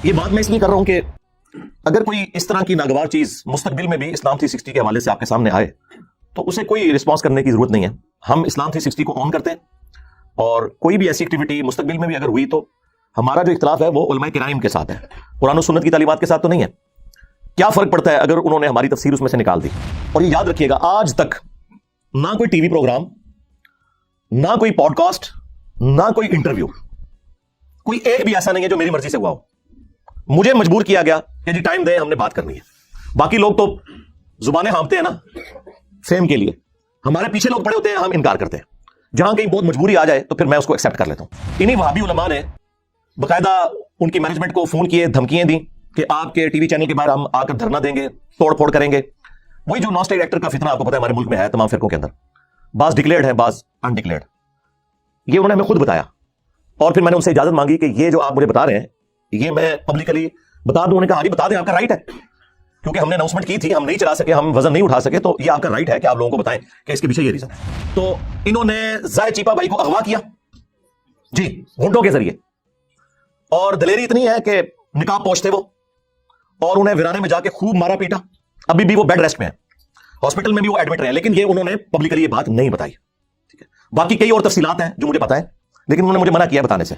یہ بات میں اس لیے کر رہا ہوں کہ اگر کوئی اس طرح کی ناگوار چیز مستقبل میں بھی اسلام 360 کے حوالے سے آپ کے سامنے آئے تو اسے کوئی رسپانس کرنے کی ضرورت نہیں ہے. ہم اسلام 360 کو آن کرتے ہیں اور کوئی بھی ایسی ایکٹیویٹی مستقبل میں بھی اگر ہوئی تو ہمارا جو اختلاف ہے وہ علماء کرام کے ساتھ ہے, قرآن و سنت کی تعلیمات کے ساتھ تو نہیں ہے. کیا فرق پڑتا ہے اگر انہوں نے ہماری تفسیر اس میں سے نکال دی؟ اور یہ یاد رکھیے گا, آج تک نہ کوئی ٹی وی پروگرام, نہ کوئی پوڈ کاسٹ, نہ کوئی انٹرویو, کوئی ایک بھی ایسا نہیں ہے جو میری مرضی سے ہوا ہو. مجھے مجبور کیا گیا کہ جی ٹائم دیں, ہم نے بات کرنی ہے. باقی لوگ تو زبانیں ہانپتے ہیں نا فیم کے لیے, ہمارے پیچھے لوگ پڑے ہوتے ہیں, ہم انکار کرتے ہیں. جہاں کہیں بہت مجبوری آ جائے تو پھر میں اس کو ایکسپٹ کر لیتا ہوں. انہی وہابی علماء نے باقاعدہ ان کی مینجمنٹ کو فون کیے, دھمکیاں دیں کہ آپ کے ٹی وی چینل کے باہر ہم آ کر دھرنا دیں گے, توڑ پھوڑ کریں گے. وہی جو نان اسٹیٹ ایکٹر کا فتنہ آپ کو پتا ہے ہمارے ملک میں ہے تمام فرقوں کے اندر, بعض ڈکلیئرڈ ہے بعض انڈکلیئرڈ. یہ انہوں نے ہمیں خود بتایا اور پھر میں نے ان سے اجازت مانگی کہ یہ جو آپ مجھے بتا رہے ہیں یہ میں پبلکلی بتا دوں. انہوں نے کہا ہاں جی بتا دیں, آپ کا رائٹ ہے, کیونکہ ہم نے اناؤنسمنٹ کی تھی, ہم نہیں چلا سکے, ہم وزن نہیں اٹھا سکے, تو یہ آپ کا رائٹ ہے کہ آپ لوگوں کو بتائیں کہ اس کے پیچھے یہ ریزن ہے. تو انہوں نے زائد چیپا بھائی کو اغوا کیا جی گھنٹوں کے ذریعے, اور دلیری اتنی ہے کہ نقاب پوچھتے وہ, اور انہیں ویرانے میں جا کے خوب مارا پیٹا. ابھی بھی وہ بیڈ ریسٹ میں ہیں, ہاسپٹل میں بھی وہ ایڈمٹ رہے ہیں, لیکن یہ انہوں نے پبلکلی یہ بات نہیں بتائی. ٹھیک ہے, باقی کئی اور تفصیلات ہیں جو مجھے پتا ہے, لیکن انہوں نے مجھے منع کیا بتانے سے.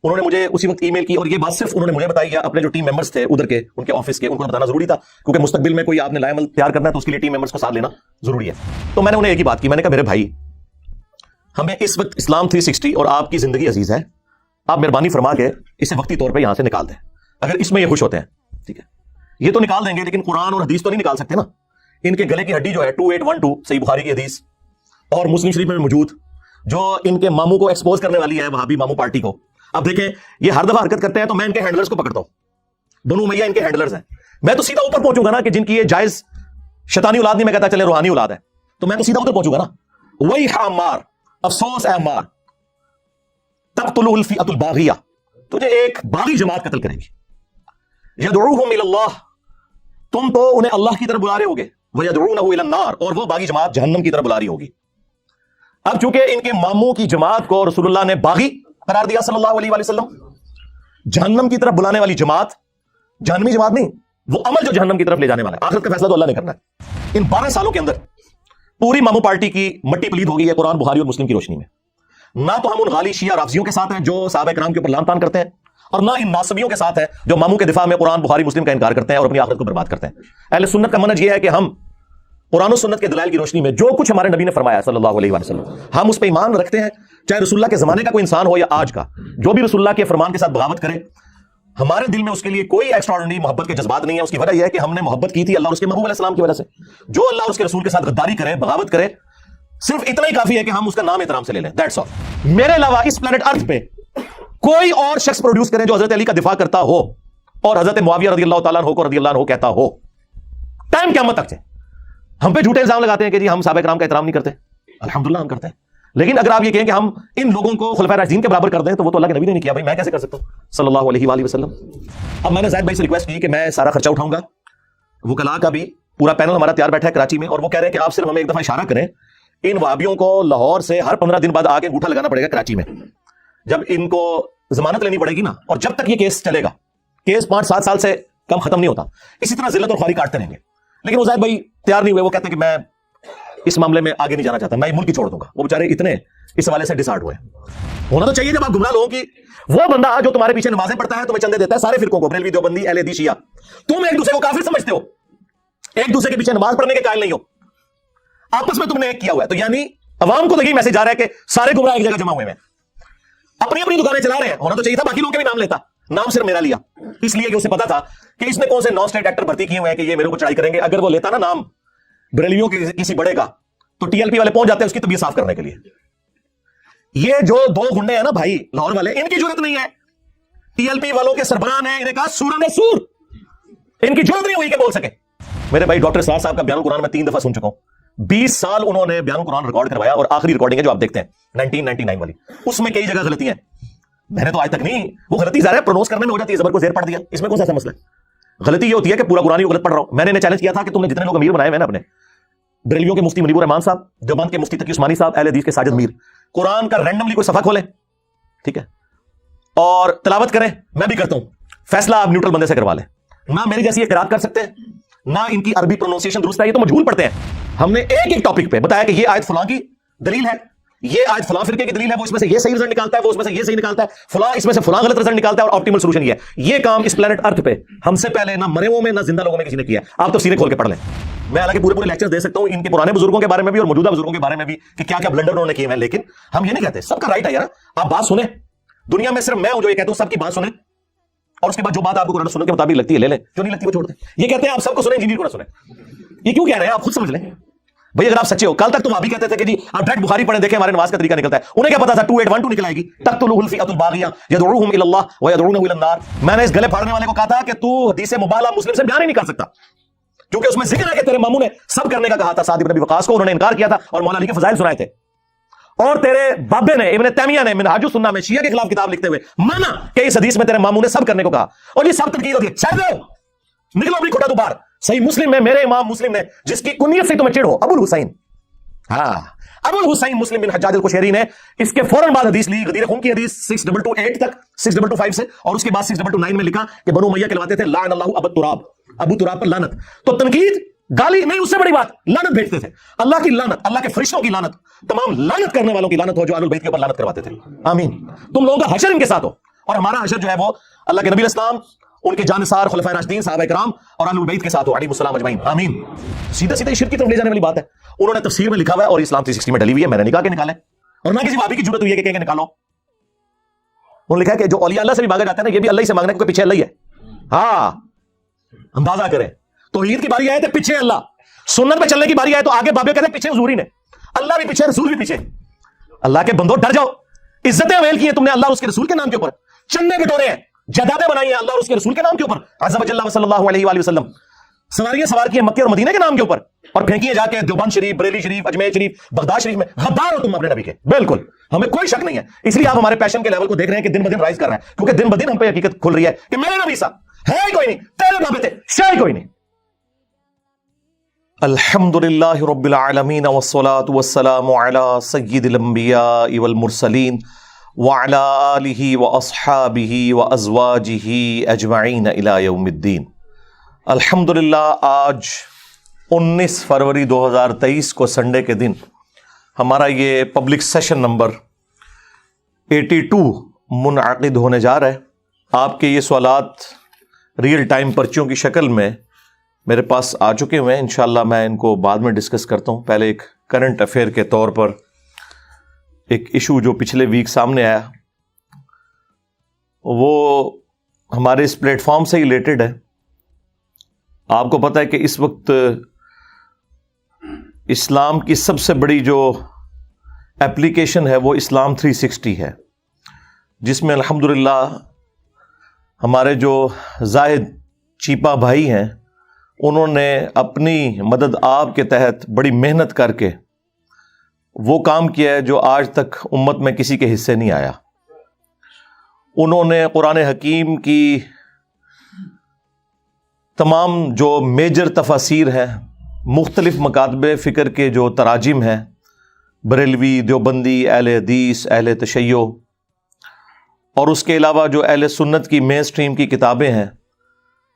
انہوں نے مجھے اسی وقت ای میل کی, اور یہ بات صرف انہوں نے مجھے بتائی یا اپنے جو ٹیم ممبرز تھے ادھر کے, ان کے آفس کے, ان کو بتانا ضروری تھا, کیونکہ مستقبل میں کوئی آپ نے لائے عمل تیار کرنا ہے تو اس کے لیے ٹیم ممبرز کو ساتھ لینا ضروری ہے. تو میں نے انہیں ایک ہی بات کی, میں نے کہا میرے بھائی ہمیں اس وقت اسلام 360 اور آپ کی زندگی عزیز ہے, آپ مہربانی فرما کے اسے وقتی طور پہ یہاں سے نکال دیں اگر اس میں یہ خوش ہوتے ہیں. ٹھیک ہے, یہ تو نکال دیں گے, لیکن قرآن اور حدیث تو نہیں نکال سکتے نا. ان کے گلے کی ہڈی جو ہے 2812 صحیح بخاری کی حدیث اور مسلم شریف میں موجود, جو ان کے ماموں کو ایکسپوز کرنے والی ہے, وہابی ماموں پارٹی کو. اب دیکھیں یہ ہر دفعہ حرکت کرتے ہیں تو میں ان کے ہینڈلرز کو پکڑتا ہوں, بنو امیہ ان کے ہینڈلرز ہیں. میں تو سیدھا اوپر پہنچوں گا نا کہ جن کی یہ جائز شیطانی اولاد نہیں, میں کہتا چلے روحانی اولاد ہے, تو میں تو سیدھا اوپر پہنچوں گا نا. وہی عمار, افسوس اے عمار, تقتل الفئۃ الباغیہ, تجھے ایک باغی جماعت قتل کرے گی. یدعوہم الی اللہ, تم تو انہیں اللہ کی طرف بلا رہے ہوگے, ویدعونہ الی النار, اور وہ باغی جماعت جہنم کی طرف بلا رہی ہوگی. اب چونکہ ان کے ماموں کی جماعت کو رسول اللہ نے باغی قرار دیا صلی اللہ علیہ وآلہ وسلم, جہنم کی طرف بلانے والی جماعت, جہنمی جماعت نہیں, وہ عمل جو جہنم کی طرف لے جانے والا ہے, آخرت کا فیصلہ تو اللہ نے کرنا ہے. ان 12 سالوں کے اندر پوری ماموں پارٹی کی مٹی پلید ہوگی ہے قرآن بخاری اور مسلم کی روشنی میں. نہ تو ہم ان غالی شیعہ رافضیوں کے ساتھ ہیں جو صحابہ کرام کے اوپر لعن طعن کرتے ہیں, اور نہ ان ناصبیوں کے ساتھ ہیں جو ماموں کے دفاع میں قرآن بخاری مسلم کا انکار کرتے ہیں اور اپنی آخرت کو برباد کرتے ہیں. اہل سنت کا منہج یہ ہے کہ ہم قرآن و سنت کے دلائل کی روشنی میں جو کچھ ہمارے نبی نے فرمایا صلی اللہ علیہ وسلم, ہم اس پہ ایمان رکھتے ہیں, چاہے رسول اللہ کے زمانے کا کوئی انسان ہو یا آج کا. جو بھی رسول اللہ کے فرمان کے ساتھ بغاوت کرے, ہمارے دل میں اس کے لیے کوئی ایکسٹراڈنری محبت کے جذبات نہیں ہے. اس کی وجہ یہ ہے کہ ہم نے محبت کی تھی اللہ اور اس کے محبوب علیہ السلام کی وجہ سے. جو اللہ اور اس کے رسول کے ساتھ غداری کرے, بغاوت کرے, صرف اتنا ہی کافی ہے کہ ہم اس کا نام احترام سے لے لیں, دیٹس آل. میرے علاوہ اس پلانٹ ارتھ پہ کوئی اور شخص پروڈیوس کرے جو حضرت علی کا دفاع کرتا ہو اور حضرت معاویہ رضی اللہ تعالیٰ عنہ کو رضی اللہ عنہ کہتا ہو, ٹائم قیامت تک سے. ہم پہ جھوٹے الزام لگاتے ہیں کہ جی ہم صحابہ کرام کا احترام نہیں کرتے, الحمدللہ ہم کرتے ہیں. لیکن اگر آپ یہ کہیں کہ ہم ان لوگوں کو خلفائے راشدین کے برابر کر دیں تو وہ تو اللہ کے نبی نے نہیں کیا, بھائی میں کیسے کر سکتا ہوں صلی اللہ علیہ وآلہ وسلم. اب میں نے زید بھائی سے ریکویسٹ کی کہ میں سارا خرچہ اٹھاؤں گا, وکلاء کا بھی پورا پینل ہمارا تیار بیٹھا ہے کراچی میں, اور وہ کہہ رہے ہیں کہ آپ صرف ہمیں ایک دفعہ اشارہ کریں, ان وہابیوں کو لاہور سے ہر 15 دن بعد آ کے انگوٹھا لگانا پڑے گا کراچی میں, جب ان کو ضمانت لینی پڑے گی نا, اور جب تک یہ کیس چلے گا, کیس 5-7 سال سے کم ختم نہیں ہوتا, اسی طرح ذلت اور خواری کاٹتے رہیں گے. لیکن وہ زید بھائی تیار نہیں ہوئے, وہ کہتے ہیں کہ میں اس معاملے میں آگے نہیں جانا چاہتا, میں ملک ہی چھوڑ دوں گا. وہ بیچارے اتنے اس حوالے سے ڈسارٹ ہوئے. ہونا تو چاہیے جب آپ گمراہ لوگوں کی, وہ بندہ جو تمہارے پیچھے نمازیں پڑھتا ہے, تمہیں چندے دیتا ہے, سارے فرقوں کو, بریلوی, دیوبندی, اہل حدیث, شیعہ, تم ایک دوسرے کو کافر سمجھتے ہو, ایک دوسرے کے پیچھے نماز پڑھنے کے قائل نہیں ہو, آپس میں تم نے ایک کیا ہوا ہے. تو یعنی عوام کو تو یہی میسج آ رہا ہے کہ سارے گمراہ ایک جگہ جمع ہوئے ہیں, اپنی اپنی دکانیں چلا رہے ہیں. ہونا تو چاہیے تھا باقی لوگوں کے بھی نام لیتا, نام صرف میرا لیا اس لیے کہ اسے پتا تھا کہ اس نے کون سے نان اسٹیٹ ایکٹر بھرتی کیے ہوئے ہیں کہ یہ میرے کو چڑھائی کریں گے. اگر وہ لیتا نا نام بریلویوں کے کسی بڑے کا, تو ٹی ایل پی والے پہنچ جاتے ہیں اس کی طبیعت صاف کرنے کے لیے. یہ جو 2 گنڈے ہیں نا بھائی لاہور والے, ان کی ضرورت نہیں ہے. ٹی ایل پی والوں کے سربراہ نے انہیں کہا سورہ سور, ان کی ضرورت نہیں ہوئی کہ بول سکے. میرے بھائی ڈاکٹر اسرار صاحب کا بیان القرآن میں 3 دفعہ سن چکا ہوں. 20 سال انہوں نے بیان القرآن ریکارڈ کروایا, اور آخری ریکارڈنگ ہے جو آپ دیکھتے ہیں 1999 والی, اس میں کئی جگہ غلطی ہیں. میں نے تو آج تک نہیں, وہ غلطی ظاہر ہے پرونونس کرنے میں ہو جاتی ہے, زبر کو زیر پڑھ دیا, اس میں کون سا مسئلہ ہے. غلطی یہ ہوتی ہے کہ پورا قرآن غلط پڑھ رہا ہوں. میں نے انہیں چیلنج کیا تھا کہ تم نے جتنے لوگ امیر بنائے ہوئے نا اپنے, بریلویوں کے مفتی منیب الرحمان صاحب, دیوبند کے مفتی تقی عثمانی صاحب, اہل حدیث کے ساجد میر, قرآن کا رینڈملی کوئی صفحہ کھولیں, ٹھیک ہے, اور تلاوت کریں, میں بھی کرتا ہوں, فیصلہ آپ نیوٹرل بندے سے کروا لیں. نہ میری جیسی قرات کر سکتے ہیں, نہ ان کی عربی پروننسیشن درست ہے, یہ تو مجہول پڑھتے ہیں. ہم نے ایک ایک ٹاپک پہ بتایا کہ یہ آیت فلاں کی دلیل ہے, یہ آیت فلاں فرقے کی دلیل ہے, وہ اس میں سے یہ صحیح رزلٹ نکالتا ہے, وہ اس میں سے یہ صحیح نکالتا ہے, فلاں اس میں سے فلاں غلط رزلٹ نکالتا ہے, اور آپٹیمل سولوشن یہ ہے. یہ کام اس پلانٹ ارتھ پہ ہم سے پہلے نہ مرے ہوئے میں نہ زندہ لوگوں میں کسی نے کیا ہے. آپ تو سینے کھول کے پڑھ لیں. میں حالانکہ پورے لیکچر دے سکتا ہوں ان کے پرانے بزرگوں کے بارے میں بھی اور موجودہ بزرگوں کے بارے میں بھی کہ کیا کیا بلنڈر انہوں نے کیے ہیں, لیکن ہم یہ نہیں کہتے. سب کا رائٹ ہے یار, آپ بات سنیں. دنیا میں صرف میں ہوں جو یہ کہتا ہوں سب کی بات سنیں, اور اس کے بعد جو بات آپ کو قرآن سننے کے مطابق لگتی ہے لے لیں, جو نہیں لگتی وہ چھوڑ دیں. یہ کہتے ہیں آپ سب کو سنیں, انجینئر کو نہ سنیں. یہ کیوں کہہ رہے ہیں آپ خود سمجھ لیں بھائی. اگر آپ سچے ہو, کل تک تو آپ بھی کہتے تھے کہ جی آپ ڈائریکٹ بخاری پڑھیں دیکھیں ہمارے نماز کا طریقہ نکلتا ہے. انہیں کیا پتا تھا 2812 نکل آئے گی, تقتلہ الفئۃ الباغیہ یدعوہم الی اللہ ویدعونہ الی النار. میں نے اس گلے پھاڑنے والے کو کہا تھا کہ تو حدیث مبالغہ مسلم سے بیان ہی نہیں کر سکتا, کیونکہ اس میں ذکر ہے کہ تیرے ماموں نے سب کرنے کا کہا تھا. سعد بن ابی وقاص کو انہوں نے انکار کیا تھا اور مولا علی کے فضائل سنائے تھے, اور تیرے بابے نے ابن تیمیہ نے منہاج السنہ میں شیعہ کے خلاف کتاب لکھتے ہوئے مانا کہ اس حدیث میں تیرے ماموں نے سب کرنے کو کہا, اور یہ سب تنقید ہوتی ہے. چلو نکلو اپنی کھوٹا تو باہر. صحیح مسلم میں میرے امام مسلم نے جس کی کنیت سے تمہیں چڑ ہو, ابو الحسین, ہاں ابو الحسین مسلم بن حجاج القشیری نے اس کے فوراً بعد حدیث لی, غدیر خون کی حدیث 6228 تک 6225 سے, اور اس کے بعد 6229 میں لکھا کہ بنو امیہ کہلواتے تھے لعن اللہ ابو تراب, ابو تراب پر لعنت. تو تنقید گالی نہیں, اس سے بڑی بات لعنت بھیجتے تھے. اللہ کی لعنت, اللہ کے فرشتوں کی لعنت, تمام لعنت کرنے والوں کی لعنت ہو جو اہل البیت کے اوپر لعنت کرواتے تھے. آمین. تم لوگوں کا حشر ان کے ساتھ ہو, اور ہمارا حشر جو ہے وہ اللہ کے نبی علیہ السلام, ان کے جانثار خلفائے راشدین صحابہ کرام اور اہل البیت کے ساتھ ہو علیہ السلام اجمعین. آمین. سیدھا سیدھا شرک کی طرف لے جانے والی بات ہے. انہوں نے تفسیر میں لکھا ہوا ہے اور اسلام 360 میں ڈلی ہوئی ہے, میں نے نکال کے نکالے, اور نہ کسی بابی کی ضرورت ہوئی ہے کہ کہیں نکالو. انہوں نے لکھا ہے کہ جو اولیاء اللہ سے بھی مانگا جاتا ہے نا, یہ بھی اللہ ہی سے مانگنا ہے کیونکہ پیچھے اللہ ہی ہے. ہاں اندازہ کریں, توحید کی باری آئے تو پیچھے اللہ, سنت پہ چلنے کی باری آئے تو آگے بابے کہتے ہیں پیچھے حضور ہی نے, اللہ بھی پیچھے رسول بھی پیچھے. اللہ کے بندو ڈر جاؤ, عزتیں اویل کی ہیں تم نے اللہ اور اس کے رسول کے نام کے اوپر, چندے بٹورے ہیں, جائیدادیں بنائی ہیں اللہ اور اس کے رسول کے نام کے اوپر, عز و جل صلی اللہ علیہ وآلہ وسلم, سواریاں سوار کی ہیں مکے اور مدینہ کے نام کے اوپر, اور پھینکی ہیں جا کے دیوبند شریف, بریلی شریف, اجمیر شریف, بغداد شریف میں. غدار ہو تم اپنے نبی کے, بالکل, ہمیں کوئی شک نہیں ہے. اس لیے آپ ہمارے پیشن کے لیول کو دیکھ رہے ہیں کہ دن بدن رائز کر رہے ہیں, کیونکہ دن بدن ہم پہ حقیقت کھل رہی ہے کہ میرے نبی صاحب ہے ہی کوئی نہیں, تیرے بابے تھے شاید کوئی نہیں. الحمدللہ رب العالمین والصلاة والسلام علی سید الانبیاء والمرسلین وعلی آلہ واصحابہ وازواجہ اجمعین الی یوم الدین. الحمدللہ آج 19 فروری 2023 کو سنڈے کے دن ہمارا یہ پبلک سیشن نمبر 82 منعقد ہونے جا رہا ہے. آپ کے یہ سوالات ریئل ٹائم پرچیوں کی شکل میں میرے پاس آ چکے ہوئے ہیں. انشاءاللہ میں ان کو بعد میں ڈسکس کرتا ہوں. پہلے ایک کرنٹ افیئر کے طور پر ایک ایشو جو پچھلے ویک سامنے آیا وہ ہمارے اس پلیٹ فارم سے ہی ریلیٹڈ ہے. آپ کو پتہ ہے کہ اس وقت اسلام کی سب سے بڑی جو ایپلیکیشن ہے وہ اسلام 360 ہے, جس میں الحمدللہ ہمارے جو زاہد چیپا بھائی ہیں انہوں نے اپنی مدد آپ کے تحت بڑی محنت کر کے وہ کام کیا ہے جو آج تک امت میں کسی کے حصے نہیں آیا. انہوں نے قرآن حکیم کی تمام جو میجر تفاسیر ہیں, مختلف مکاتب فکر کے جو تراجم ہیں, بریلوی, دیوبندی, اہل حدیث, اہل تشیع, اور اس کے علاوہ جو اہل سنت کی مین سٹریم کی کتابیں ہیں,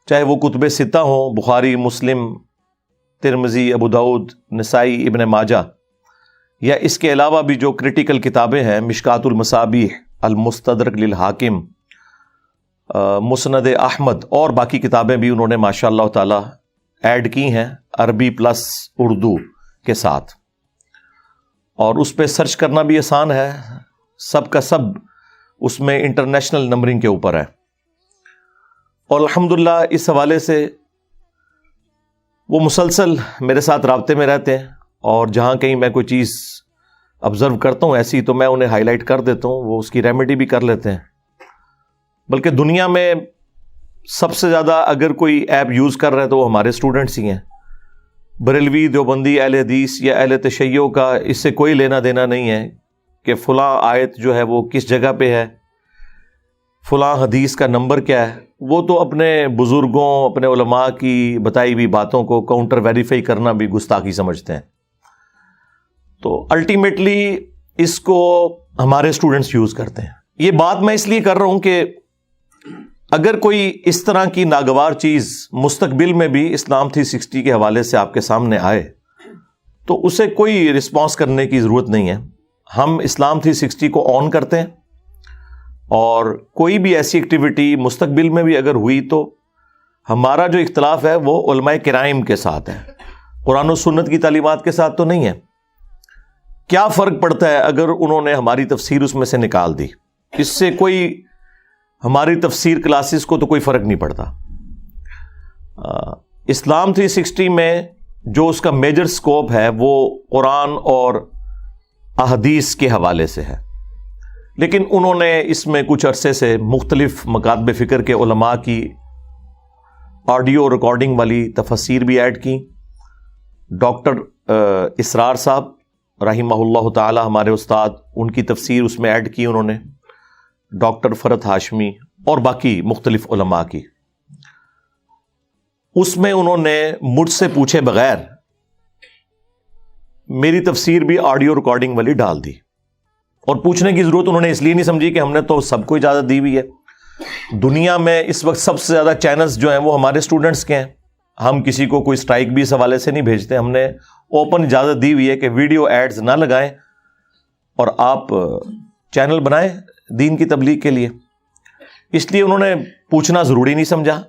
چاہے وہ کتب ستہ ہوں, بخاری, مسلم, ترمذی, ابو داؤد, نسائی, ابن ماجہ, یا اس کے علاوہ بھی جو کریٹیکل کتابیں ہیں, مشکات المصابیح, المستدرک للحاکم, مسند احمد, اور باقی کتابیں بھی انہوں نے ماشاء اللہ تعالی ایڈ کی ہیں عربی پلس اردو کے ساتھ, اور اس پہ سرچ کرنا بھی آسان ہے. سب کا سب اس میں انٹرنیشنل نمبرنگ کے اوپر ہے, اور الحمدللہ اس حوالے سے وہ مسلسل میرے ساتھ رابطے میں رہتے ہیں, اور جہاں کہیں میں کوئی چیز آبزرو کرتا ہوں ایسی تو میں انہیں ہائی لائٹ کر دیتا ہوں, وہ اس کی ریمیڈی بھی کر لیتے ہیں. بلکہ دنیا میں سب سے زیادہ اگر کوئی ایپ یوز کر رہا ہے تو وہ ہمارے اسٹوڈنٹس ہی ہیں. بریلوی, دیوبندی, اہل حدیث یا اہل تشیع کا اس سے کوئی لینا دینا نہیں ہے کہ فلاں آیت جو ہے وہ کس جگہ پہ ہے, فلاں حدیث کا نمبر کیا ہے. وہ تو اپنے بزرگوں, اپنے علماء کی بتائی ہوئی باتوں کو کاؤنٹر ویریفائی کرنا بھی گستاخی سمجھتے ہیں. تو الٹیمیٹلی اس کو ہمارے اسٹوڈنٹس یوز کرتے ہیں. یہ بات میں اس لیے کر رہا ہوں کہ اگر کوئی اس طرح کی ناگوار چیز مستقبل میں بھی اسلام 360 کے حوالے سے آپ کے سامنے آئے تو اسے کوئی رسپانس کرنے کی ضرورت نہیں ہے. ہم اسلام 360 کو آن کرتے ہیں اور کوئی بھی ایسی ایکٹیویٹی مستقبل میں بھی اگر ہوئی تو ہمارا جو اختلاف ہے وہ علماء کرام کے ساتھ ہے, قرآن و سنت کی تعلیمات کے ساتھ تو نہیں ہے. کیا فرق پڑتا ہے اگر انہوں نے ہماری تفسیر اس میں سے نکال دی؟ اس سے کوئی ہماری تفسیر کلاسز کو تو کوئی فرق نہیں پڑتا. اسلام 360 میں جو اس کا میجر سکوپ ہے وہ قرآن اور احادیث کے حوالے سے ہے, لیکن انہوں نے اس میں کچھ عرصے سے مختلف مکاتب فکر کے علماء کی آڈیو ریکارڈنگ والی تفسیر بھی ایڈ کی. ڈاکٹر اسرار صاحب رحمہ اللہ تعالی ہمارے استاد, ان کی تفسیر اس میں ایڈ کی انہوں نے, ڈاکٹر فرت ہاشمی اور باقی مختلف علماء کی. اس میں انہوں نے مجھ سے پوچھے بغیر میری تفسیر بھی آڈیو ریکارڈنگ والی ڈال دی, اور پوچھنے کی ضرورت انہوں نے اس لیے نہیں سمجھی کہ ہم نے تو سب کو اجازت دی ہوئی ہے. دنیا میں اس وقت سب سے زیادہ چینلز جو ہیں وہ ہمارے اسٹوڈنٹس کے ہیں. ہم کسی کو کوئی اسٹرائک بھی اس حوالے سے نہیں بھیجتے. ہم نے اوپن اجازت دی ہوئی ہے کہ ویڈیو ایڈز نہ لگائیں اور آپ چینل بنائیں دین کی تبلیغ کے لیے. اس لیے انہوں نے پوچھنا ضروری نہیں سمجھا,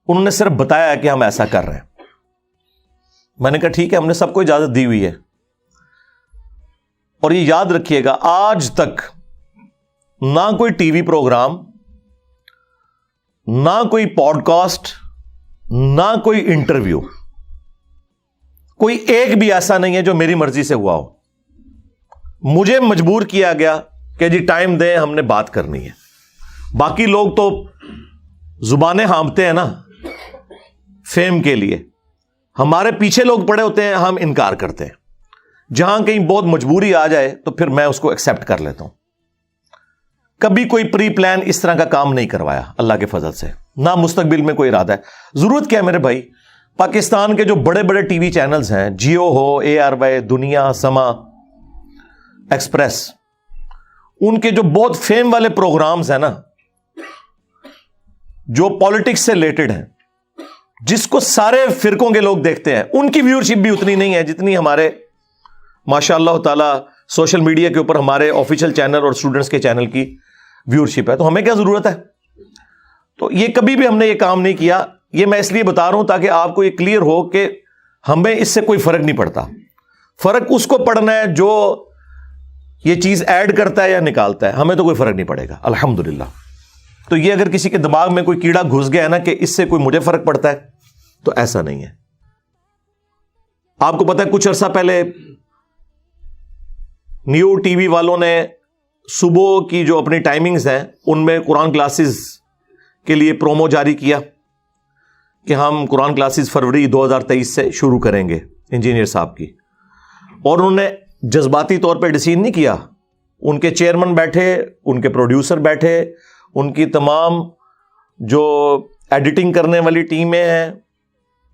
انہوں نے صرف بتایا کہ ہم ایسا کر رہے ہیں. میں نے کہا ٹھیک ہے, ہم نے سب کو اجازت دی ہوئی ہے. اور یہ یاد رکھیے گا, آج تک نہ کوئی ٹی وی پروگرام, نہ کوئی پوڈ کاسٹ, نہ کوئی انٹرویو, کوئی ایک بھی ایسا نہیں ہے جو میری مرضی سے ہوا ہو. مجھے مجبور کیا گیا کہ جی ٹائم دیں, ہم نے بات کرنی ہے. باقی لوگ تو زبانیں ہانپتے ہیں نا فیم کے لیے, ہمارے پیچھے لوگ پڑے ہوتے ہیں, ہم انکار کرتے ہیں. جہاں کہیں بہت مجبوری آ جائے تو پھر میں اس کو ایکسپٹ کر لیتا ہوں. کبھی کوئی پری پلان اس طرح کا کام نہیں کروایا اللہ کے فضل سے, نہ مستقبل میں کوئی ارادہ ہے. ضرورت کیا ہے میرے بھائی؟ پاکستان کے جو بڑے بڑے ٹی وی چینلز ہیں, جیو ہو, ARY, دنیا, سما, ایکسپریس, ان کے جو بہت فیم والے پروگرامز ہیں نا جو پالیٹکس سے ریلیٹڈ ہیں, جس کو سارے فرقوں کے لوگ دیکھتے ہیں, ان کی ویورشپ بھی اتنی نہیں ہے جتنی ہمارے ماشاء اللہ تعالی سوشل میڈیا کے اوپر ہمارے آفیشیل چینل اور اسٹوڈنٹس کے چینل کی ویورشپ ہے. تو ہمیں کیا ضرورت ہے؟ تو یہ کبھی بھی ہم نے یہ کام نہیں کیا. یہ میں اس لیے بتا رہا ہوں تاکہ آپ کو یہ کلیئر ہو کہ ہمیں اس سے کوئی فرق نہیں پڑتا. فرق اس کو پڑنا ہے جو یہ چیز ایڈ کرتا ہے یا نکالتا ہے, ہمیں تو کوئی فرق نہیں پڑے گا الحمدللہ. تو یہ اگر کسی کے دماغ میں کوئی کیڑا گھس گیا ہے نا کہ اس سے کوئی مجھے فرق پڑتا ہے, تو ایسا نہیں ہے. آپ کو پتا ہے کچھ عرصہ پہلے نیو ٹی وی والوں نے صبح کی جو اپنی ٹائمنگز ہیں ان میں قرآن کلاسز کے لیے پرومو جاری کیا کہ ہم قرآن کلاسز فروری 2023 سے شروع کریں گے, انجینئر صاحب کی. اور انہوں نے جذباتی طور پہ ڈیسیژن نہیں کیا. ان کے چیئرمین بیٹھے, ان کے پروڈیوسر بیٹھے, ان کی تمام جو ایڈیٹنگ کرنے والی ٹیمیں ہیں,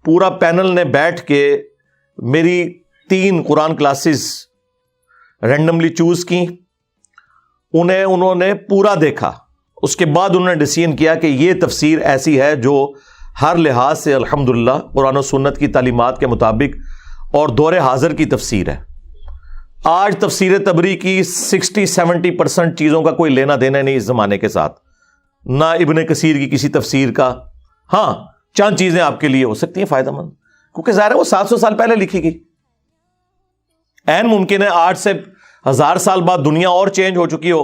پورا پینل نے بیٹھ کے میری 3 قرآن کلاسز رینڈملی چوز کی. انہوں نے پورا دیکھا. اس کے بعد انہوں نے ڈیسیژن کیا کہ یہ تفسیر ایسی ہے جو ہر لحاظ سے الحمدللہ قرآن و سنت کی تعلیمات کے مطابق اور دور حاضر کی تفسیر ہے. آج تفسیر تبری کی 60-70% چیزوں کا کوئی لینا دینا نہیں اس زمانے کے ساتھ, نہ ابن کثیر کی کسی تفسیر کا. ہاں چند چیزیں آپ کے لیے ہو سکتی ہیں فائدہ مند, کیونکہ ظاہر ہے وہ 700 سال پہلے لکھی گئی. این ممکن ہے 8 سے 1000 سال بعد دنیا اور چینج ہو چکی ہو,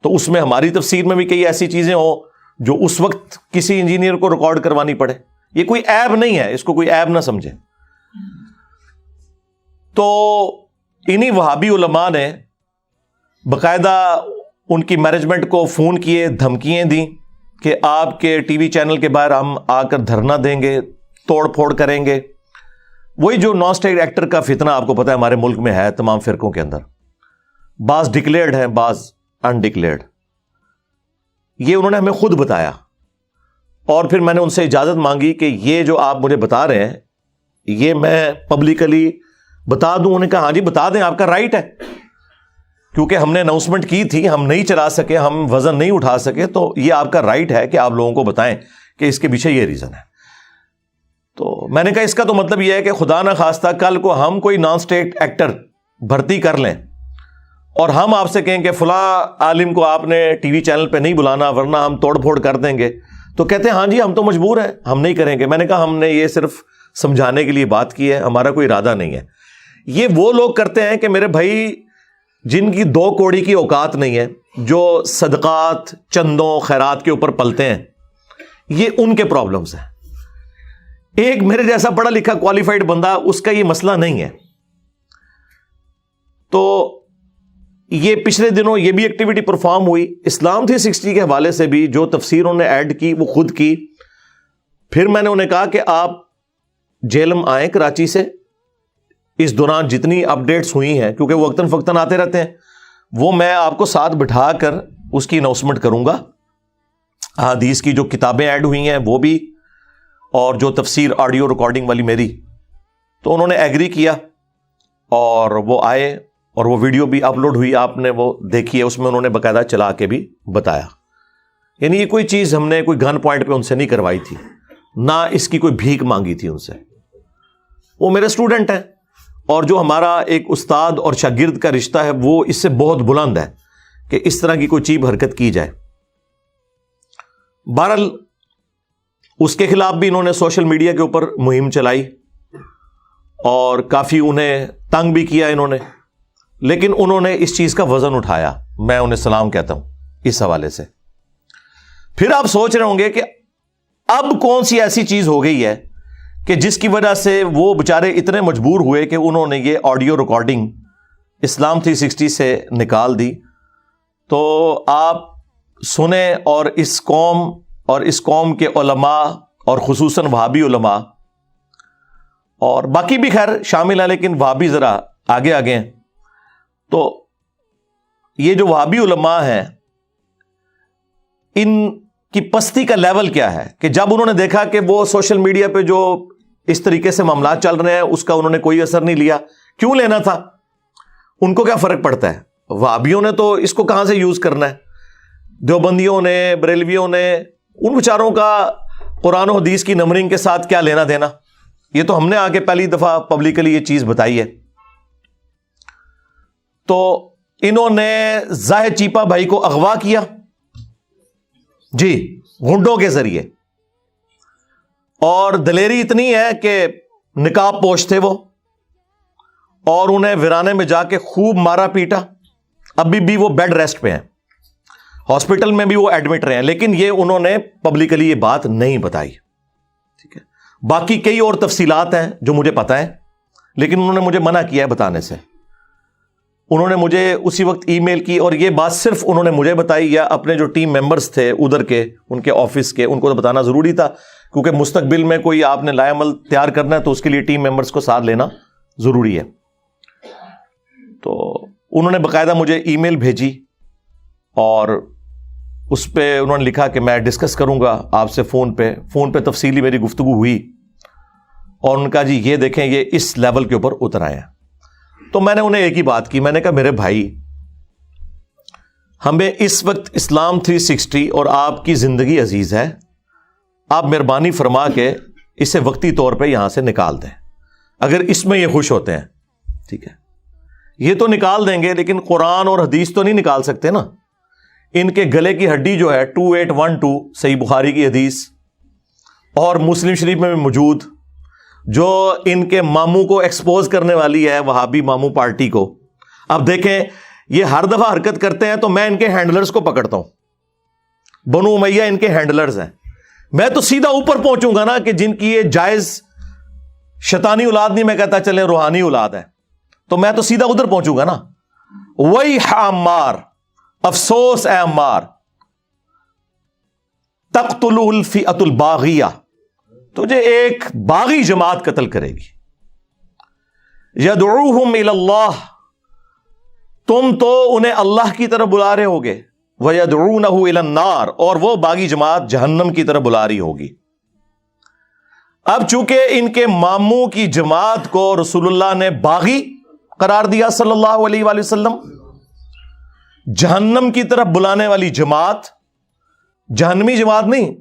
تو اس میں ہماری تفسیر میں بھی کئی ایسی چیزیں ہوں جو اس وقت کسی انجینئر کو ریکارڈ کروانی پڑے. یہ کوئی عیب نہیں ہے, اس کو کوئی عیب نہ سمجھے. تو انہی وہابی علماء نے باقاعدہ ان کی مینجمنٹ کو فون کیے, دھمکیاں دیں کہ آپ کے ٹی وی چینل کے باہر ہم آ کر دھرنا دیں گے, توڑ پھوڑ کریں گے. وہی جو نان اسٹیٹ ایکٹر کا فتنہ آپ کو پتا ہے ہمارے ملک میں ہے تمام فرقوں کے اندر. بعض ڈکلیئرڈ ہیں, بعض انڈکلیئرڈ. یہ انہوں نے ہمیں خود بتایا, اور پھر میں نے ان سے اجازت مانگی کہ یہ جو آپ مجھے بتا رہے ہیں یہ میں پبلکلی بتا دوں. انہوں نے کہا ہاں جی بتا دیں, آپ کا رائٹ ہے. کیونکہ ہم نے اناؤنسمنٹ کی تھی، ہم نہیں چلا سکے، ہم وزن نہیں اٹھا سکے، تو یہ آپ کا رائٹ ہے کہ آپ لوگوں کو بتائیں کہ اس کے پیچھے یہ ریزن ہے۔ تو میں نے کہا اس کا تو مطلب یہ ہے کہ خدا نہ خواستہ کل کو ہم کوئی نان اسٹیٹ ایکٹر بھرتی کر لیں اور ہم آپ سے کہیں کہ فلاں عالم کو آپ نے ٹی وی چینل پہ نہیں بلانا ورنہ ہم توڑ پھوڑ کر دیں گے، تو کہتے ہیں ہاں جی ہم تو مجبور ہیں، ہم نہیں کریں گے۔ میں نے کہا ہم نے یہ صرف سمجھانے کے لیے بات کی ہے، ہمارا کوئی ارادہ نہیں ہے۔ یہ وہ لوگ کرتے ہیں کہ میرے بھائی جن کی 2 کوڑی کی اوقات نہیں ہے، جو صدقات چندوں خیرات کے اوپر پلتے ہیں، یہ ان کے پرابلمز ہیں۔ ایک میرے جیسا پڑھا لکھا کوالیفائڈ بندہ، اس کا یہ مسئلہ نہیں ہے۔ تو یہ پچھلے دنوں یہ بھی ایکٹیویٹی پرفارم ہوئی اسلام 360 کے حوالے سے بھی، جو تفسیر انہوں نے ایڈ کی وہ خود کی۔ پھر میں نے انہیں کہا کہ آپ جیلم آئیں کراچی سے، اس دوران جتنی اپڈیٹس ہوئی ہیں، کیونکہ وہ وقتاً فوقتاً آتے رہتے ہیں، وہ میں آپ کو ساتھ بٹھا کر اس کی اناؤنسمنٹ کروں گا۔ حدیث کی جو کتابیں ایڈ ہوئی ہیں وہ بھی، اور جو تفسیر آڈیو ریکارڈنگ والی میری، تو انہوں نے ایگری کیا اور وہ آئے اور وہ ویڈیو بھی اپلوڈ ہوئی، آپ نے وہ دیکھی ہے، اس میں انہوں نے باقاعدہ چلا کے بھی بتایا۔ یعنی یہ کوئی چیز ہم نے کوئی گن پوائنٹ پہ ان سے نہیں کروائی تھی، نہ اس کی کوئی بھیک مانگی تھی ان سے۔ وہ میرے اسٹوڈنٹ ہیں، اور جو ہمارا ایک استاد اور شاگرد کا رشتہ ہے وہ اس سے بہت بلند ہے کہ اس طرح کی کوئی چیز حرکت کی جائے۔ بہرحال اس کے خلاف بھی انہوں نے سوشل میڈیا کے اوپر مہم چلائی اور کافی انہیں تنگ بھی کیا انہوں نے، لیکن انہوں نے اس چیز کا وزن اٹھایا، میں انہیں سلام کہتا ہوں اس حوالے سے۔ پھر آپ سوچ رہے ہوں گے کہ اب کون سی ایسی چیز ہو گئی ہے کہ جس کی وجہ سے وہ بےچارے اتنے مجبور ہوئے کہ انہوں نے یہ آڈیو ریکارڈنگ اسلام 360 سے نکال دی۔ تو آپ سنیں، اور اس قوم کے علماء اور خصوصاً وہابی علماء اور باقی بھی خیر شامل ہیں، لیکن وہابی ذرا آگے ہیں۔ تو یہ جو وہابی علماء ہیں، ان کی پستی کا لیول کیا ہے کہ جب انہوں نے دیکھا کہ وہ سوشل میڈیا پہ جو اس طریقے سے معاملات چل رہے ہیں اس کا انہوں نے کوئی اثر نہیں لیا۔ کیوں لینا تھا؟ ان کو کیا فرق پڑتا ہے؟ وہابیوں نے تو اس کو کہاں سے یوز کرنا ہے، دیوبندیوں نے، بریلویوں نے، ان بیچاروں کا قرآن و حدیث کی نمبرنگ کے ساتھ کیا لینا دینا؟ یہ تو ہم نے آگے پہلی دفعہ پبلکلی یہ چیز بتائی ہے۔ تو انہوں نے زاہد چیپا بھائی کو اغوا کیا جی غنڈوں کے ذریعے، اور دلیری اتنی ہے کہ نقاب پوش تھے وہ، اور انہیں ویرانے میں جا کے خوب مارا پیٹا۔ ابھی بھی وہ بیڈ ریسٹ پہ ہیں، ہاسپٹل میں بھی وہ ایڈمٹ رہے ہیں، لیکن یہ انہوں نے پبلکلی یہ بات نہیں بتائی۔ ٹھیک ہے، باقی کئی اور تفصیلات ہیں جو مجھے پتا ہے، لیکن انہوں نے مجھے منع کیا ہے بتانے سے۔ انہوں نے مجھے اسی وقت ای میل کی، اور یہ بات صرف انہوں نے مجھے بتائی یا اپنے جو ٹیم ممبرز تھے ادھر کے، ان کے آفس کے، ان کو تو بتانا ضروری تھا، کیونکہ مستقبل میں کوئی آپ نے لائے عمل تیار کرنا ہے تو اس کے لیے ٹیم ممبرز کو ساتھ لینا ضروری ہے۔ تو انہوں نے باقاعدہ مجھے ای میل بھیجی، اور اس پہ انہوں نے لکھا کہ میں ڈسکس کروں گا آپ سے فون پہ تفصیلی میری گفتگو ہوئی، اور ان کا جی یہ دیکھیں یہ اس لیول کے اوپر اتر آئے ہیں۔ تو میں نے انہیں ایک ہی بات کی، میں نے کہا میرے بھائی، ہمیں اس وقت اسلام 360 اور آپ کی زندگی عزیز ہے، آپ مہربانی فرما کے اسے وقتی طور پہ یہاں سے نکال دیں، اگر اس میں یہ خوش ہوتے ہیں۔ ٹھیک ہے، یہ تو نکال دیں گے، لیکن قرآن اور حدیث تو نہیں نکال سکتے نا۔ ان کے گلے کی ہڈی جو ہے 2812 صحیح بخاری کی حدیث اور مسلم شریف میں بھی موجود، جو ان کے ماموں کو ایکسپوز کرنے والی ہے، وہابی ماموں پارٹی کو۔ اب دیکھیں یہ ہر دفعہ حرکت کرتے ہیں تو میں ان کے ہینڈلرز کو پکڑتا ہوں، بنو امیہ ان کے ہینڈلرز ہیں۔ میں تو سیدھا اوپر پہنچوں گا نا، کہ جن کی یہ جائز شیطانی اولاد نہیں، میں کہتا چلیں روحانی اولاد ہے، تو میں تو سیدھا ادھر پہنچوں گا نا۔ وہی عمار، افسوس اے عمار، تقتلہ الفئۃ الباغیہ، تجھے ایک باغی جماعت قتل کرے گی۔ یدعوہم الی اللہ، تم تو انہیں اللہ کی طرف بلا رہے ہوگے، ویدعونہ الی النار، اور وہ باغی جماعت جہنم کی طرف بلا رہی ہوگی۔ اب چونکہ ان کے ماموں کی جماعت کو رسول اللہ نے باغی قرار دیا صلی اللہ علیہ وآلہ وسلم، جہنم کی طرف بلانے والی جماعت جہنمی جماعت نہیں،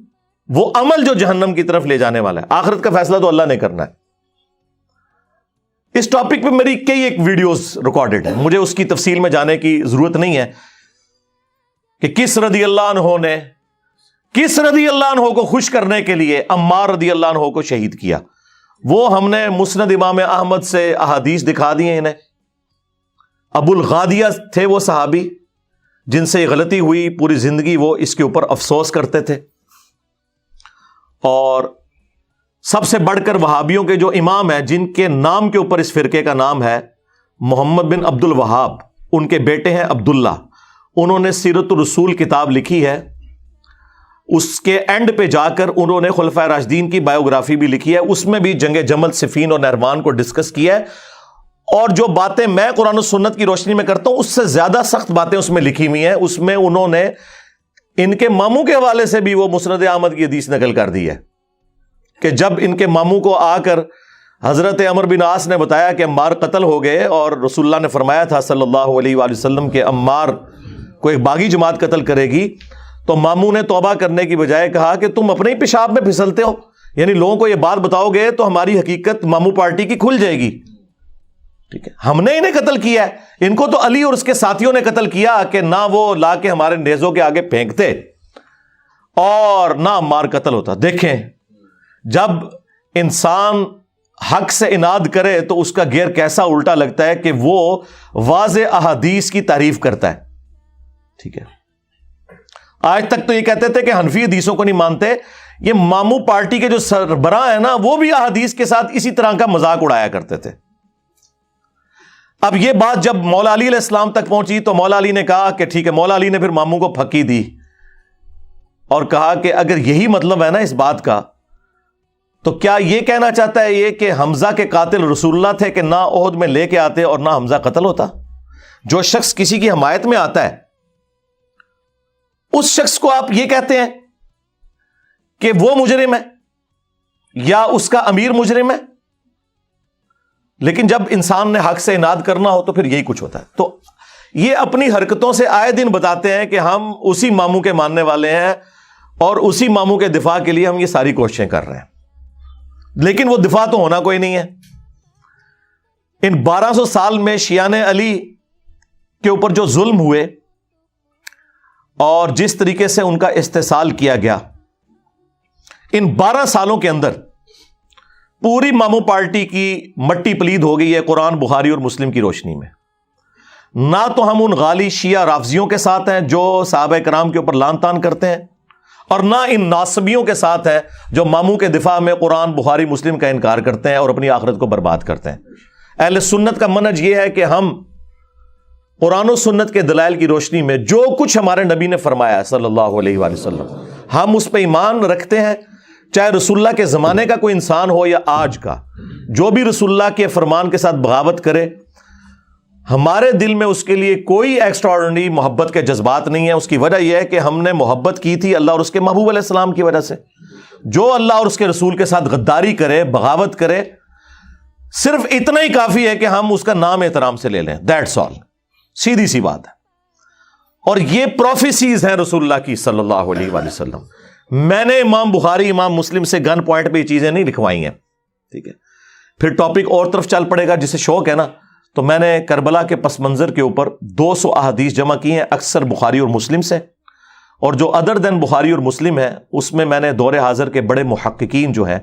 وہ عمل جو جہنم کی طرف لے جانے والا ہے. آخرت کا فیصلہ تو اللہ نے کرنا ہے. اس ٹاپک پہ میری کئی ایک ویڈیوز ریکارڈڈ ہیں، مجھے اس کی تفصیل میں جانے کی ضرورت نہیں ہے کہ کس رضی اللہ عنہ کو خوش کرنے کے لیے عمار رضی اللہ عنہ کو شہید کیا. وہ ہم نے مسند امام احمد سے احادیث دکھا دی ہیں انہیں. ابو الغادیہ تھے وہ صحابی جن سے یہ غلطی ہوئی، پوری زندگی وہ اس کے اوپر افسوس کرتے تھے. اور سب سے بڑھ کر وہابیوں کے جو امام ہیں، جن کے نام کے اوپر اس فرقے کا نام ہے، محمد بن عبد الوہاب، ان کے بیٹے ہیں عبداللہ. انہوں نے سیرت الرسول کتاب لکھی ہے. اس کے اینڈ پہ جا کر انہوں نے خلفائے راشدین کی بایوگرافی بھی لکھی ہے. اس میں بھی جنگ جمل، صفین اور نہروان کو ڈسکس کیا ہے. اور جو باتیں میں قرآن و سنت کی روشنی میں کرتا ہوں، اس سے زیادہ سخت باتیں اس میں لکھی ہوئی ہیں. اس میں انہوں نے ان کے ماموں کے حوالے سے بھی وہ مسند احمد کی حدیث نقل کر دی ہے کہ جب ان کے ماموں کو آ کر حضرت عمر بن عاص نے بتایا کہ عمار قتل ہو گئے، اور رسول اللہ نے فرمایا تھا صلی اللہ علیہ وآلہ وسلم کہ عمار کو ایک باغی جماعت قتل کرے گی، تو ماموں نے توبہ کرنے کی بجائے کہا کہ تم اپنے ہی پیشاب میں پھسلتے ہو، یعنی لوگوں کو یہ بات بتاؤ گے تو ہماری حقیقت ماموں پارٹی کی کھل جائے گی. ٹھیک ہے، ہم نے انہیں قتل کیا ہے، ان کو تو علی اور اس کے ساتھیوں نے قتل کیا کہ نہ وہ لا کے ہمارے نیزوں کے آگے پھینکتے اور نہ عمار قتل ہوتا. دیکھیں، جب انسان حق سے اناد کرے تو اس کا گیئر کیسا الٹا لگتا ہے کہ وہ واضح احادیث کی تعریف کرتا ہے. ٹھیک ہے، آج تک تو یہ کہتے تھے کہ حنفی حدیثوں کو نہیں مانتے. یہ ماموں پارٹی کے جو سربراہ ہیں نا، وہ بھی احادیث کے ساتھ اسی طرح کا مذاق اڑایا کرتے تھے. اب یہ بات جب مولا علی علیہ السلام تک پہنچی تو مولا علی نے کہا کہ ٹھیک ہے. مولا علی نے پھر ماموں کو پھکی دی اور کہا کہ اگر یہی مطلب ہے نا اس بات کا، تو کیا یہ کہنا چاہتا ہے یہ کہ حمزہ کے قاتل رسول اللہ تھے کہ نہ احد میں لے کے آتے اور نہ حمزہ قتل ہوتا؟ جو شخص کسی کی حمایت میں آتا ہے اس شخص کو آپ یہ کہتے ہیں کہ وہ مجرم ہے یا اس کا امیر مجرم ہے. لیکن جب انسان نے حق سے اناد کرنا ہو تو پھر یہی کچھ ہوتا ہے. تو یہ اپنی حرکتوں سے آئے دن بتاتے ہیں کہ ہم اسی ماموں کے ماننے والے ہیں اور اسی ماموں کے دفاع کے لیے ہم یہ ساری کوششیں کر رہے ہیں. لیکن وہ دفاع تو ہونا کوئی نہیں ہے. ان 1200 سال میں شیعان علی کے اوپر جو ظلم ہوئے اور جس طریقے سے ان کا استحصال کیا گیا، ان 12 سالوں کے اندر پوری ماموں پارٹی کی مٹی پلید ہو گئی ہے قرآن، بخاری اور مسلم کی روشنی میں. نہ تو ہم ان غالی شیعہ رافضیوں کے ساتھ ہیں جو صحابہ کرام کے اوپر لان تان کرتے ہیں، اور نہ ان ناصبیوں کے ساتھ ہیں جو ماموں کے دفاع میں قرآن، بخاری، مسلم کا انکار کرتے ہیں اور اپنی آخرت کو برباد کرتے ہیں. اہل سنت کا منہج یہ ہے کہ ہم قرآن و سنت کے دلائل کی روشنی میں جو کچھ ہمارے نبی نے فرمایا ہے صلی اللہ علیہ وآلہ وسلم، ہم اس پہ ایمان رکھتے ہیں. چاہے رسول اللہ کے زمانے کا کوئی انسان ہو یا آج کا، جو بھی رسول اللہ کے فرمان کے ساتھ بغاوت کرے، ہمارے دل میں اس کے لیے کوئی ایکسٹرا آرڈنری محبت کے جذبات نہیں ہے. اس کی وجہ یہ ہے کہ ہم نے محبت کی تھی اللہ اور اس کے محبوب علیہ السلام کی وجہ سے. جو اللہ اور اس کے رسول کے ساتھ غداری کرے، بغاوت کرے، صرف اتنا ہی کافی ہے کہ ہم اس کا نام احترام سے لے لیں. That's all. سیدھی سی بات ہے. اور یہ پروفیسیز ہیں رسول اللہ کی صلی اللہ علیہ وآلہ وسلم. میں نے امام بخاری، امام مسلم سے گن پوائنٹ پہ یہ چیزیں نہیں لکھوائی ہیں. ٹھیک ہے، پھر ٹاپک اور طرف چل پڑے گا. جسے شوق ہے نا، تو میں نے کربلا کے پس منظر کے اوپر 200 احادیث جمع کی ہیں، اکثر بخاری اور مسلم سے، اور جو ادر دین بخاری اور مسلم ہے اس میں میں نے دور حاضر کے بڑے محققین جو ہیں،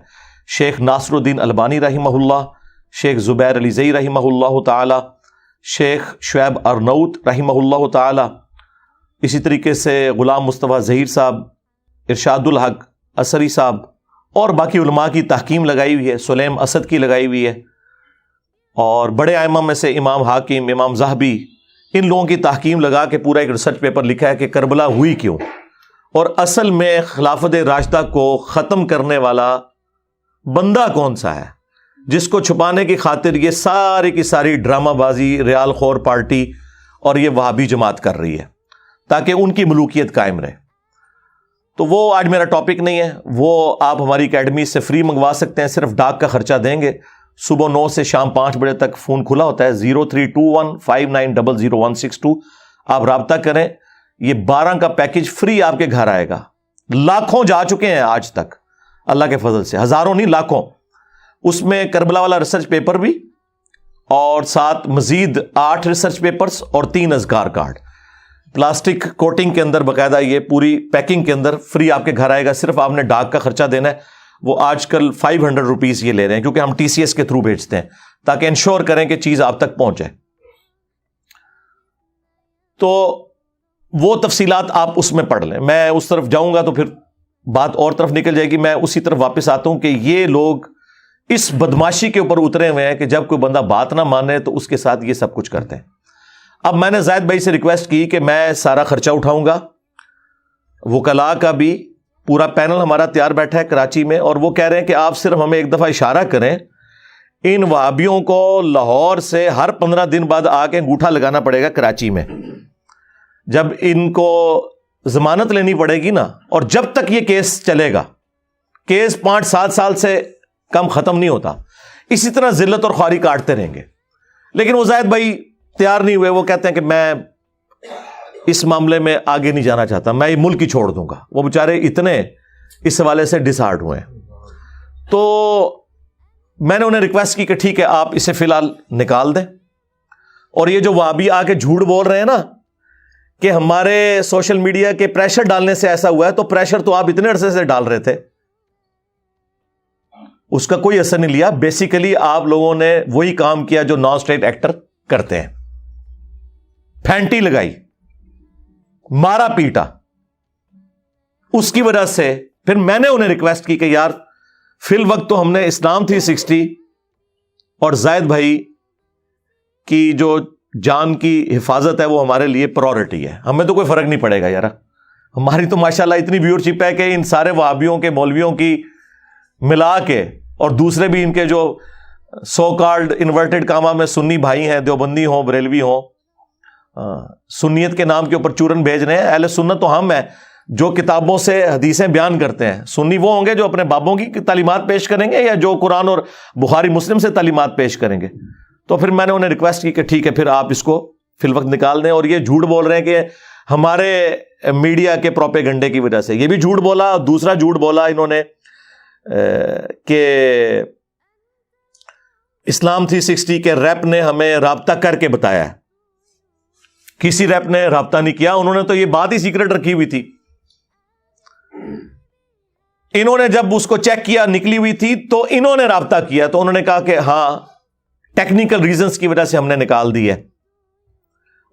شیخ ناصر الدین البانی رحمہ اللہ، شیخ زبیر علی زئی رحمہ اللہ تعالی، شیخ شعیب ارنوت رحمہ اللہ تعالی، اسی طریقے سے غلام مصطفیٰ ظہیر صاحب، ارشاد الحق اثری صاحب، اور باقی علماء کی تحکیم لگائی ہوئی ہے، سلیم اسد کی لگائی ہوئی ہے، اور بڑے ائمہ میں سے امام حاکم، امام ذہبی، ان لوگوں کی تحکیم لگا کے پورا ایک ریسرچ پیپر لکھا ہے کہ کربلا ہوئی کیوں، اور اصل میں خلافت راشدہ کو ختم کرنے والا بندہ کون سا ہے جس کو چھپانے کی خاطر یہ ساری کی ساری ڈرامہ بازی ریال خور پارٹی اور یہ وہابی جماعت کر رہی ہے تاکہ ان کی ملوکیت قائم رہے. تو وہ آج میرا ٹاپک نہیں ہے. وہ آپ ہماری اکیڈمی سے فری منگوا سکتے ہیں، صرف ڈاک کا خرچہ دیں گے. صبح 9 سے شام 5 بجے تک فون کھلا ہوتا ہے. 032159000162. آپ رابطہ کریں, یہ 12 کا پیکج فری آپ کے گھر آئے گا. لاکھوں جا چکے ہیں آج تک اللہ کے فضل سے, ہزاروں نہیں لاکھوں. اس میں کربلا والا ریسرچ پیپر بھی, اور ساتھ مزید 8 ریسرچ پیپرز اور 3 اذکار کارڈ پلاسٹک کوٹنگ کے اندر, باقاعدہ یہ پوری پیکنگ کے اندر فری آپ کے گھر آئے گا. صرف آپ نے ڈاک کا خرچہ دینا ہے, وہ آج کل 500 روپیز یہ لے رہے ہیں, کیونکہ ہم TCS کے تھرو بھیجتے ہیں تاکہ انشور کریں کہ چیز آپ تک پہنچے. تو وہ تفصیلات آپ اس میں پڑھ لیں. میں اس طرف جاؤں گا تو پھر بات اور طرف نکل جائے گی. میں اسی طرف واپس آتا ہوں کہ یہ لوگ اس بدماشی کے اوپر اترے ہوئے ہیں کہ جب کوئی بندہ بات نہ مانے تو اس کے ساتھ یہ سب کچھ کرتے ہیں. اب میں نے زاہد بھائی سے ریکویسٹ کی کہ میں سارا خرچہ اٹھاؤں گا, وکلاء کا بھی پورا پینل ہمارا تیار بیٹھا ہے کراچی میں, اور وہ کہہ رہے ہیں کہ آپ صرف ہمیں ایک دفعہ اشارہ کریں, ان وہابیوں کو لاہور سے ہر 15 دن بعد آ کے انگوٹھا لگانا پڑے گا کراچی میں. جب ان کو ضمانت لینی پڑے گی نا, اور جب تک یہ کیس چلے گا, کیس 5-7 سال سے کم ختم نہیں ہوتا, اسی طرح ذلت اور خواری کاٹتے رہیں گے. لیکن وہ زاہد بھائی تیار نہیں ہوئے. وہ کہتے ہیں کہ میں اس معاملے میں آگے نہیں جانا چاہتا, میں یہ ملک ہی چھوڑ دوں گا. وہ بیچارے اتنے اس حوالے سے ڈسہارٹ ہوئے ہیں. تو میں نے انہیں ریکویسٹ کی کہ ٹھیک ہے آپ اسے فی الحال نکال دیں. اور یہ جو وہابی آ کے جھوٹ بول رہے ہیں نا کہ ہمارے سوشل میڈیا کے پریشر ڈالنے سے ایسا ہوا ہے, تو پریشر تو آپ اتنے عرصے سے ڈال رہے تھے, اس کا کوئی اثر نہیں لیا. بیسیکلی آپ لوگوں نے وہی کام کیا جو نان اسٹیٹ ایکٹر کرتے ہیں, پھینٹی لگائی, مارا پیٹا. اس کی وجہ سے پھر میں نے انہیں ریکویسٹ کی کہ یار فی الوقت تو ہم نے اسلام 360 اور زاہد بھائی کی جو جان کی حفاظت ہے وہ ہمارے لیے پرائورٹی ہے, ہمیں تو کوئی فرق نہیں پڑے گا یار. ہماری تو ماشاءاللہ اتنی ویورشپ ہے کہ ان سارے وہابیوں کے مولویوں کی ملا کے, اور دوسرے بھی ان کے جو سو کالڈ انورٹڈ کاما میں سنی بھائی ہیں, دیوبندی ہوں بریلوی ہوں, سنیت کے نام کے اوپر چورن بھیج رہے ہیں. اہل سنت تو ہم ہیں جو کتابوں سے حدیثیں بیان کرتے ہیں. سنی وہ ہوں گے جو اپنے بابوں کی تعلیمات پیش کریں گے, یا جو قرآن اور بخاری مسلم سے تعلیمات پیش کریں گے. تو پھر میں نے انہیں ریکویسٹ کی کہ ٹھیک ہے پھر آپ اس کو فی الوقت نکال دیں. اور یہ جھوٹ بول رہے ہیں کہ ہمارے میڈیا کے پروپیگنڈے کی وجہ سے, یہ بھی جھوٹ بولا. اور دوسرا جھوٹ بولا انہوں نے کہ اسلام 360 کے ریپ نے ہمیں رابطہ کر کے بتایا ہے. کسی ریپ نے رابطہ نہیں کیا, انہوں نے تو یہ بات ہی سیکرٹ رکھی ہوئی تھی. انہوں نے جب اس کو چیک کیا نکلی ہوئی تھی تو انہوں نے رابطہ کیا, تو انہوں نے کہا کہ ہاں ٹیکنیکل ریزنز کی وجہ سے ہم نے نکال دی ہے.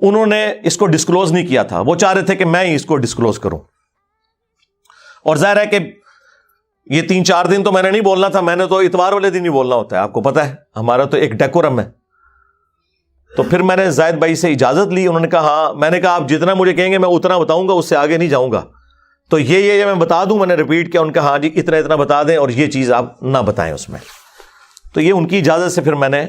انہوں نے اس کو ڈسکلوز نہیں کیا تھا, وہ چاہ رہے تھے کہ میں ہی اس کو ڈسکلوز کروں. اور ظاہر ہے کہ یہ 3-4 دن تو میں نے نہیں بولنا تھا, میں نے تو اتوار والے دن ہی بولنا ہوتا ہے, آپ کو پتا ہے ہمارا تو ایک ڈیکورم ہے. تو پھر میں نے زاہد بھائی سے اجازت لی. انہوں نے کہا ہاں. میں نے کہا آپ جتنا مجھے کہیں گے میں اتنا بتاؤں گا, اس سے آگے نہیں جاؤں گا. تو یہ میں بتا دوں, میں نے ریپیٹ کیا. ان کا ہاں جی اتنا بتا دیں, اور یہ چیز آپ نہ بتائیں اس میں. تو یہ ان کی اجازت سے پھر میں نے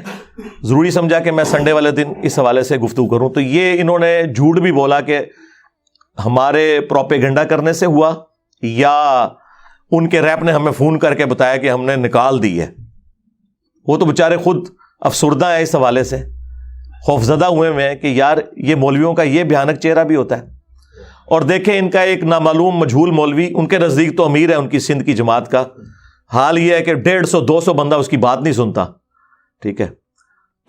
ضروری سمجھا کہ میں سنڈے والے دن اس حوالے سے گفتگو کروں. تو یہ انہوں نے جھوٹ بھی بولا کہ ہمارے پروپیگنڈا کرنے سے ہوا, یا ان کے ریپ نے ہمیں فون کر کے بتایا کہ ہم نے نکال دی ہے. وہ تو بیچارے خود افسردہ ہیں اس حوالے سے, خوفزدہ ہوئے ہیں کہ یار یہ مولویوں کا یہ بھیانک چہرہ بھی ہوتا ہے. اور دیکھیں ان کا ایک نامعلوم مجہول مولوی, ان کے نزدیک تو امیر ہے ان کی سندھ کی جماعت کا, حال یہ ہے کہ 150-200 بندہ اس کی بات نہیں سنتا. ٹھیک ہے,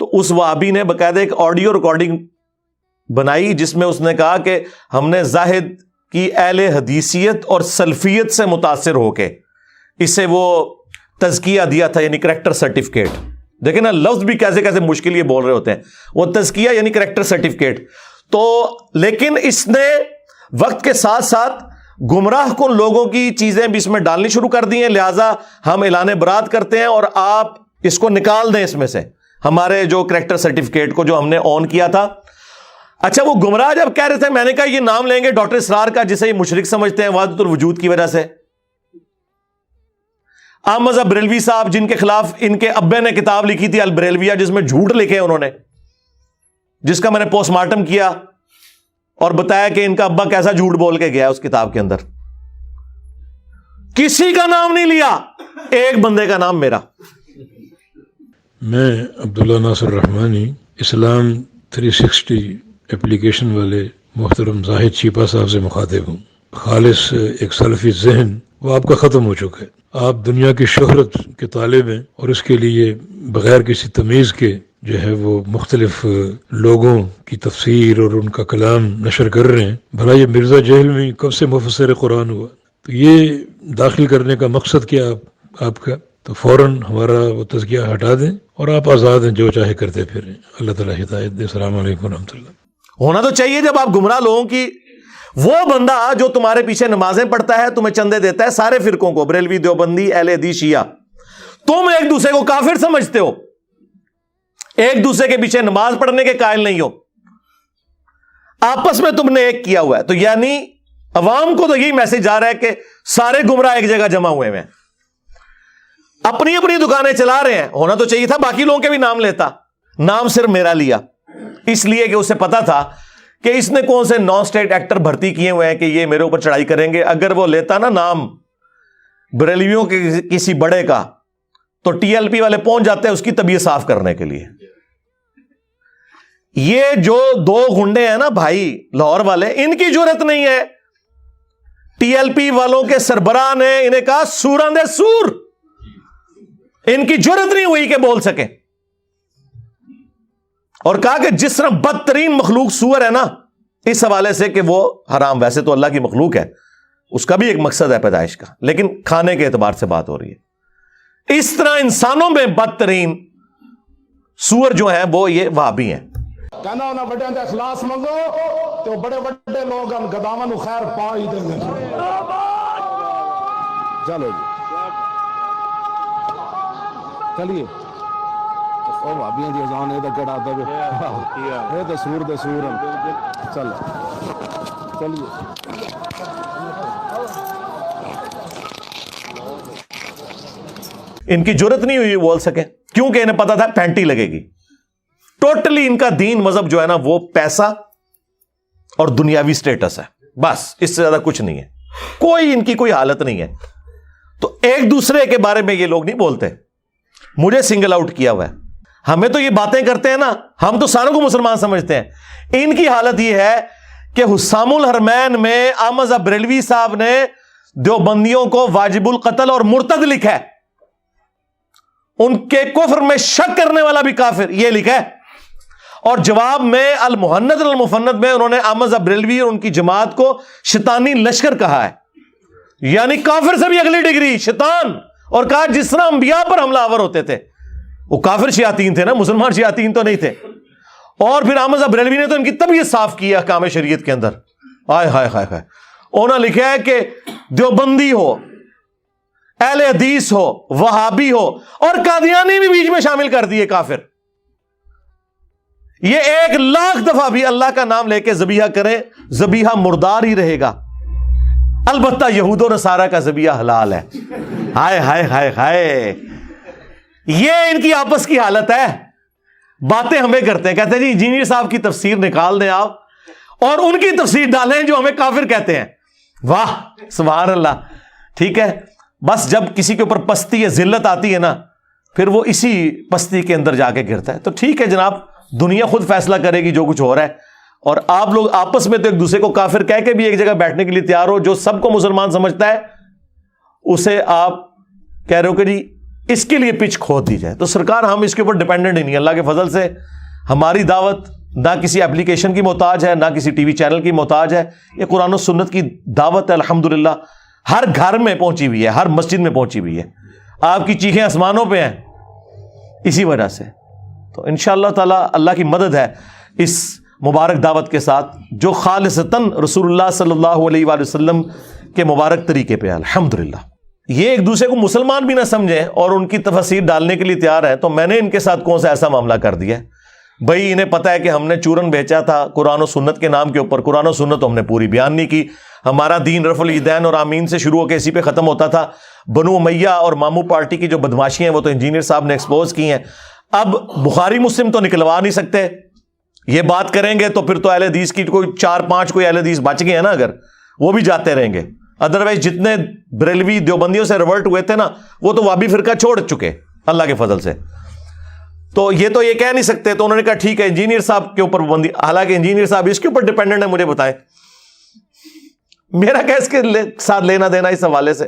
تو اس وہابی نے باقاعدہ ایک آڈیو ریکارڈنگ بنائی جس میں اس نے کہا کہ ہم نے زاہد کی اہل حدیثیت اور سلفیت سے متاثر ہو کے اسے وہ تزکیہ دیا تھا, یعنی کریکٹر سرٹیفکیٹ. دیکھیں نا لفظ بھی کیسے کیسے مشکل یہ بول رہے ہوتے ہیں. وہ تزکیہ یعنی کریکٹر سرٹیفکیٹ. تو لیکن اس نے وقت کے ساتھ ساتھ گمراہ کن لوگوں کی چیزیں بھی اس میں ڈالنی شروع کر دی ہیں. لہٰذا ہم اعلان برات کرتے ہیں اور آپ اس کو نکال دیں اس میں سے, ہمارے جو کریکٹر سرٹیفکیٹ کو جو ہم نے آن کیا تھا. اچھا وہ گمراہ جب کہہ رہے تھے, میں نے کہا یہ نام لیں گے ڈاکٹر اسرار کا جسے یہ مشرک سمجھتے ہیں وحدت الوجود کی وجہ سے. احمد بریلوی صاحب جن کے خلاف ان کے ابے نے کتاب لکھی تھی البریلویہ, جس میں جھوٹ لکھے انہوں نے, جس کا میں نے پوسٹ مارٹم کیا اور بتایا کہ ان کا ابا کیسا جھوٹ بول کے گیا اس کتاب کے اندر. کسی کا نام نہیں لیا, ایک بندے کا نام میرا. میں عبداللہ ناصر رحمانی, اسلام 360 اپلیکیشن والے محترم زاہد شیپا صاحب سے مخاطب ہوں. خالص ایک سلفی ذہن وہ آپ کا ختم ہو چکا ہے. آپ دنیا کی شہرت کے طالب ہیں اور اس کے لیے بغیر کسی تمیز کے جو ہے وہ مختلف لوگوں کی تفسیر اور ان کا کلام نشر کر رہے ہیں. بھلا یہ مرزا جہلمی کب سے مفسر قرآن ہوا؟ تو یہ داخل کرنے کا مقصد کیا آپ کا؟ تو فوراً ہمارا وہ تزکیہ ہٹا دیں اور آپ آزاد ہیں، جو چاہے کرتے پھریں. اللہ تعالیٰ ہدایت دے. السلام علیکم ورحمۃ اللہ. ہونا تو چاہیے جب آپ گمراہ لوگوں کی، وہ بندہ جو تمہارے پیچھے نمازیں پڑھتا ہے، تمہیں چندے دیتا ہے، سارے فرقوں کو، بریلوی، دیوبندی، اہل حدیث، شیعہ، تم ایک دوسرے کو کافر سمجھتے ہو، ایک دوسرے کے پیچھے نماز پڑھنے کے قائل نہیں ہو، آپس میں تم نے ایک کیا ہوا ہے. تو یعنی عوام کو تو یہی میسج آ رہا ہے کہ سارے گمراہ ایک جگہ جمع ہوئے ہیں، اپنی اپنی دکانیں چلا رہے ہیں. ہونا تو چاہیے تھا باقی لوگوں کے بھی نام لیتا. نام صرف میرا لیا اس لیے کہ اسے پتا تھا کہ اس نے کون سے نان اسٹیٹ ایکٹر بھرتی کیے ہوئے ہیں کہ یہ میرے اوپر چڑھائی کریں گے. اگر وہ لیتا نا نام بریلویوں کے کسی بڑے کا تو ٹی ایل پی والے پہنچ جاتے ہیں اس کی طبیعت صاف کرنے کے لیے. یہ جو دو گنڈے ہیں نا بھائی لاہور والے، ان کی جرت نہیں ہے. ٹی ایل پی والوں کے سربراہ نے انہیں کہا سوراندے سور، ان کی جرت نہیں ہوئی کہ بول سکے، اور کہا کہ جس طرح بدترین مخلوق سور ہے نا، اس حوالے سے کہ وہ حرام، ویسے تو اللہ کی مخلوق ہے، اس کا بھی ایک مقصد ہے پیدائش کا، لیکن کھانے کے اعتبار سے بات ہو رہی ہے. اس طرح انسانوں میں بدترین سور جو ہیں وہ یہ وہابی ہیں. کہنا انہیں بڑے اندر اخلاص منگو تو بڑے بڑے لوگ گداواں خیر پا ہی دیں گے. چلو جی چلیے او بھابیاں دی اذان اے تے کڑا دے اے تے سور دے سور چل چلیے. ان کی جرت نہیں ہوئی بول سکے کیونکہ انہیں پتا تھا پینٹی لگے گی. ٹوٹلی ان کا دین مذہب جو ہے نا وہ پیسہ اور دنیاوی سٹیٹس ہے، بس اس سے زیادہ کچھ نہیں ہے. کوئی ان کی کوئی حالت نہیں ہے. تو ایک دوسرے کے بارے میں یہ لوگ نہیں بولتے. مجھے سنگل آؤٹ کیا ہوا ہے. ہمیں تو یہ باتیں کرتے ہیں نا، ہم تو ساروں کو مسلمان سمجھتے ہیں. ان کی حالت یہ ہے کہ حسام الحرمین میں احمد بریلوی صاحب نے دیوبندیوں کو واجب القتل اور مرتد لکھا ہے. ان کے کفر میں شک کرنے والا بھی کافر یہ لکھا ہے. اور جواب میں المہند المفند میں انہوں نے احمد بریلوی اور ان کی جماعت کو شیطانی لشکر کہا ہے، یعنی کافر سے بھی اگلی ڈگری شیطان. اور کہا جس طرح انبیاء پر حملہ آور ہوتے تھے، وہ کافر شیاطین تھے نا، مسلمان شیاطین تو نہیں تھے. اور پھر احمد بریلوی نے تو ان کی طبیعت صاف کی ہے احکام شریعت کے اندر. آئے ہائے ہائے ہائے. انہوں نے لکھا ہے کہ دیوبندی ہو، اہل حدیث ہو، وہابی ہو، اور قادیانی بھی بیچ میں شامل کر دیے کافر. یہ 1,00,000 دفعہ بھی اللہ کا نام لے کے ذبیحہ کریں، ذبیحہ مردار ہی رہے گا. البتہ یہود و نصارہ کا ذبیحہ حلال ہے. ہائے ہائے ہائے ہائے. یہ ان کی آپس کی حالت ہے. باتیں ہمیں کرتے ہیں، کہتے ہیں جی انجینئر صاحب کی تفسیر نکال دیں آپ اور ان کی تفسیر ڈالیں جو ہمیں کافر کہتے ہیں. واہ سبحان اللہ. ٹھیک ہے، بس جب کسی کے اوپر پستی یا ذلت آتی ہے نا، پھر وہ اسی پستی کے اندر جا کے گرتا ہے. تو ٹھیک ہے جناب، دنیا خود فیصلہ کرے گی جو کچھ ہو رہا ہے. اور آپ لوگ آپس میں تو ایک دوسرے کو کافر کہہ کے بھی ایک جگہ بیٹھنے کے لیے تیار ہو. جو سب کو مسلمان سمجھتا ہے اسے آپ کہہ رہے ہو کہ جی اس کے لیے پچ کھود دی جائے. تو سرکار ہم اس کے اوپر ڈیپینڈنٹ ہی نہیں. اللہ کے فضل سے ہماری دعوت نہ کسی اپلیکیشن کی محتاج ہے، نہ کسی ٹی وی چینل کی محتاج ہے. یہ قرآن و سنت کی دعوت ہے، الحمدللہ ہر گھر میں پہنچی ہوئی ہے، ہر مسجد میں پہنچی ہوئی ہے. آپ کی چیخیں آسمانوں پہ ہیں اسی وجہ سے. تو انشاءاللہ تعالی اللہ کی مدد ہے اس مبارک دعوت کے ساتھ جو خالصتاً رسول اللہ صلی اللہ علیہ وآلہ وسلم کے مبارک طریقے پہ ہے. الحمدللہ یہ ایک دوسرے کو مسلمان بھی نہ سمجھیں اور ان کی تفسیر ڈالنے کے لیے تیار ہے. تو میں نے ان کے ساتھ کون سا ایسا معاملہ کر دیا ہے بھائی؟ انہیں پتا ہے کہ ہم نے چورن بیچا تھا قرآن و سنت کے نام کے اوپر. قرآن و سنت ہم نے پوری بیان نہیں کی. ہمارا دین رفع الیدین اور آمین سے شروع ہو کے اسی پہ ختم ہوتا تھا. بنو امیہ اور مامو پارٹی کی جو بدماشیاں ہیں وہ تو انجینئر صاحب نے ایکسپوز کی ہیں. اب بخاری مسلم تو نکلوا نہیں سکتے. یہ بات کریں گے تو پھر تو اہل حدیث کی کوئی 4-5 کوئی اہل حدیث بچ گئے ہیں نا، اگر وہ بھی جاتے رہیں گے. ادروائز جتنے بریلوی دیوبندیوں سے ریورٹ ہوئے تھے نا وہ تو وہابی فرقہ چھوڑ چکے اللہ کے فضل سے. تو یہ کہہ نہیں سکتے. تو انہوں نے کہا ٹھیک ہے انجینئر صاحب کے اوپر پابندی, حالانکہ انجینئر صاحب اس کے اوپر ڈیپینڈنٹ ہے, مجھے بتائیں میرا کیا اس کے ساتھ لینا دینا اس حوالے سے.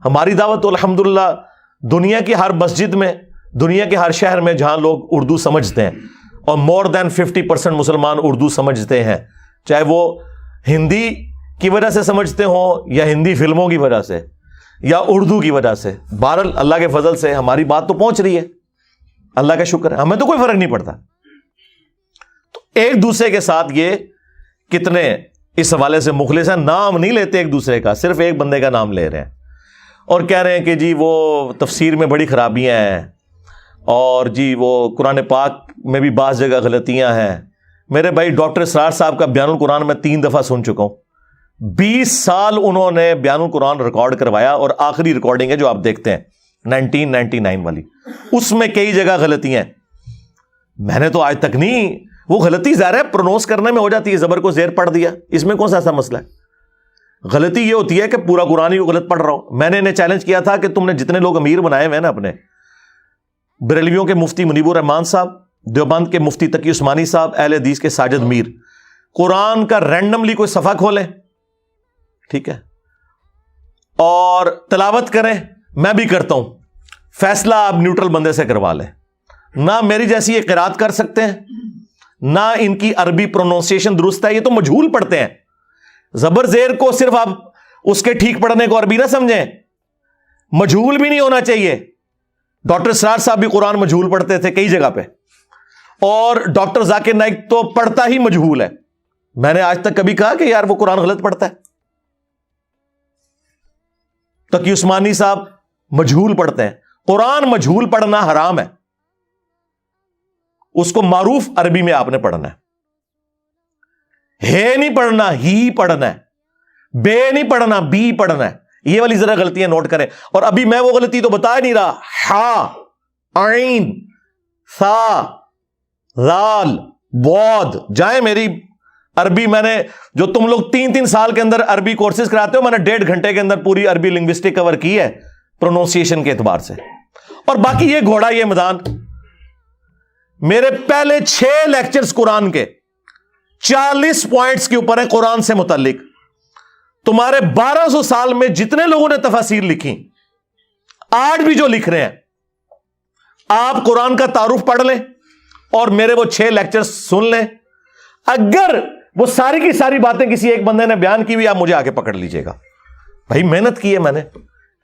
ہماری دعوت الحمدللہ دنیا کی ہر مسجد میں, دنیا کے ہر شہر میں جہاں لوگ اردو سمجھتے ہیں, اور مور دین 50% مسلمان اردو سمجھتے ہیں, چاہے وہ ہندی کی وجہ سے سمجھتے ہوں یا ہندی فلموں کی وجہ سے یا اردو کی وجہ سے. بہرحال اللہ کے فضل سے ہماری بات تو پہنچ رہی ہے, اللہ کا شکر ہے, ہمیں تو کوئی فرق نہیں پڑتا. تو ایک دوسرے کے ساتھ یہ کتنے اس حوالے سے مخلص ہیں, نام نہیں لیتے ایک دوسرے کا, صرف ایک بندے کا نام لے رہے ہیں اور کہہ رہے ہیں کہ جی وہ تفسیر میں بڑی خرابیاں ہیں, اور جی وہ قرآن پاک میں بھی بعض جگہ غلطیاں ہیں. میرے بھائی ڈاکٹر اسرار صاحب کا بیان القرآن میں 3 دفعہ سن چکا ہوں. 20 سال انہوں نے بیان القرآن ریکارڈ کروایا, اور آخری ریکارڈنگ ہے جو آپ دیکھتے ہیں 1999 والی, اس میں کئی جگہ غلطیاں ہیں. میں نے تو آج تک نہیں, وہ غلطی ظاہر ہے پرونونس کرنے میں ہو جاتی ہے, زبر کو زیر پڑھ دیا, اس میں کون سا ایسا مسئلہ ہے. غلطی یہ ہوتی ہے کہ پورا قرآن ہی غلط پڑھ رہا ہوں. میں نے انہیں چیلنج کیا تھا کہ تم نے جتنے لوگ امیر بنائے ہوئے ہیں نا اپنے, بریلویوں کے مفتی منیب الرحمان صاحب, دیوبند کے مفتی تقی عثمانی صاحب, اہل حدیث کے ساجد میر, قرآن کا رینڈملی کوئی صفحہ کھولیں, ٹھیک ہے, اور تلاوت کریں. میں بھی کرتا ہوں, فیصلہ آپ نیوٹرل بندے سے کروا لیں. نہ میری جیسی یہ قرات کر سکتے ہیں, نہ ان کی عربی پروننسیشن درست ہے, یہ تو مجہول پڑھتے ہیں. زبر زیر کو صرف آپ اس کے ٹھیک پڑھنے کو عربی نہ سمجھیں, مجہول بھی نہیں ہونا چاہیے. ڈاکٹر اسرار صاحب بھی قرآن مجہول پڑھتے تھے کئی جگہ پہ, اور ڈاکٹر ذاکر نائک تو پڑھتا ہی مجہول ہے. میں نے آج تک کبھی کہا کہ یار وہ قرآن غلط پڑھتا ہے. تقی عثمانی صاحب مجہول پڑھتے ہیں. قرآن مجہول پڑھنا حرام ہے, اس کو معروف عربی میں آپ نے پڑھنا ہے نہیں پڑھنا, ہی پڑھنا ہے, بے نہیں پڑھنا, بی پڑھنا ہے. یہ والی ذرا غلطیاں نوٹ کریں. اور ابھی میں وہ غلطی تو بتا نہیں رہا, ہا, عین, ثا, ذال, باد. جائیں میری عربی, میں نے جو تم لوگ 3 سال کے اندر عربی کورسز کراتے ہو, میں نے 1.5 گھنٹے کے اندر پوری عربی لنگوسٹک کور کی ہے پروننسیشن کے اعتبار سے. اور باقی یہ گھوڑا, یہ میدان, میرے پہلے 6 لیکچرز قرآن کے 40 پوائنٹس کے اوپر ہیں قرآن سے متعلق. تمہارے 1200 سال میں جتنے لوگوں نے تفاسیر لکھی, آج بھی جو لکھ رہے ہیں, آپ قرآن کا تعارف پڑھ لیں اور میرے وہ 6 لیکچر سن لیں. اگر وہ ساری کی ساری باتیں کسی ایک بندے نے بیان کی ہوئی, آپ مجھے آگے پکڑ لیجئے گا. بھائی محنت کی ہے میں نے,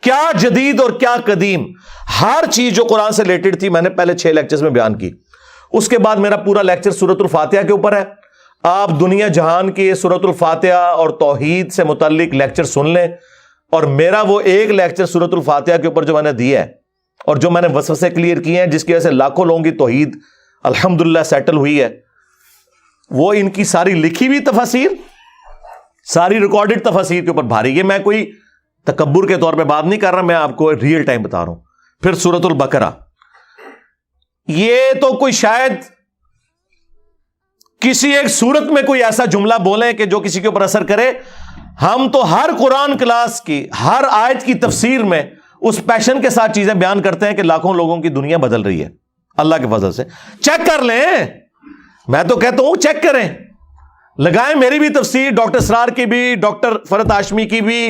کیا جدید اور کیا قدیم, ہر چیز جو قرآن سے ریلیٹڈ تھی میں نے پہلے 6 لیکچرز میں بیان کی. اس کے بعد میرا پورا لیکچر سورۃ الفاتحہ کے اوپر ہے. آپ دنیا جہان کی سورۃ الفاتحہ اور توحید سے متعلق لیکچر سن لیں, اور میرا وہ ایک لیکچر سورۃ الفاتحہ کے اوپر جو میں نے دیا ہے اور جو میں نے وسوسے کلیئر کیے ہیں, جس کی وجہ سے لاکھوں لوگوں کی توحید الحمدللہ سیٹل ہوئی ہے, وہ ان کی ساری لکھی ہوئی تفاسیر, ساری ریکارڈڈ تفاسیر کے اوپر بھاری. یہ میں کوئی تکبر کے طور پہ بات نہیں کر رہا, میں آپ کو ریئل ٹائم بتا رہا ہوں. پھر سورۃ البقرہ, یہ تو کوئی شاید کسی ایک صورت میں کوئی ایسا جملہ بولیں کہ جو کسی کے اوپر اثر کرے. ہم تو ہر قرآن کلاس کی ہر آیت کی تفسیر میں اس پیشن کے ساتھ چیزیں بیان کرتے ہیں کہ لاکھوں لوگوں کی دنیا بدل رہی ہے اللہ کے فضل سے. چیک کر لیں, میں تو کہتا ہوں چیک کریں, لگائیں میری بھی تفسیر, ڈاکٹر اسرار کی بھی, ڈاکٹر فرحت ہاشمی کی بھی,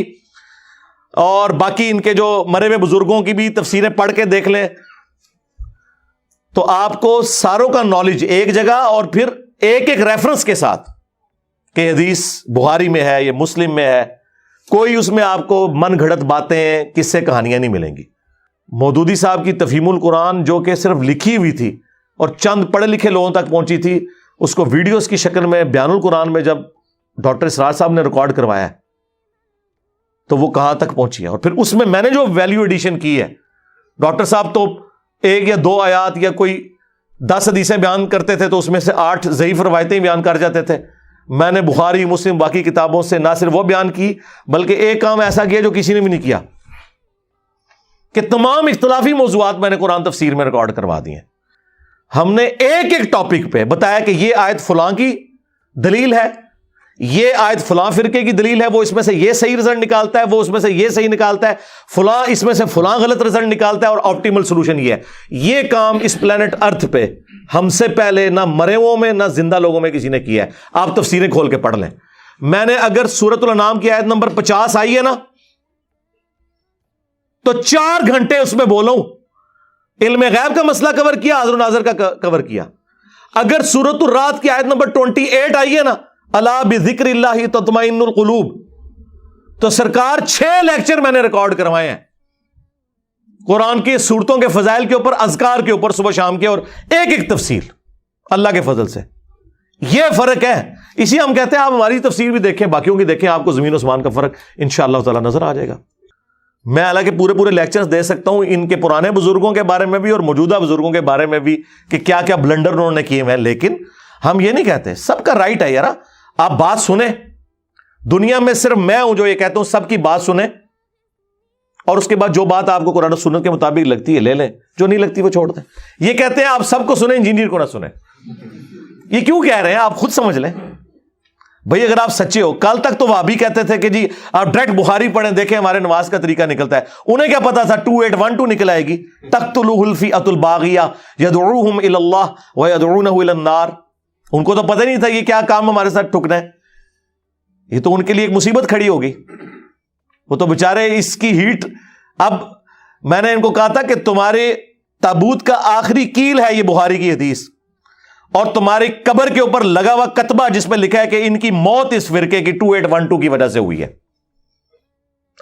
اور باقی ان کے جو مرے ہوئے بزرگوں کی بھی تفسیریں پڑھ کے دیکھ لیں, تو آپ کو ساروں کا نالج ایک جگہ, اور پھر ایک ایک ریفرنس کے ساتھ کہ حدیث بخاری میں ہے, یہ مسلم میں ہے, کوئی اس میں آپ کو من گھڑت باتیں, قصے, کہانیاں نہیں ملیں گی. مودودی صاحب کی تفہیم القرآن جو کہ صرف لکھی ہوئی تھی اور چند پڑھے لکھے لوگوں تک پہنچی تھی, اس کو ویڈیوز کی شکل میں بیان القرآن میں جب ڈاکٹر اسرار صاحب نے ریکارڈ کروایا تو وہ کہاں تک پہنچی ہے. اور پھر اس میں نے جو ویلیو ایڈیشن کی ہے, ڈاکٹر صاحب تو 1 یا 2 آیات یا کوئی 10 حدیثیں بیان کرتے تھے تو اس میں سے 8 ضعیف روایتیں بیان کر جاتے تھے. میں نے بخاری, مسلم, باقی کتابوں سے نہ صرف وہ بیان کی بلکہ ایک کام ایسا کیا جو کسی نے بھی نہیں کیا, کہ تمام اختلافی موضوعات میں نے قرآن تفسیر میں ریکارڈ کروا دی ہیں. ہم نے ایک ایک ٹاپک پہ بتایا کہ یہ آیت فلاں کی دلیل ہے, یہ آیت فلاں فرقے کی دلیل ہے، وہ اس میں سے یہ صحیح رزلٹ نکالتا ہے، وہ اس میں سے یہ صحیح نکالتا ہے، فلاں اس میں سے فلاں غلط رزلٹ نکالتا ہے، اور آپٹیمل سولوشن یہ ہے۔ یہ کام اس پلانٹ ارتھ پہ ہم سے پہلے نہ مرے ہوئوں میں نہ زندہ لوگوں میں کسی نے کیا ہے۔ آپ تفسیریں کھول کے پڑھ لیں۔ میں نے اگر سورۃ الانعام کی آیت نمبر 50 آئی ہے نا تو 4 گھنٹے اس میں بولوں، علم غیب کا مسئلہ کور کیا، حاضر و ناظر کا کور کیا۔ اگر سورۃ الرعد کی آیت نمبر 28 آئی ہے نا، الا بذکر اللہ تطمئن القلوب، تو سرکار 6 لیکچر میں نے ریکارڈ کروائے ہیں قرآن کی صورتوں کے فضائل کے اوپر، اذکار کے اوپر، صبح شام کے، اور ایک تفصیل اللہ کے فضل سے۔ یہ فرق ہے، اسی ہم کہتے ہیں آپ ہماری تفسیر بھی دیکھیں، باقیوں کی دیکھیں، آپ کو زمین و آسمان کا فرق انشاءاللہ تعالی نظر آ جائے گا۔ میں حالانکہ پورے لیکچرز دے سکتا ہوں ان کے پرانے بزرگوں کے بارے میں بھی اور موجودہ بزرگوں کے بارے میں بھی کہ کیا کیا بلنڈر انہوں نے کیے ہیں، لیکن ہم یہ نہیں کہتے، سب کا رائٹ ہے یار، آپ بات سنیں۔ دنیا میں صرف میں ہوں جو یہ کہتا ہوں سب کی بات سنیں، اور اس کے بعد جو بات آپ کو قرآن و سنت کے مطابق لگتی ہے لے لیں، جو نہیں لگتی وہ چھوڑ دیں۔ یہ کہتے ہیں آپ سب کو سنیں، انجینئر کو نہ سنیں۔ یہ کیوں کہہ رہے ہیں آپ خود سمجھ لیں بھئی، اگر آپ سچے ہو۔ کل تک تو وہابی کہتے تھے کہ جی آپ ڈائریکٹ بخاری پڑھیں، دیکھیں ہمارے نماز کا طریقہ نکلتا ہے۔ انہیں کیا پتا تھا 2812 نکل آئے گی، تقتلہ الفئۃ الباغیہ یدعوہم الی اللہ ویدعونہ الی النار۔ ان کو تو پتہ نہیں تھا یہ کیا کام ہمارے ساتھ ٹھکنا ہے، یہ تو ان کے لیے ایک مصیبت کھڑی ہوگی۔ وہ تو بےچارے اس کی ہیٹ، اب میں نے ان کو کہا تھا کہ تمہارے تابوت کا آخری کیل ہے یہ بخاری کی حدیث، اور تمہاری قبر کے اوپر لگا ہوا کتبہ جس میں لکھا ہے کہ ان کی موت اس فرقے کی 2812 کی وجہ سے ہوئی ہے،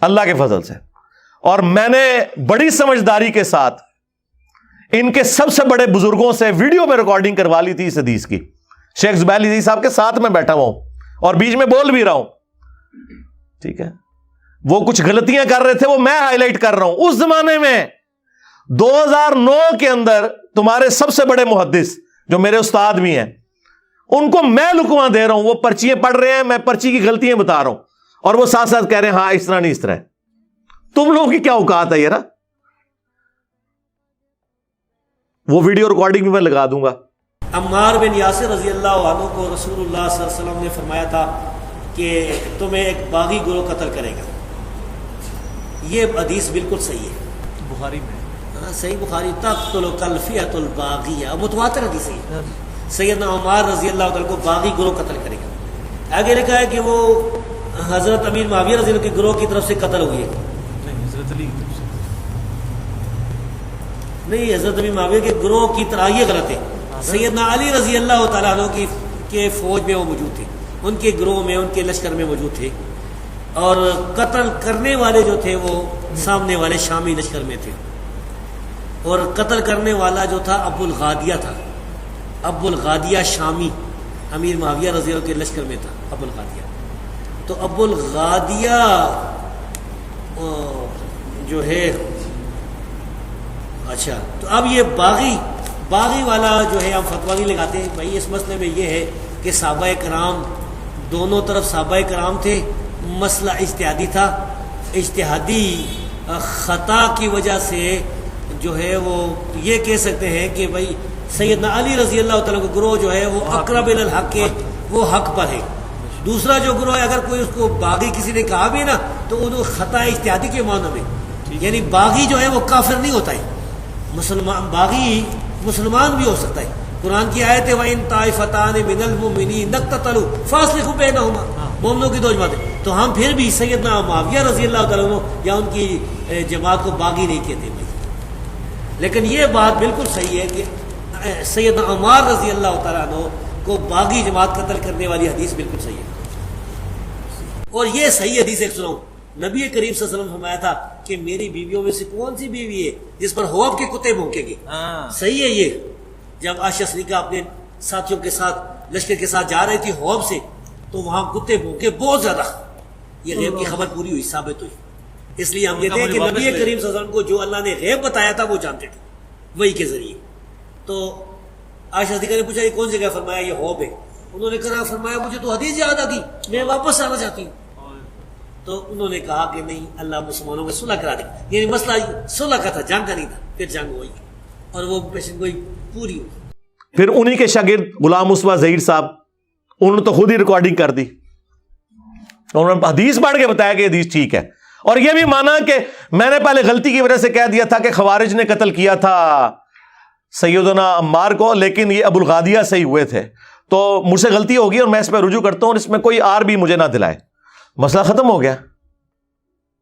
اللہ کے فضل سے۔ اور میں نے بڑی سمجھداری کے ساتھ ان کے سب سے بڑے بزرگوں سے ویڈیو میں ریکارڈنگ کروا لی تھی اس حدیث کی۔ شیخ زبیل عزیز صاحب کے ساتھ میں بیٹھا ہوا ہوں اور بیچ میں بول بھی رہا ہوں، ٹھیک ہے۔ وہ کچھ غلطیاں کر رہے تھے، وہ میں ہائی لائٹ کر رہا ہوں۔ اس زمانے میں 2009 کے اندر تمہارے سب سے بڑے محدث جو میرے استاد بھی ہیں، ان کو میں لکواں دے رہا ہوں، وہ پرچیاں پڑھ رہے ہیں، میں پرچی کی غلطیاں بتا رہا ہوں، اور وہ ساتھ ساتھ کہہ رہے ہیں ہاں اس طرح نہیں اس طرح ہے۔ تم لوگوں کی کیا اوقات ہے یار؟ وہ ویڈیو ریکارڈنگ بھی میں لگا دوں گا۔ عمار بن یاسر رضی اللہ عنہ کو رسول اللہ صلی اللہ علیہ وسلم نے فرمایا تھا کہ تمہیں ایک باغی گروہ قتل کرے گا۔ یہ حدیث بالکل صحیح ہے، بخاری میں صحیح بخاری، تقتل الفئۃ الباغیہ، متواتر حدیث ہے۔ سیدنا عمار رضی اللہ تعالیٰ کو باغی گروہ قتل کرے گا۔ آگے لکھا ہے کہ وہ حضرت امیر معاویہ رضی اللہ کے گروہ کی طرف سے قتل ہوئے، نہیں حضرت علی کی طرف سے نہیں، حضرت امیر معاویہ کے گروہ کی طرح، یہ غلط ہے۔ سیدنا علی رضی اللہ تعالیٰ عنہ کے فوج میں وہ موجود تھے، ان کے گروہ میں، ان کے لشکر میں موجود تھے، اور قتل کرنے والے جو تھے وہ سامنے والے شامی لشکر میں تھے، اور قتل کرنے والا جو تھا ابو الغادیہ تھا، ابو الغادیہ شامی، امیر معاویہ رضی اللہ کے لشکر میں تھا ابو الغادیہ۔ تو ابو الغادیہ جو ہے، اچھا، تو اب یہ باغی والا جو ہے ہم فتویٰ نہیں لگاتے ہیں بھائی۔ اس مسئلے میں یہ ہے کہ صحابہ کرام، دونوں طرف صحابہ کرام تھے، مسئلہ اجتہادی تھا، اجتہادی خطا کی وجہ سے جو ہے وہ یہ کہہ سکتے ہیں کہ بھائی سیدنا علی رضی اللہ تعالیٰ کا گروہ جو ہے وہ اقرب الی الحق کے، وہ حق پر ہے۔ دوسرا جو گروہ ہے، اگر کوئی اس کو باغی کسی نے کہا بھی نا تو وہ خطا اجتہادی کے معنی میں، یعنی باغی جو ہے وہ کافر نہیں ہوتا ہے، مسلمان، باغی مسلمان بھی ہو سکتا ہے۔ قرآن کی آیت ہے وَإِن طَائِفَتَانِ مِنَ الْمُؤْمِنِينَ اقْتَتَلُوا فَأَصْلِحُوا بَيْنَهُمَا، مومنوں کی دو جماعتیں۔ تو ہم پھر بھی سیدنا معاویہ رضی اللہ تعالیٰ عنہ یا ان کی جماعت کو باغی نہیں کہتے بھائی، لیکن یہ بات بالکل صحیح ہے کہ سیدنا عمار رضی اللہ تعالیٰ عنہ کو باغی جماعت قتل کرنے والی حدیث بالکل صحیح ہے۔ اور یہ صحیح حدیث ایک سناؤں، نبی کریم صلی اللہ علیہ وسلم فرمایا تھا کہ میری بیویوں میں سے کون سی بیوی ہے جس پر حوض کے کتے بھونکیں گے؟ صحیح ہے یہ۔ جب عائشہ صدیقہ اپنے ساتھیوں کے ساتھ لشکر کے ساتھ جا رہی تھی حوض سے، تو وہاں کتے بھونکے بہت زیادہ، یہ غیب کی خبر پوری ہوئی، ثابت ہوئی۔ اس لیے ہم کہتے ہیں کہ نبی کریم صلی اللہ علیہ وسلم کو جو اللہ نے غیب بتایا تھا وہ جانتے تھے وہی کے ذریعے۔ تو عائشہ صدیقہ نے پوچھا یہ کون جگہ؟ فرمایا یہ حوض ہے۔ انہوں نے کہا، فرمایا مجھے تو حدیث یاد آ گئی، میں واپس آنا چاہتی ہوں۔ تو انہوں نے کہا کہ نہیں، اللہ مسلمانوں میں صلح کرا دے، یعنی مسئلہ صلح کا تھا، جنگ کا نہیں تھا۔ پھر جنگ ہوئی اور وہ پیشن گوئی پوری ہوئی۔ پھر انہی کے شاگرد غلام مصطفیٰ ظہیر صاحب، انہوں نے تو خود ہی ریکارڈنگ کر دی، انہوں نے حدیث پڑھ کے بتایا کہ حدیث ٹھیک ہے، اور یہ بھی مانا کہ میں نے پہلے غلطی کی وجہ سے کہہ دیا تھا کہ خوارج نے قتل کیا تھا سیدنا عمار کو، لیکن یہ ابو الغادیہ سے ہی ہوئے تھے، تو مجھ سے غلطی ہوگی اور میں اس پہ رجوع کرتا ہوں، اور اس میں کوئی آر بھی مجھے نہ دلائے، مسئلہ ختم ہو گیا۔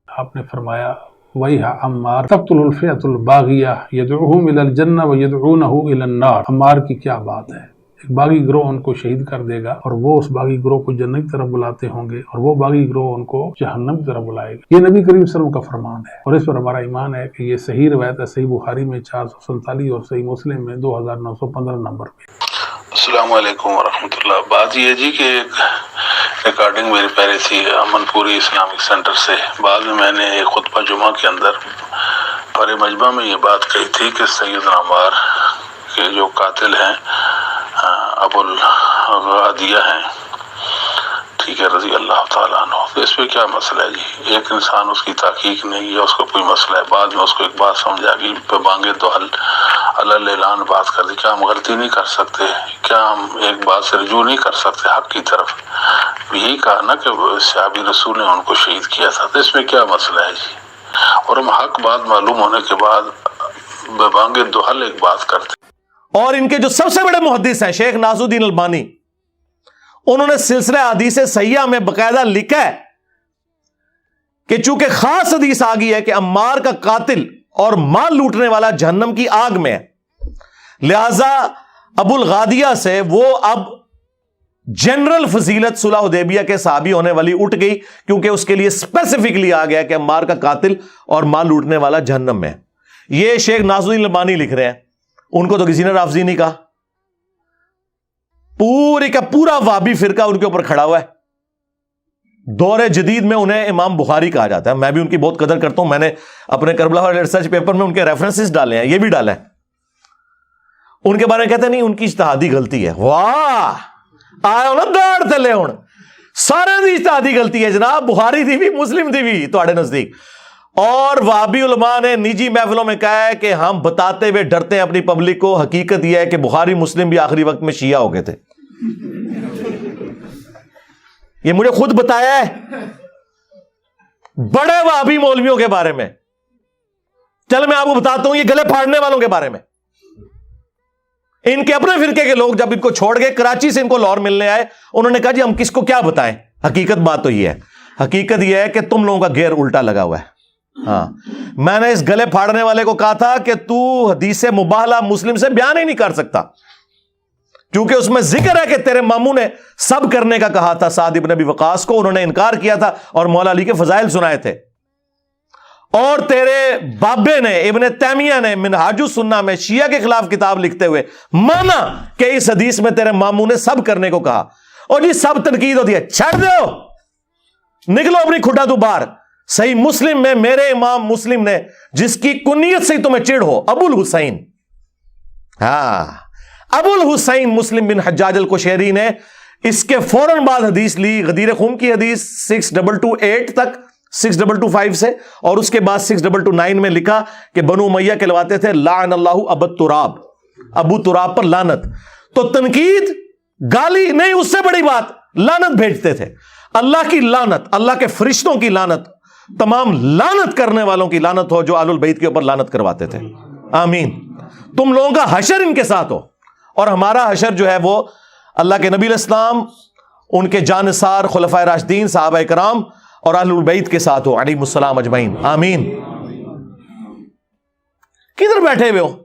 آپ نے فرمایا وَيْحَ عَمَّارَ تَقْتُلُ الْفِئَةُ الْبَاغِيَةَ يَدْعُوهُمْ إِلَى الْجَنَّةِ وَيَدْعُونَهُ إِلَى النَّارِ۔ عمار کی کیا بات ہے، ایک باغی گروہ ان کو شہید کر دے گا اور وہ اس باغی گروہ کو جنت کی طرف بلاتے ہوں گے، اور وہ باغی گروہ ان کو جہنم کی طرف بلائے گا۔ یہ نبی کریم صلی اللہ علیہ وسلم کا فرمان ہے، اور اس پر ہمارا ایمان ہے کہ یہ صحیح روایت ہے، صحیح بخاری میں 447 اور صحیح مسلم میں 2915 نمبر پہ۔ السلام علیکم ورحمۃ اللہ۔ بات یہ جی کہ ایک ریکارڈنگ میری پہلے تھی امن پوری اسلامک سینٹر سے، بعد میں نے ایک خطبہ جمعہ کے اندر پر مجمع میں یہ بات کہی تھی کہ سیدنا عمار کے جو قاتل ہیں ابو الغادیہ ہیں، ٹھیک ہے، رضی اللہ تعالیٰ عنہ، تو اس پہ کیا مسئلہ ہے جی؟ ایک انسان اس کی تحقیق نہیں ہے، اس کو کوئی مسئلہ ہے، بعد میں اس کو ایک بات سمجھ آ گئی، پہ مانگے تو حل اعلان بات کر دی، کیا ہم غلطی نہیں کر سکتے؟ کیا ہم ایک بات سے رجوع نہیں کر سکتے حق کی طرف؟ یہی کہا نا کہ صحابی رسول نے ان کو شہید کیا تھا، تو اس میں کیا مسئلہ ہے جی؟ اور ہم حق بات معلوم ہونے کے بعد بے مانگے تو حل ایک بات کرتے۔ اور ان کے جو سب سے بڑے محدث ہیں شیخ ناصر الدین البانی، انہوں نے سلسلہ حدیث صحیحہ میں باقاعدہ لکھا ہے کہ چونکہ خاص حدیث آ گئی ہے کہ عمار کا قاتل اور مال لوٹنے والا جہنم کی آگ میں ہے، لہذا ابو الغادیہ سے وہ اب جنرل فضیلت صلح حدیبیہ کے صحابی ہونے والی اٹھ گئی، کیونکہ اس کے لیے اسپیسیفکلی آ گیا کہ عمار کا قاتل اور مال لوٹنے والا جہنم میں ہے۔ یہ شیخ ناصر الدین البانی لکھ رہے ہیں، ان کو تو کسی نے رافضی نہیں کہا، پوری کا پورا وہابی فرقہ ان کے اوپر کھڑا ہوا ہے۔ دور جدید میں انہیں امام بخاری کہا جاتا ہے، میں بھی ان کی بہت قدر کرتا ہوں، میں نے اپنے کربلا والے ریسرچ پیپر میں ان کے ریفرنسز ڈالے ہیں، یہ بھی ڈالا ہے۔ ان کے بارے میں کہتے ہیں نہیں ان کی اجتہادی غلطی ہے۔ واہ آئے ہو نا داڑ تلے ہوں، سارے دی اجتہادی غلطی ہے جناب، بخاری دی بھی مسلم دی بھی تواڈے نزدیک۔ اور وہابی علماء نے نجی محفلوں میں کہا ہے کہ ہم بتاتے ہوئے ڈرتے ہیں اپنی پبلک کو، حقیقت یہ ہے کہ بخاری مسلم بھی آخری وقت میں شیعہ ہو گئے تھے، یہ مجھے خود بتایا ہے بڑے وہابی مولویوں کے بارے میں۔ چل میں آپ کو بتاتا ہوں یہ گلے پھاڑنے والوں کے بارے میں، ان کے اپنے فرقے کے لوگ جب ان کو چھوڑ گئے، کراچی سے ان کو لاہور ملنے آئے، انہوں نے کہا جی ہم کس کو کیا بتائیں، حقیقت بات تو یہ ہے، حقیقت یہ ہے کہ تم لوگوں کا گیئر الٹا لگا ہوا ہے۔ ہاں میں نے اس گلے پھاڑنے والے کو کہا تھا کہ تو حدیث مباہلہ مسلم سے بیان ہی نہیں کر سکتا، کیونکہ اس میں ذکر ہے کہ تیرے ماموں نے سب کرنے کا کہا تھا سعد ابن ابی وقاص کو، انہوں نے انکار کیا تھا اور مولا علی کے فضائل سنائے تھے، اور تیرے بابے نے ابن تیمیہ نے منہاج السنہ میں شیعہ کے خلاف کتاب لکھتے ہوئے مانا کہ اس حدیث میں تیرے ماموں نے سب کرنے کو کہا، اور جی سب تنقید ہوتی ہے، چھڑ دو، نکلو اپنی کھٹا تو باہر۔ صحیح مسلم میں میرے امام مسلم نے جس کی کنیت سے تمہیں چڑ ہو، ابو الحسین، ہاں ابو الحسین مسلم بن حجاج القشیری نے اس کے فوراً بعد حدیث لی، غدیر خم کی حدیث 6228 تک 6225 سے، اور اس کے بعد 6229 میں لکھا کہ بنو امیہ کہلواتے تھے لعن اللہ ابو تراب، ابو تراب پر لعنت۔ تو تنقید گالی نہیں، اس سے بڑی بات لعنت بھیجتے تھے، اللہ کی لعنت، اللہ کے فرشتوں کی لعنت، تمام لعنت کرنے والوں کی لعنت ہو جو آل البیت کے اوپر لعنت کرواتے تھے، آمین۔ تم لوگوں کا حشر ان کے ساتھ ہو، اور ہمارا حشر جو ہے وہ اللہ کے نبی علیہ السلام، ان کے جانثار خلفائے راشدین صحابہ کرام اور اہل البیت کے ساتھ ہو علیہم السلام اجمعین، آمین۔ کدھر بیٹھے ہوئے ہو؟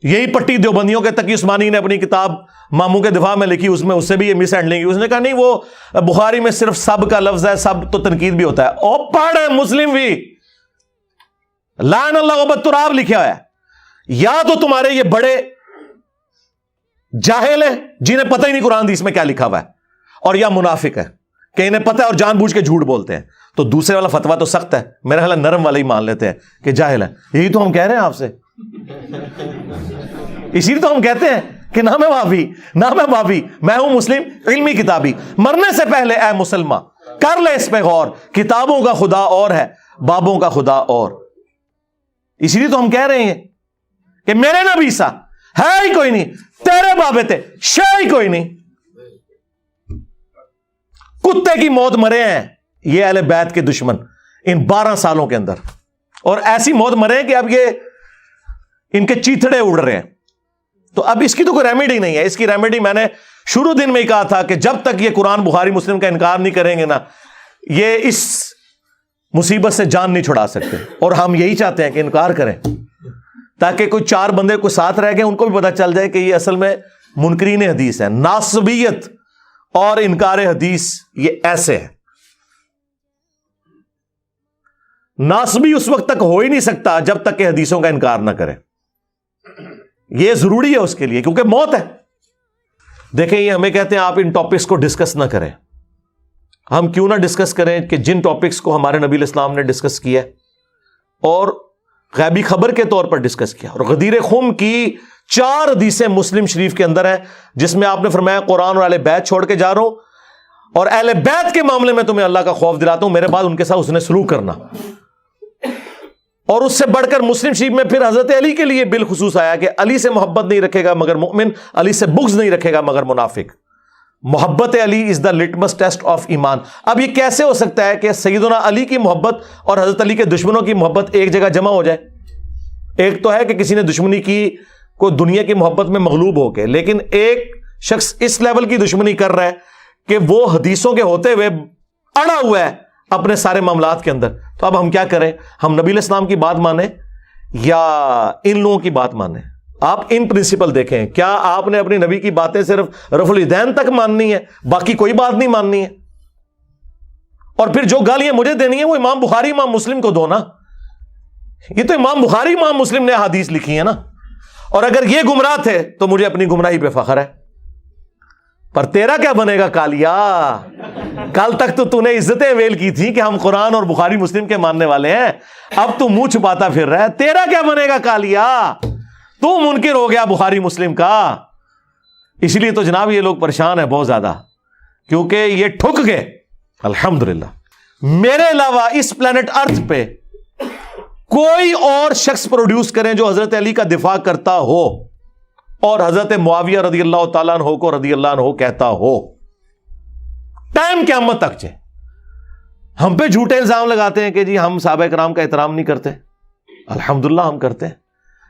یہی پٹی دیوبندیوں کے تقی عثمانی نے اپنی کتاب ماموں کے دفاع میں لکھی، اس میں اس سے بھی یہ مس ہینڈلنگ کی، اس نے کہا نہیں وہ بخاری میں صرف سب کا لفظ ہے، سب تو تنقید بھی ہوتا ہے، او پڑھ ہے مسلم بھی لعن اللہ ابو تراب لکھا ہوا ہے۔ یا تو تمہارے یہ بڑے جاہل ہیں جنہیں پتہ ہی نہیں قرآن حدیث میں کیا لکھا ہوا ہے، اور یا منافق ہے کہ انہیں پتہ ہے اور جان بوجھ کے جھوٹ بولتے ہیں، تو دوسرے والا فتویٰ تو سخت ہے، میرا خیال ہے نرم والا ہی مان لیتے ہیں کہ جاہل ہے۔ یہی تو ہم کہہ رہے ہیں آپ سے، اسی لیے تو ہم کہتے ہیں کہ نہ میں وہابی نہ میں وہابی، میں ہوں مسلم علمی کتابی۔ مرنے سے پہلے اے مسلمان کر لے اس پہ غور، کتابوں کا خدا اور ہے، بابوں کا خدا اور۔ اسی لیے تو ہم کہہ رہے ہیں کہ میرے نبی سا ہے ہی کوئی نہیں، تیرے بابے تھے شے ہی کوئی نہیں، کتے کی موت مرے ہیں یہ اہل بیت کے دشمن ان 12 سالوں کے اندر, اور ایسی موت مرے ہیں کہ اب یہ ان کے چیتڑے اڑ رہے ہیں. تو اب اس کی تو کوئی ریمیڈی نہیں ہے. اس کی ریمیڈی میں نے شروع دن میں ہی کہا تھا کہ جب تک یہ قرآن بخاری مسلم کا انکار نہیں کریں گے نا, یہ اس مصیبت سے جان نہیں چھڑا سکتے. اور ہم یہی چاہتے ہیں کہ انکار کریں تاکہ کوئی 4 بندے کو ساتھ رہ گئے ان کو بھی پتا چل جائے کہ یہ اصل میں منکرین حدیث ہے. ناصبیت اور انکار حدیث یہ ایسے ہے. ناصبی اس وقت تک ہو ہی نہیں سکتا جب تک کہ حدیثوں کا انکار نہ کرے. یہ ضروری ہے اس کے لیے کیونکہ موت ہے. دیکھیں یہ ہمیں کہتے ہیں آپ ان ٹاپکس کو ڈسکس نہ کریں. ہم کیوں نہ ڈسکس کریں کہ جن ٹاپکس کو ہمارے نبی علیہ السلام نے ڈسکس کیا اور غیبی خبر کے طور پر ڈسکس کیا. اور غدیر خم کی 4 حدیثیں مسلم شریف کے اندر ہیں جس میں آپ نے فرمایا قرآن اور اہل بیت چھوڑ کے جا رہا ہوں, اور اہل بیت کے معاملے میں تمہیں اللہ کا خوف دلاتا ہوں, میرے بعد ان کے ساتھ حسن سلوک کرنا. اور اس سے بڑھ کر مسلم شریف میں پھر حضرت علی کے لیے بالخصوص آیا کہ علی سے محبت نہیں رکھے گا مگر مومن, علی سے بغض نہیں رکھے گا مگر منافق. محبت علی از دا لٹمس ٹیسٹ آف ایمان. اب یہ کیسے ہو سکتا ہے کہ سیدنا علی کی محبت اور حضرت علی کے دشمنوں کی محبت ایک جگہ جمع ہو جائے؟ ایک تو ہے کہ کسی نے دشمنی کی کوئی دنیا کی محبت میں مغلوب ہو کے, لیکن ایک شخص اس لیول کی دشمنی کر رہا ہے کہ وہ حدیثوں کے ہوتے ہوئے اڑا ہوا ہے اپنے سارے معاملات کے اندر. تو اب ہم کیا کریں؟ ہم نبی علیہ السلام کی بات مانیں یا ان لوگوں کی بات مانیں؟ آپ ان پرنسپل دیکھیں, کیا آپ نے اپنی نبی کی باتیں صرف رفع الیدین تک ماننی ہے, باقی کوئی بات نہیں ماننی ہے؟ اور پھر جو گالیاں مجھے دینی ہیں وہ امام بخاری امام مسلم کو دو نا. یہ تو امام بخاری امام مسلم نے حدیث لکھی ہے نا, اور اگر یہ گمراہ تھے تو مجھے اپنی گمراہی پہ فخر ہے. پر تیرا کیا بنے گا کالیا؟ کل تک تو نے عزتیں ویل کی تھی کہ ہم قرآن اور بخاری مسلم کے ماننے والے ہیں, اب تو منہ چھپاتا پھر رہا ہے. تیرا کیا بنے گا کالیا؟ تو منکر ہو گیا بخاری مسلم کا. اس لیے تو جناب یہ لوگ پریشان ہیں بہت زیادہ, کیونکہ یہ ٹھک گئے. الحمدللہ میرے علاوہ اس پلانٹ ارتھ پہ کوئی اور شخص پروڈیوس کریں جو حضرت علی کا دفاع کرتا ہو اور حضرت معاویہ رضی اللہ تعالیٰ عنہ کو رضی اللہ عنہ کہتا ہو, ٹائم قیامت تک چے. ہم پہ جھوٹے الزام لگاتے ہیں کہ جی ہم صحابہ کرام کا احترام نہیں کرتے. الحمدللہ ہم کرتے ہیں,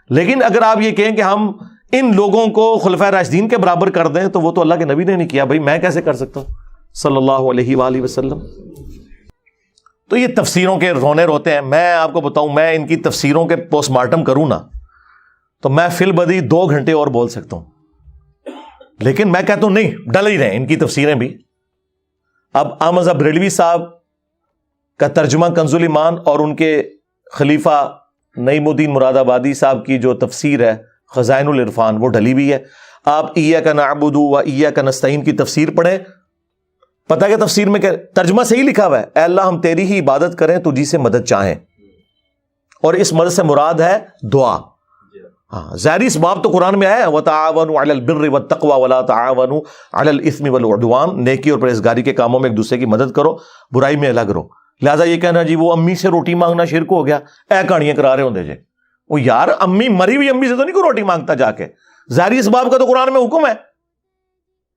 لیکن اگر آپ یہ کہیں کہ ہم ان لوگوں کو خلفائے راشدین کے برابر کر دیں تو وہ تو اللہ کے نبی نے نہیں کیا. بھائی میں کیسے کر سکتا ہوں صلی اللہ علیہ وآلہ وسلم. تو یہ تفسیروں کے رونے روتے ہیں. میں آپ کو بتاؤں, میں ان کی تفسیروں کے پوسٹ مارٹم کروں نا تو میں فی البدی 2 گھنٹے اور بول سکتا ہوں, لیکن میں کہتا ہوں نہیں, ڈل ہی رہے ان کی تفسیریں بھی. اب احمد بریلوی صاحب کا ترجمہ کنز الایمان اور ان کے خلیفہ نعیم الدین مراد آبادی صاحب کی جو تفسیر ہے خزائن العرفان وہ ڈلی ہوئی ہے. آپ ایاک نعبد و ایاک نستعین کی تفسیر پڑھیں, پتہ کہ تفسیر میں ترجمہ صحیح لکھا ہوا ہے, اے اللہ ہم تیری ہی عبادت کریں تجھی سے مدد چاہیں, اور اس مدد سے مراد ہے دعا. ہاں ظاہری اس باب تو قرآن میں آیا وَتَعَاوَنُوا عَلَى الْبِرِّ وَالتَّقْوَى وَلَا تَعَاوَنُوا عَلَى الْإِثْمِ وَالْعُدْوَانِ. نیکی اور پرہیزگاری کے کاموں میں ایک دوسرے کی مدد کرو, برائی میں الگ رہو. لہٰذا یہ کہنا جی وہ امی سے روٹی مانگنا شرک ہو گیا, اے کہانیاں کرا رہے ہوں جی. وہ یار امی مری ہوئی امی سے تو نہیں کوئی روٹی مانگتا جا کے. ظاہری اس باب کا تو قرآن میں حکم ہے.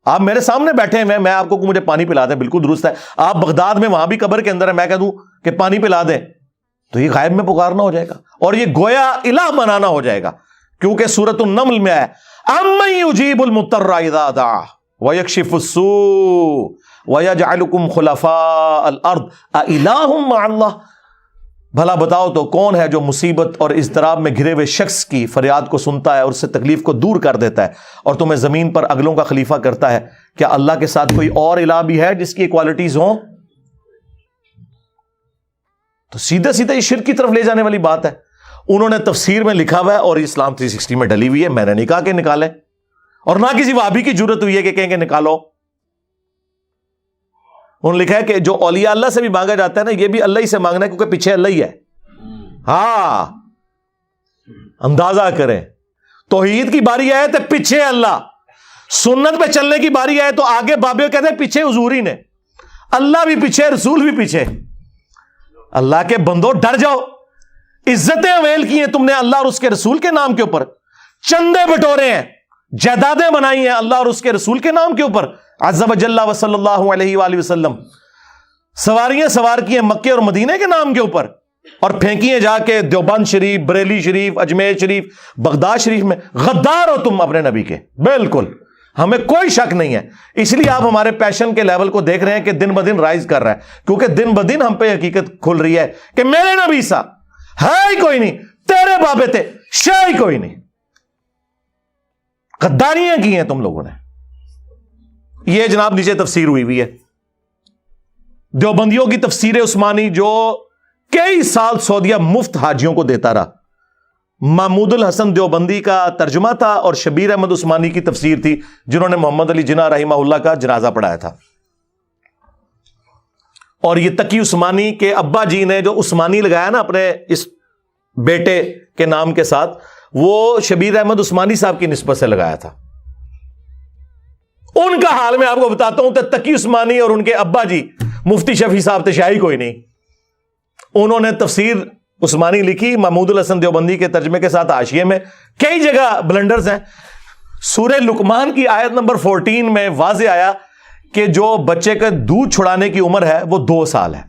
آپ میرے سامنے بیٹھے ہیں, میں آپ کو مجھے پانی پلا دیں, بالکل درست ہے. آپ بغداد میں وہاں بھی قبر کے اندر ہے, میں کہہ دوں کہ پانی پلا دیں تو یہ غائب میں پکارنا ہو جائے گا اور یہ گویا الہ بنانا ہو جائے گا, کیونکہ سورۃ النمل میں ہے اَمَّن يُجِيبُ الْمُضْطَرَّ إِذَا دَعَاهُ وَيَكْشِفُ السُّوءَ وَيَجْعَلُكُمْ خُلَفَاءَ الْأَرْضِ أَإِلَٰهٌ مَّعَ اللَّهِ. بھلا بتاؤ تو کون ہے جو مصیبت اور اضطراب میں گھرے ہوئے شخص کی فریاد کو سنتا ہے اور اس سے تکلیف کو دور کر دیتا ہے اور تمہیں زمین پر اگلوں کا خلیفہ کرتا ہے؟ کیا اللہ کے ساتھ کوئی اور الہ بھی ہے جس کی کوالٹیز ہوں؟ تو سیدھے سیدھے یہ شرک کی طرف لے جانے والی بات ہے. انہوں نے تفسیر میں لکھا ہوا ہے اور اسلام 360 میں ڈلی ہوئی ہے. میں نے نہیں کہا کہ نکالیں, اور نہ کسی وہابی کی جرت ہوئی ہے کہ کہیں کہ نکالو. انہوں نے لکھا ہے کہ جو اولیاء اللہ سے بھی مانگا جاتا ہے نا, یہ بھی اللہ ہی سے مانگنا ہے کیونکہ پیچھے اللہ ہی ہے. ہاں اندازہ کریں, توحید کی باری آئے تو پیچھے اللہ, سنت پہ چلنے کی باری آئے تو آگے بابے کہتے ہیں پیچھے حضور ہی نے. اللہ بھی پیچھے, رسول بھی پیچھے. اللہ کے بندو ڈر جاؤ, عزتیں اویل کی ہیں تم نے اللہ اور اس کے رسول کے نام کے اوپر, چندے بٹورے ہیں, جائیدادیں بنائی ہیں اللہ اور اس کے رسول کے نام کے اوپر. عز و جل و صلی اللہ علیہ وآلہ وسلم سواریاں سوار کی ہیں مکے اور مدینے کے نام کے اوپر، اور پھینکی ہیں جا کے دیوبند شریف، بریلی شریف، اجمیر شریف، بغداد شریف میں. غدار ہو تم اپنے نبی کے، بالکل، ہمیں کوئی شک نہیں ہے. اس لیے آپ ہمارے پیشن کے لیول کو دیکھ رہے ہیں کہ دن بدن رائز کر رہا ہے، کیونکہ دن بدن ہم پہ حقیقت کھل رہی ہے کہ میرے نبی سا ہے ہی کوئی نہیں، تیرے بابے تھے شے ہی کوئی نہیں. غداریاں کی ہیں تم لوگوں نے. یہ جناب نیچے تفسیر ہوئی ہے دیوبندیوں کی تفسیر عثمانی، جو کئی سال سعودیہ مفت حاجیوں کو دیتا رہا. محمود الحسن دیوبندی کا ترجمہ تھا اور شبیر احمد عثمانی کی تفسیر تھی، جنہوں نے محمد علی جناح رحمہ اللہ کا جنازہ پڑھایا تھا. اور یہ تقی عثمانی کے ابا جی نے جو عثمانی لگایا نا اپنے اس بیٹے کے نام کے ساتھ، وہ شبیر احمد عثمانی صاحب کی نسبت سے لگایا تھا. ان کا حال میں آپ کو بتاتا ہوں، تقی عثمانی اور ان کے ابا جی مفتی شفیع صاحب تشائی کوئی نہیں. انہوں نے تفسیر عثمانی لکھی محمود الحسن دیوبندی کے ترجمے کے ساتھ حاشیے میں. کئی جگہ بلنڈرز ہیں. سورہ لقمان کی آیت نمبر 14 میں واضح آیا کہ جو بچے کا دودھ چھڑانے کی عمر ہے وہ 2 سال ہے.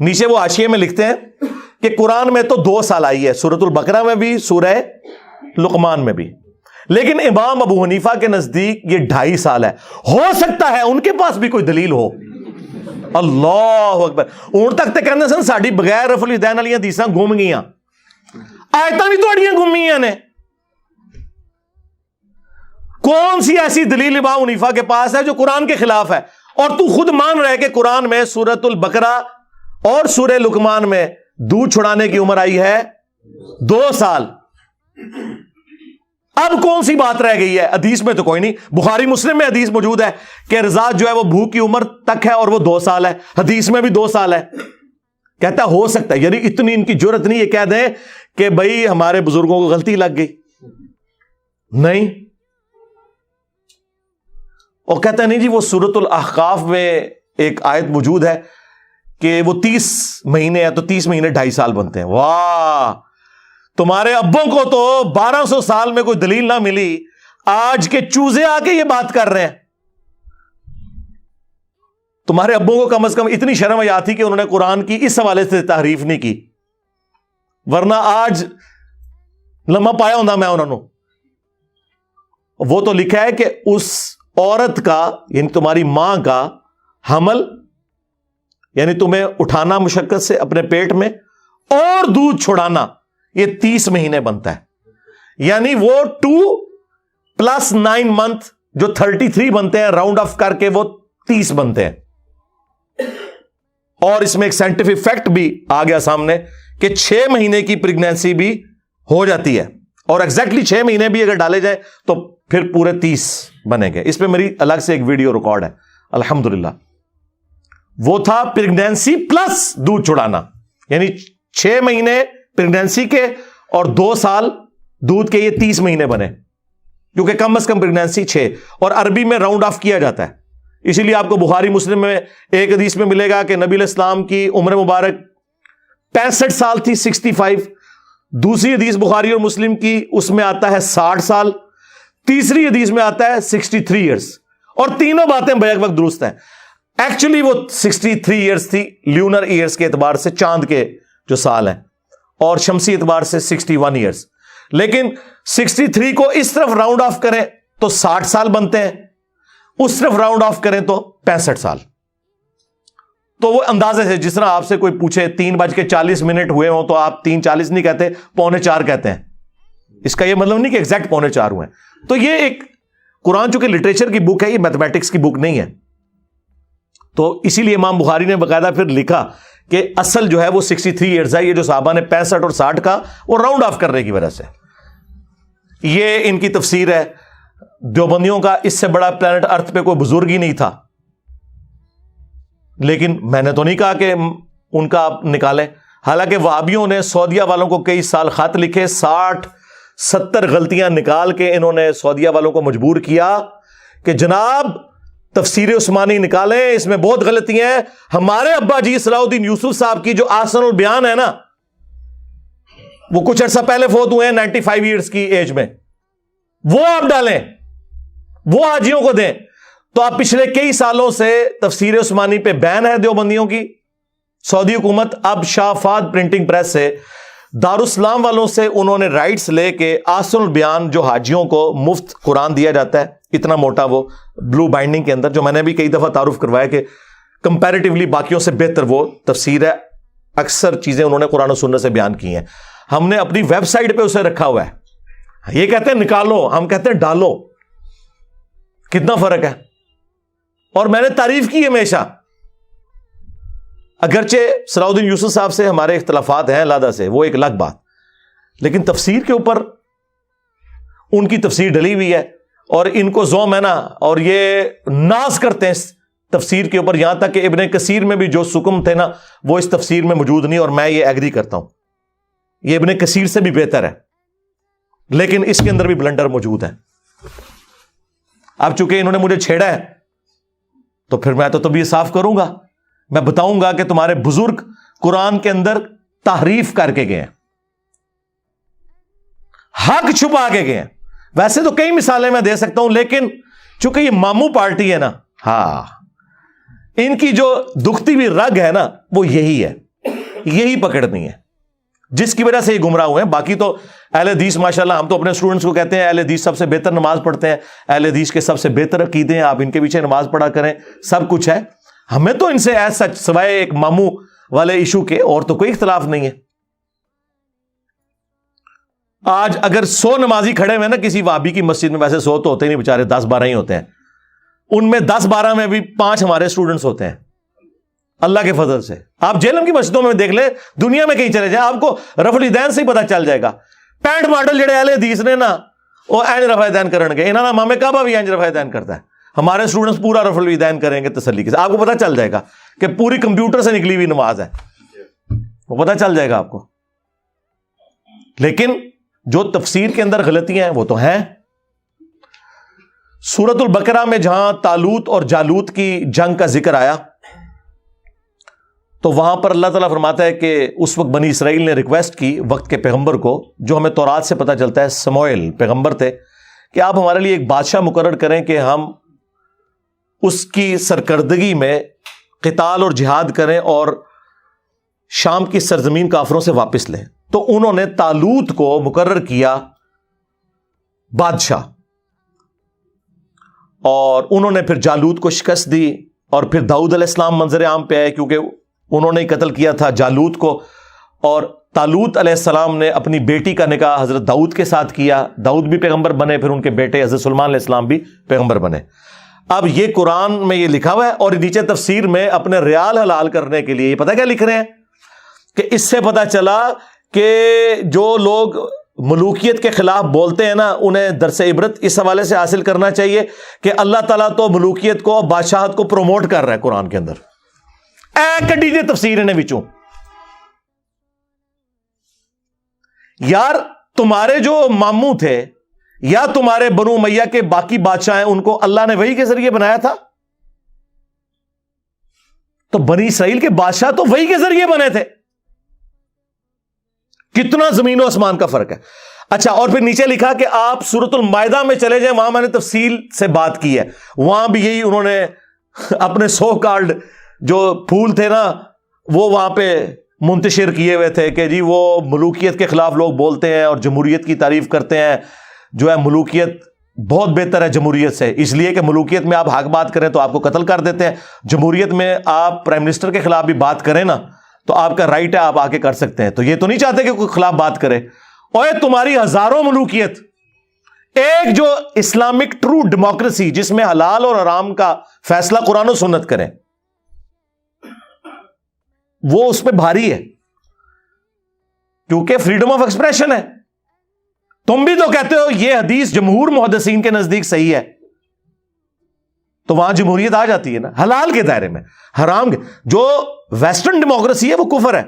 نیچے وہ حاشیے میں لکھتے ہیں کہ قرآن میں تو 2 سال آئی ہے، سورۃ البقرہ میں بھی، سورہ لقمان میں بھی، لیکن امام ابو حنیفہ کے نزدیک یہ 2.5 سال ہے. ہو سکتا ہے ان کے پاس بھی کوئی دلیل ہو. اللہ اکبر. اون تک تے کہندے سن ساڈی بغیر رفع الیدین والی حدیثاں گم گئیاں، آیتاں بھی تہاڈیاں گم گئیاں نے. کون سی ایسی دلیل امام حنیفہ کے پاس ہے جو قرآن کے خلاف ہے؟ اور تو خود مان رہے کہ قرآن میں سورۃ البقرہ اور سورہ لقمان میں دودھ چھڑانے کی عمر آئی ہے 2 سال. اب کون سی بات رہ گئی ہے؟ حدیث میں تو کوئی نہیں. بخاری مسلم میں حدیث موجود ہے کہ رضاعت جو ہے وہ بھوک کی عمر تک ہے اور وہ 2 سال ہے. حدیث میں بھی 2 سال ہے. کہتا ہو سکتا ہے، یعنی اتنی ان کی جرت نہیں یہ کہہ دیں کہ بھائی ہمارے بزرگوں کو غلطی لگ گئی. نہیں. اور کہتا نہیں جی وہ سورۃ الاحقاف میں ایک آیت موجود ہے کہ وہ 30 مہینے ہے تو 30 مہینے 2.5 سال بنتے ہیں. واہ، تمہارے ابوں کو تو 1200 سال میں کوئی دلیل نہ ملی، آج کے چوزے آ کے یہ بات کر رہے ہیں. تمہارے ابوں کو کم از کم اتنی شرم حیا تھی کہ انہوں نے قرآن کی اس حوالے سے تحریف نہیں کی، ورنہ آج لمحہ پایا ہوتا میں انہوں نے. وہ تو لکھا ہے کہ اس عورت کا، یعنی تمہاری ماں کا حمل، یعنی تمہیں اٹھانا مشقت سے اپنے پیٹ میں اور دودھ چھڑانا، یہ 30 مہینے بنتا ہے. یعنی وہ 2 + 9 منتھ جو 33 بنتے ہیں، راؤنڈ آف کر کے وہ 30 بنتے ہیں. اور اس میں ایک سائنٹیفک فیکٹ بھی آ گیا سامنے کہ 6 مہینے کی پریگنینسی بھی ہو جاتی ہے، اور ایگزیکٹلی 6 مہینے بھی اگر ڈالے جائیں تو پھر پورے 30 بنے گے. اس پہ میری الگ سے ایک ویڈیو ریکارڈ ہے الحمدللہ. وہ تھا پریگنینسی پلس دودھ چھڑانا، یعنی 6 مہینے پریگنینسی کے اور 2 سال دودھ کے، یہ 30 مہینے بنے، کیونکہ کم از کم پریگنینسی 6، اور عربی میں راؤنڈ آف کیا جاتا ہے. اسی لیے آپ کو بخاری مسلم میں ایک حدیث میں ملے گا کہ نبی علیہ السلام کی عمر مبارک 65 سال تھی، 65. دوسری حدیث بخاری اور مسلم کی اس میں آتا ہے 60 سال، تیسری حدیث میں آتا ہے 63 ایئرس. اور تینوں باتیں بیک وقت درست ہیں. ایکچولی وہ 63 ایئرس تھی لیونر ایئرس کے اعتبار سے، چاند کے جو سال ہیں، اور شمسی اعتبار سے 61 ایئرس. لیکن 63 کو اس طرف راؤنڈ آف کریں تو 60 سال بنتے ہیں، اس طرف راؤنڈ آف کریں تو 65 سال. تو وہ اندازے سے، جس طرح آپ سے کوئی پوچھے 3:40 ہوئے ہوں تو آپ 3:40 نہیں کہتے، 3:45 کہتے ہیں. اس کا یہ مطلب نہیں کہ ایگزیکٹ 3:45 ہوئے ہیں. تو یہ ایک قرآن چونکہ لٹریچر کی بک ہے، یہ میتھمیٹکس کی بک نہیں ہے. تو اسی لیے امام بخاری نے باقاعدہ پھر لکھا کہ اصل جو ہے وہ 63 ایئرز ہے. یہ جو صحابہ نے 65 اور 60 کا وہ راؤنڈ آف کرنے کی وجہ سے. یہ ان کی تفسیر ہے. دیوبندیوں کا اس سے بڑا پلانٹ ارتھ پہ کوئی بزرگ ہی نہیں تھا. لیکن میں نے تو نہیں کہا کہ ان کا آپ نکالیں. حالانکہ وہابیوں نے سعودیہ والوں کو کئی سال خط لکھے، 60-70 غلطیاں نکال کے انہوں نے سعودیہ والوں کو مجبور کیا کہ جناب تفسیر عثمانی نکالیں، اس میں بہت غلطیاں ہیں. ہمارے ابا جی صلاح الدین یوسف صاحب کی جو آسن البیان ہے نا، وہ کچھ عرصہ پہلے فوت ہوئے ہیں 95 ایئرس کی ایج میں، وہ آپ ڈالیں. وہ حاجیوں کو دیں. تو آپ پچھلے کئی سالوں سے تفسیر عثمانی پہ بین ہے دیوبندیوں کی. سعودی حکومت اب شاہ فہد پرنٹنگ پریس سے دارالاسلام والوں سے انہوں نے رائٹس لے کے آسن البیان جو حاجیوں کو مفت قرآن دیا جاتا ہے, اتنا موٹا وہ بلو بائنڈنگ کے اندر, جو میں نے بھی کئی دفعہ تعارف کروایا کہ کمپیریٹیولی باقیوں سے بہتر وہ تفسیر ہے, اکثر چیزیں انہوں نے قرآن و سنت سے بیان کی ہیں. ہم نے اپنی ویب سائٹ پہ اسے رکھا ہوا ہے. یہ کہتے ہیں نکالو, ہم کہتے ہیں ڈالو. کتنا فرق ہے. اور میں نے تعریف کی ہمیشہ, اگرچہ صلاح الدین یوسف صاحب سے ہمارے اختلافات ہیں علیحدہ سے, وہ ایک الگ بات, لیکن تفسیر کے اوپر ان کی تفسیر ڈلی ہوئی ہے اور ان کو ذوم ہے نا, اور یہ ناز کرتے ہیں اس تفسیر کے اوپر, یہاں تک کہ ابن کثیر میں بھی جو سکم تھے نا وہ اس تفسیر میں موجود نہیں, اور میں یہ ایگری کرتا ہوں, یہ ابن کثیر سے بھی بہتر ہے, لیکن اس کے اندر بھی بلنڈر موجود ہے. اب چونکہ انہوں نے مجھے چھیڑا ہے تو پھر میں تو یہ صاف کروں گا, میں بتاؤں گا کہ تمہارے بزرگ قرآن کے اندر تحریف کر کے گئے ہیں, حق چھپا کے گئے ہیں. ویسے تو کئی مثالیں میں دے سکتا ہوں, لیکن چونکہ یہ ماموں پارٹی ہے نا, ہاں, ان کی جو دکھتی ہوئی رگ ہے نا وہ یہی ہے, یہی پکڑنی ہے, جس کی وجہ سے یہ گمراہ ہوئے ہیں. باقی تو اہل حدیث ماشاءاللہ, ہم تو اپنے اسٹوڈنٹس کو کہتے ہیں اہل حدیث سب سے بہتر نماز پڑھتے ہیں, اہل حدیث کے سب سے بہتر عقیدے ہیں, آپ ان کے پیچھے نماز پڑھا کریں, سب کچھ ہے. ہمیں تو ان سے سچ سوائے ایک ماموں والے ایشو کے اور تو کوئی اختلاف نہیں ہے. آج اگر 100 نمازی کھڑے ہوئے نا کسی وہابی کی مسجد میں, ویسے 100 تو ہوتے ہی نہیں بیچارے, 10-12 ہی ہوتے ہیں, ان میں 10-12 میں بھی 5 ہمارے اسٹوڈنٹس ہوتے ہیں اللہ کے فضل سے. آپ جیلم کی مسجدوں میں دیکھ لیں, دنیا میں کہیں چلے جائیں, آپ کو رفع الیدین سے ہی پتہ چل جائے گا. پینٹ ماڈل جڑے اہل حدیث نے نا وہ اینج رفع الیدین کرن گے, انہاں امام کعبہ بھی اینج رفع الیدین کرتا ہے, ہمارے اسٹوڈنٹس پورا رفع الیدین کریں گے تسلی کے. آپ کو پتہ چل جائے گا کہ پوری کمپیوٹر سے نکلی ہوئی نماز ہے, وہ پتہ چل جائے گا آپ کو. لیکن جو تفسیر کے اندر غلطیاں ہیں وہ تو ہیں. سورۃ البقرہ میں جہاں طالوت اور جالوت کی جنگ کا ذکر آیا تو وہاں پر اللہ تعالیٰ فرماتا ہے کہ اس وقت بنی اسرائیل نے ریکویسٹ کی وقت کے پیغمبر کو, جو ہمیں تورات سے پتہ چلتا ہے سموئیل پیغمبر تھے, کہ آپ ہمارے لیے ایک بادشاہ مقرر کریں کہ ہم اس کی سرکردگی میں قتال اور جہاد کریں اور شام کی سرزمین کافروں سے واپس لیں. تو انہوں نے طالوت کو مقرر کیا بادشاہ, اور انہوں نے پھر جالوت کو شکست دی, اور پھر داؤد علیہ السلام منظر عام پہ آئے کیونکہ انہوں نے قتل کیا تھا جالوت کو, اور طالوت علیہ السلام نے اپنی بیٹی کا نکاح حضرت داؤد کے ساتھ کیا, داؤد بھی پیغمبر بنے, پھر ان کے بیٹے حضرت سلیمان علیہ السلام بھی پیغمبر بنے. اب یہ قرآن میں یہ لکھا ہوا ہے, اور نیچے تفسیر میں اپنے ریال حلال کرنے کے لیے یہ پتہ کیا لکھ رہے ہیں کہ اس سے پتہ چلا کہ جو لوگ ملوکیت کے خلاف بولتے ہیں نا انہیں درس عبرت اس حوالے سے حاصل کرنا چاہیے کہ اللہ تعالیٰ تو ملوکیت کو, بادشاہت کو پروموٹ کر رہا ہے قرآن کے اندر. کٹی جی تفسیر نے وچوں, یار تمہارے جو ماموں تھے یا تمہارے بنو امیہ کے باقی بادشاہ ہیں ان کو اللہ نے وحی کے ذریعے بنایا تھا, تو بنی اسرائیل کے بادشاہ تو وحی کے ذریعے بنے تھے. کتنا زمین و آسمان کا فرق ہے. اچھا, اور پھر نیچے لکھا کہ آپ سورۃ المائدہ میں چلے جائیں, وہاں میں نے تفصیل سے بات کی ہے, وہاں بھی یہی انہوں نے اپنے سو کالڈ جو پھول تھے نا وہ وہاں پہ منتشر کیے ہوئے تھے کہ جی وہ ملوکیت کے خلاف لوگ بولتے ہیں اور جمہوریت کی تعریف کرتے ہیں, جو ہے ملوکیت بہت بہتر ہے جمہوریت سے, اس لیے کہ ملوکیت میں آپ حق بات کریں تو آپ کو قتل کر دیتے ہیں, جمہوریت میں آپ پرائم منسٹر کے خلاف بھی بات کریں نا تو آپ کا رائٹ ہے, آپ آ کے کر سکتے ہیں. تو یہ تو نہیں چاہتے کہ کوئی خلاف بات کرے. اوے تمہاری ہزاروں ملوکیت, ایک جو اسلامک ٹرو ڈیموکریسی جس میں حلال اور حرام کا فیصلہ قرآن و سنت کریں, وہ اس پہ بھاری ہے کیونکہ فریڈم آف ایکسپریشن ہے. تم بھی تو کہتے ہو یہ حدیث جمہور محدثین کے نزدیک صحیح ہے, تو وہاں جمہوریت آ جاتی ہے نا حلال کے دائرے میں, حرام کے. جو ویسٹرن ڈیموکریسی ہے وہ کفر ہے.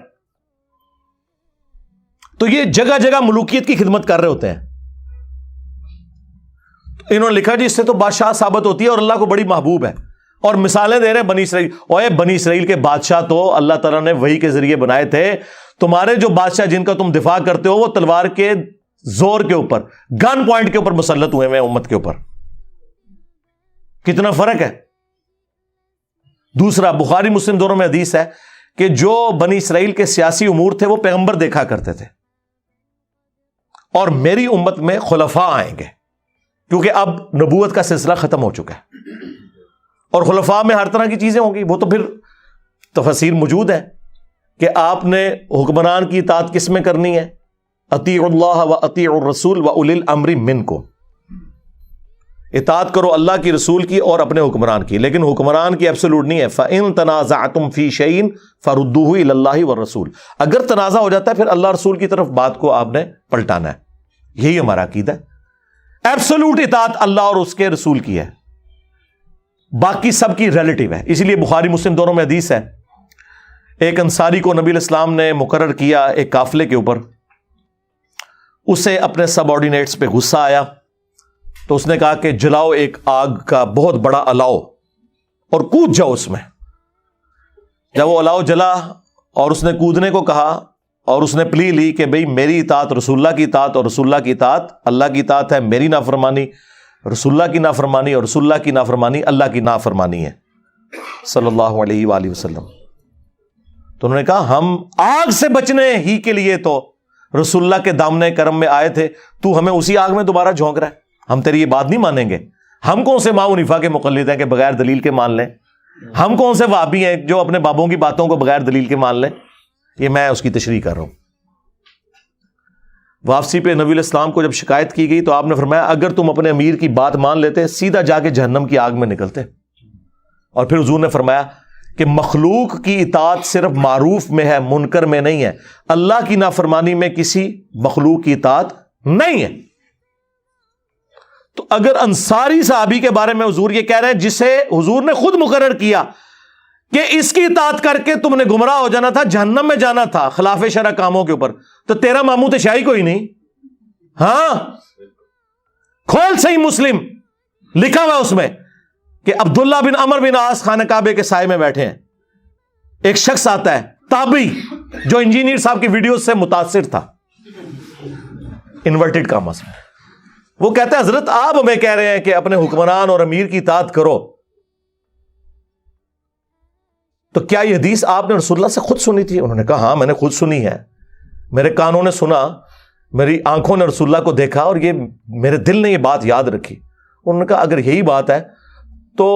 تو یہ جگہ جگہ ملوکیت کی خدمت کر رہے ہوتے ہیں. انہوں نے لکھا جی اس سے تو بادشاہ ثابت ہوتی ہے اور اللہ کو بڑی محبوب ہے, اور مثالیں دے رہے ہیں بنی اسرائیل. اوے بنی اسرائیل کے بادشاہ تو اللہ تعالیٰ نے وحی کے ذریعے بنائے تھے. تمہارے جو بادشاہ جن کا تم دفاع کرتے ہو وہ تلوار کے زور کے اوپر, گن پوائنٹ کے اوپر مسلط ہوئے ہیں امت کے اوپر. کتنا فرق ہے. دوسرا، بخاری مسلم دونوں میں حدیث ہے کہ جو بنی اسرائیل کے سیاسی امور تھے وہ پیغمبر دیکھا کرتے تھے، اور میری امت میں خلفاء آئیں گے، کیونکہ اب نبوت کا سلسلہ ختم ہو چکا ہے، اور خلفاء میں ہر طرح کی چیزیں ہوں گی. وہ تو پھر تفسیر موجود ہے کہ آپ نے حکمران کی اطاعت کس میں کرنی ہے، اطیعوا اللہ و اطیعوا الرسول و اولی الامر منکم، اطاعت کرو اللہ کی، رسول کی، اور اپنے حکمران کی. لیکن حکمران کی ایبسولوٹ نہیں ہے. فَإِن تَنَازَعْتُمْ فِي شَيْءٍ فَرُدُّوهُ إِلَى اللَّهِ وَالرَّسُولِ، اگر تنازع ہو جاتا ہے پھر اللہ رسول کی طرف بات کو آپ نے پلٹانا ہے. یہی ہمارا عقیدہ ہے. ایبسولوٹ اطاعت اللہ اور اس کے رسول کی ہے، باقی سب کی ریلیٹو ہے. اسی لیے بخاری مسلم دونوں میں حدیث ہے، ایک انصاری کو نبی علیہ السلام نے مقرر کیا ایک قافلے کے اوپر، اسے اپنے سب آرڈینیٹس پہ غصہ آیا تو اس نے کہا کہ جلاؤ ایک آگ کا بہت بڑا الاؤ اور کود جاؤ اس میں. جب وہ الاؤ جلا اور اس نے کودنے کو کہا اور اس نے پلی لی کہ بھئی میری اطاعت رسول اللہ کی اطاعت، اور رسول اللہ کی اطاعت اللہ کی اطاعت ہے، میری نافرمانی رسول اللہ کی نافرمانی، اور رسول اللہ کی نافرمانی اللہ کی نافرمانی ہے صلی اللہ علیہ وآلہ وسلم. تو انہوں نے کہا ہم آگ سے بچنے ہی کے لیے تو رسول اللہ کے دامن کرم میں آئے تھے، تو ہمیں اسی آگ میں دوبارہ جھونک رہا ہے. ہم تیری یہ بات نہیں مانیں گے. ہم کون سے امام حنیفہ کے مقلد ہیں کہ بغیر دلیل کے مان لیں؟ ہم کون سے وہابی ہیں جو اپنے بابوں کی باتوں کو بغیر دلیل کے مان لیں؟ یہ میں اس کی تشریح کر رہا ہوں. واپسی پہ نبی علیہ السلام کو جب شکایت کی گئی تو آپ نے فرمایا اگر تم اپنے امیر کی بات مان لیتے سیدھا جا کے جہنم کی آگ میں نکلتے. اور پھر حضور نے فرمایا کہ مخلوق کی اطاعت صرف معروف میں ہے، منکر میں نہیں ہے. اللہ کی نافرمانی میں کسی مخلوق کی اطاعت نہیں ہے. تو اگر انصاری صحابی کے بارے میں حضور یہ کہہ رہے ہیں جسے حضور نے خود مقرر کیا کہ اس کی اطاعت کر کے تم نے گمراہ ہو جانا تھا، جہنم میں جانا تھا خلاف شرع کاموں کے اوپر، تو تیرا ماموں تو شاہی کوئی نہیں. ہاں کھول صحیح مسلم، لکھا ہوا اس میں کہ عبداللہ بن عمر بن عاص خانہ کعبے کے سائے میں بیٹھے ہیں. ایک شخص آتا ہے تابعی جو انجینئر صاحب کی ویڈیوز سے متاثر تھا، انورٹڈ کامس میں. وہ کہتے ہیں حضرت آپ ہمیں کہہ رہے ہیں کہ اپنے حکمران اور امیر کی اطاعت کرو، تو کیا یہ حدیث آپ نے رسول اللہ سے خود سنی تھی؟ انہوں نے کہا ہاں میں نے خود سنی ہے، میرے کانوں نے سنا، میری آنکھوں نے رسول اللہ کو دیکھا، اور یہ میرے دل نے یہ بات یاد رکھی. انہوں نے کہا اگر یہی بات ہے تو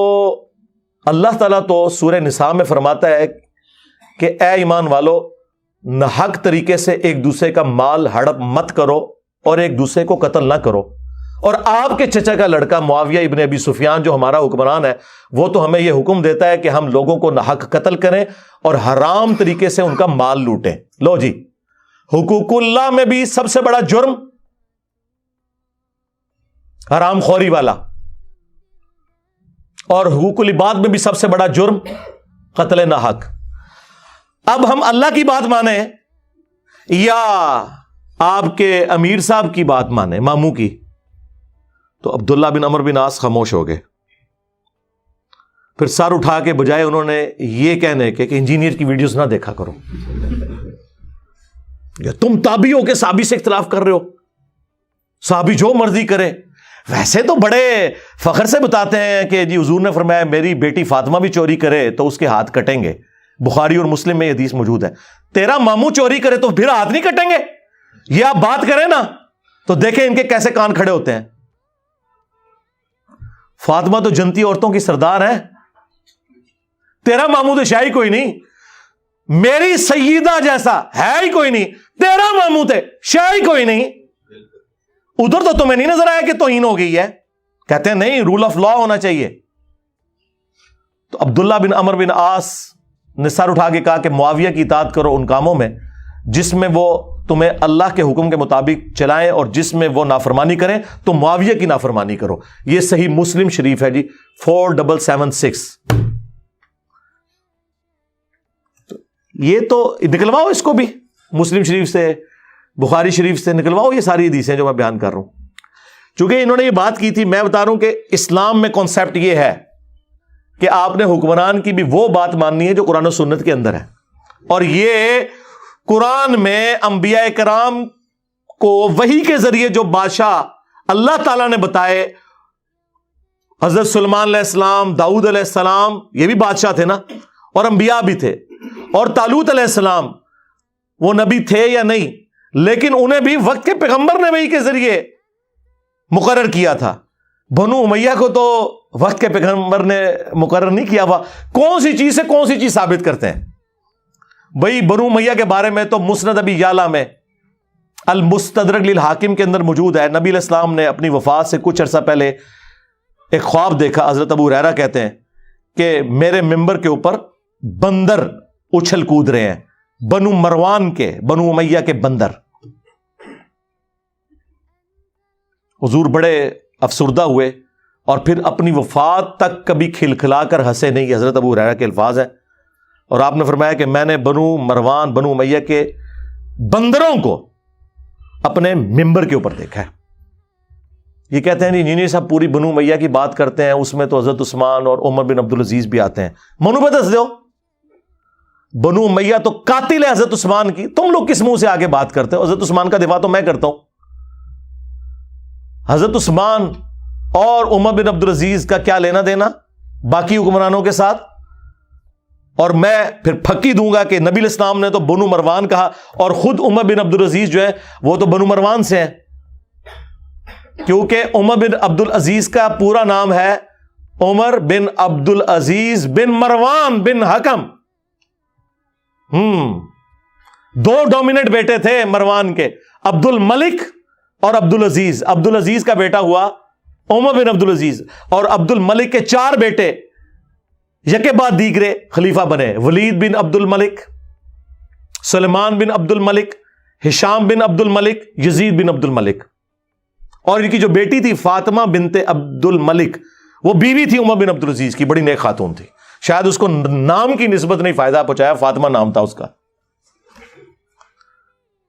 اللہ تعالیٰ تو سورہ نساء میں فرماتا ہے کہ اے ایمان والو ناحق طریقے سے ایک دوسرے کا مال ہڑپ مت کرو اور ایک دوسرے کو قتل نہ کرو. اور آپ کے چچا کا لڑکا معاویہ ابن ابی سفیان جو ہمارا حکمران ہے وہ تو ہمیں یہ حکم دیتا ہے کہ ہم لوگوں کو ناحق قتل کریں اور حرام طریقے سے ان کا مال لوٹیں. لو جی، حقوق اللہ میں بھی سب سے بڑا جرم حرام خوری والا، اور حقوق العباد میں بھی سب سے بڑا جرم قتل ناحق. اب ہم اللہ کی بات مانیں یا آپ کے امیر صاحب کی بات مانیں، ماموں کی، تو عبداللہ بن عمر بن عاص خاموش ہو گئے. پھر سر اٹھا کے بجائے انہوں نے یہ کہنے کہ انجینئر کی ویڈیوز نہ دیکھا کرو، یا تم تابعی ہو کے صحابی سے اختلاف کر رہے ہو، صحابی جو مرضی کرے. ویسے تو بڑے فخر سے بتاتے ہیں کہ جی حضور نے فرمایا میری بیٹی فاطمہ بھی چوری کرے تو اس کے ہاتھ کٹیں گے. بخاری اور مسلم میں یہ حدیث موجود ہے. تیرا ماموں چوری کرے تو پھر ہاتھ نہیں کٹیں گے؟ یہ آپ بات کریں نا تو دیکھیں ان کے کیسے کان کھڑے ہوتے ہیں. فاطمہ تو جنتی عورتوں کی سردار ہے، تیرا ماموں تو شاہی کوئی نہیں، میری سیدہ جیسا ہے ہی کوئی نہیں، تیرا ماموں تھے شاہی کوئی نہیں. ادھر تو تمہیں نہیں نظر آیا کہ توہین ہو گئی ہے؟ کہتے ہیں نہیں، رول آف لا ہونا چاہیے. تو عبداللہ بن عمر بن عاص نے سر اٹھا کے کہا کہ معاویہ کی اطاعت کرو ان کاموں میں جس میں وہ تمہیں اللہ کے حکم کے مطابق چلائیں، اور جس میں وہ نافرمانی کریں تو معاویہ کی نافرمانی کرو. یہ صحیح مسلم شریف ہے جی 4776. یہ تو نکلواؤ اس کو بھی مسلم شریف سے، بخاری شریف سے نکلواؤ یہ ساری حدیثیں جو میں بیان کر رہا ہوں. چونکہ انہوں نے یہ بات کی تھی، میں بتا رہا ہوں کہ اسلام میں کانسیپٹ یہ ہے کہ آپ نے حکمران کی بھی وہ بات ماننی ہے جو قرآن و سنت کے اندر ہے. اور یہ قرآن میں انبیاء کرام کو وحی کے ذریعے جو بادشاہ اللہ تعالیٰ نے بتائے حضرت سلیمان علیہ السلام، داؤد علیہ السلام، یہ بھی بادشاہ تھے نا، اور انبیاء بھی تھے. اور طالوت علیہ السلام وہ نبی تھے یا نہیں، لیکن انہیں بھی وقت کے پیغمبر نے وحی کے ذریعے مقرر کیا تھا. بنو امیہ کو تو وقت کے پیغمبر نے مقرر نہیں کیا ہوا. کون سی چیز سے کون سی چیز ثابت کرتے ہیں بھئی؟ بنو امیہ کے بارے میں تو مسند ابی یعلا میں المستدرک للحاکم کے اندر موجود ہے. نبی علیہ السلام نے اپنی وفات سے کچھ عرصہ پہلے ایک خواب دیکھا. حضرت ابو ہریرہ کہتے ہیں کہ میرے ممبر کے اوپر بندر اچھل کود رہے ہیں، بنو مروان کے، بنو امیہ کے بندر. حضور بڑے افسردہ ہوئے اور پھر اپنی وفات تک کبھی کھلکھلا کر ہنسے نہیں. حضرت ابو ہریرہ کے الفاظ ہیں. اور آپ نے فرمایا کہ میں نے بنو مروان، بنو امیہ کے بندروں کو اپنے ممبر کے اوپر دیکھا ہے. یہ کہتے ہیں نہیں صاحب پوری بنو امیہ کی بات کرتے ہیں، اس میں تو حضرت عثمان اور عمر بن عبدالعزیز بھی آتے ہیں. منو بدس دو، بنو امیہ تو قاتل ہے حضرت عثمان کی، تم لوگ کس منہ سے آگے بات کرتے ہو؟ حضرت عثمان کا دفاع تو میں کرتا ہوں. حضرت عثمان اور عمر بن عبدالعزیز کا کیا لینا دینا باقی حکمرانوں کے ساتھ؟ اور میں پھر پھکی دوں گا کہ نبی علیہ السلام نے تو بنو مروان کہا، اور خود عمر بن عبدالعزیز جو ہے وہ تو بنو مروان سے ہیں، کیونکہ عمر بن عبدالعزیز کا پورا نام ہے عمر بن عبدالعزیز بن مروان بن حکم. دو ڈومیننٹ بیٹے تھے مروان کے، عبد الملک اور عبدالعزیز. عبدالعزیز کا بیٹا ہوا عمر بن عبدالعزیز، اور عبد الملک کے 4 بیٹے یکے بعد دیگرے خلیفہ بنے. ولید بن عبد الملک، سلیمان بن عبد الملک، ہشام بن عبد الملک، یزید بن عبد الملک. اور ان کی جو بیٹی تھی فاطمہ بنت عبد الملک، وہ بیوی تھی عمر بن عبدالعزیز کی، بڑی نیک خاتون تھی. شاید اس کو نام کی نسبت نہیں فائدہ پہنچایا، فاطمہ نام تھا اس کا.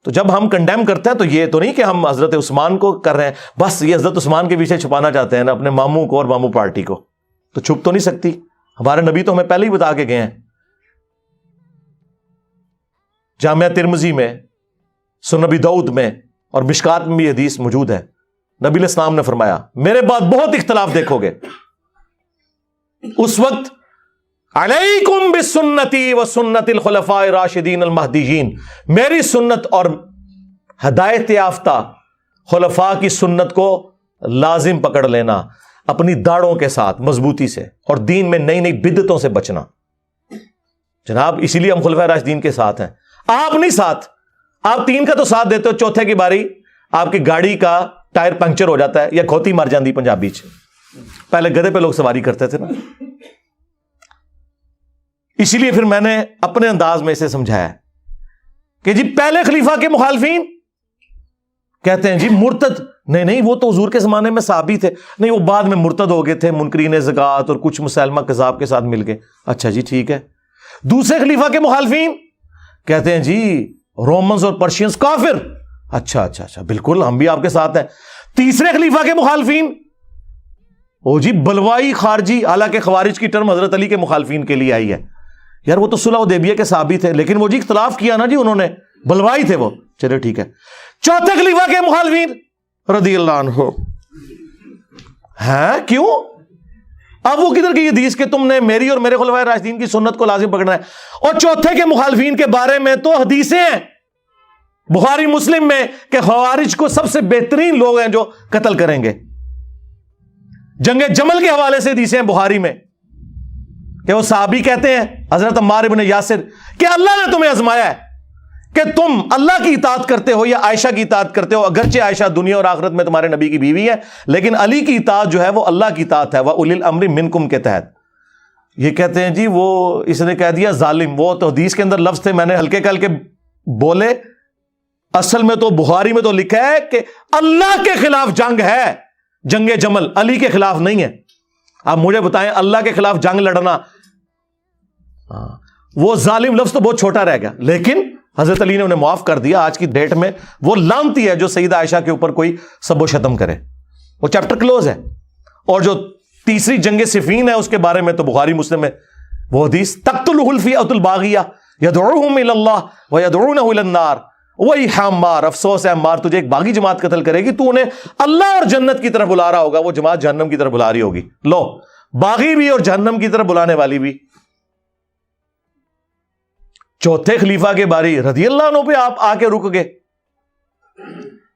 تو جب ہم کنڈیم کرتے ہیں تو یہ تو نہیں کہ ہم حضرت عثمان کو کر رہے ہیں، بس یہ حضرت عثمان کے پیچھے چھپانا چاہتے ہیں نا اپنے ماموں کو اور ماموں پارٹی کو. تو چھپ تو نہیں سکتی. ہمارے نبی تو ہمیں پہلے ہی بتا کے گئے ہیں. جامعہ ترمذی میں، سنن ابی داؤد میں اور مشکات میں بھی حدیث موجود ہے. نبی علیہ السلام نے فرمایا میرے بعد بہت اختلاف دیکھو گے، اس وقت علیکم بسنتی و سنت الخلفاء الراشدین المہدیین، میری سنت اور ہدایت یافتہ خلفاء کی سنت کو لازم پکڑ لینا اپنی داڑوں کے ساتھ مضبوطی سے، اور دین میں نئی نئی بدعتوں سے بچنا. جناب اسی لیے ہم خلفاء راشدین کے ساتھ ہیں. آپ نہیں ساتھ، آپ 3 کا تو ساتھ دیتے ہو، چوتھے کی باری آپ کی گاڑی کا ٹائر پنکچر ہو جاتا ہے یا کھوتی مر جاندی پنجابی چ. پہلے گدھے پہ لوگ سواری کرتے تھے نا. اسی لیے پھر میں نے اپنے انداز میں اسے سمجھایا کہ جی پہلے خلیفہ کے مخالفین کہتے ہیں جی مرتد، نہیں وہ تو حضور کے زمانے میں صحابی تھے، نہیں وہ بعد میں مرتد ہو گئے تھے، منکرین زکوٰۃ اور کچھ مسلمہ کذاب کے ساتھ مل گئے. اچھا جی ٹھیک ہے. دوسرے خلیفہ کے مخالفین کہتے ہیں جی رومنز اور پرشینز کافر. اچھا بالکل ہم بھی آپ کے ساتھ ہیں. تیسرے خلیفہ کے مخالفین او جی بلوائی خارجی، حالانکہ خوارج کی ٹرم حضرت علی کے مخالفین کے لیے آئی ہے. یار وہ تو صلح حدیبیہ کے صحابی تھے، لیکن وہ جی اختلاف کیا نا جی انہوں نے، بلوائی تھے وہ. چلے ٹھیک ہے. چوتھے خلیفہ کے مخالفین رضی اللہ عنہ ہیں کیوں؟ اب وہ کدھر کی حدیث کہ تم نے میری اور میرے خلفائے راشدین کی سنت کو لازم پکڑنا ہے؟ اور چوتھے کے مخالفین کے بارے میں تو حدیثیں ہیں بخاری مسلم میں کہ خوارج کو سب سے بہترین لوگ ہیں جو قتل کریں گے. جنگ جمل کے حوالے سے حدیثیں ہیں بخاری میں کہ وہ صحابی کہتے ہیں حضرت عمار ابن یاسر کہ اللہ نے تمہیں آزمایا ہے کہ تم اللہ کی اطاعت کرتے ہو یا عائشہ کی اطاعت کرتے ہو. اگرچہ عائشہ دنیا اور آخرت میں تمہارے نبی کی بیوی ہے، لیکن علی کی اطاعت جو ہے وہ اللہ کی اطاعت ہے، وَأُولِي الْأَمْرِ مِنْكُمْ کے تحت. یہ کہتے ہیں جی وہ اس نے کہہ دیا ظالم. وہ تو حدیث کے اندر لفظ تھے، میں نے ہلکے کل کے بولے، اصل میں تو بخاری میں تو لکھا ہے کہ اللہ کے خلاف جنگ ہے، جنگ جمل علی کے خلاف نہیں ہے. آپ مجھے بتائیں اللہ کے خلاف جنگ لڑنا، وہ ظالم لفظ تو بہت چھوٹا رہ گیا، لیکن حضرت علی نے انہیں معاف کر دیا. آج کی ڈیٹ میں وہ لعنتی ہے جو سیدہ عائشہ کے اوپر کوئی سب و شتم کرے. وہ چیپٹر کلوز ہے. اور جو تیسری جنگ صفین ہے اس کے بارے میں تو بخاری مسلم میں وہ حدیث تقتلہ الفئۃ الباغیہ یدعوہم الی اللہ ویدعونہ الی النار. وہی عمار، افسوس ہے عمار، تجھے ایک باغی جماعت قتل کرے گی، تو انہیں اللہ اور جنت کی طرف بلا رہا ہوگا، وہ جماعت جہنم کی طرف بلا رہی ہوگی. لو، باغی بھی اور جہنم کی طرف بلانے والی بھی. چوتھے خلیفہ کے باری رضی اللہ عنہ پہ آپ آ کے رک گئے،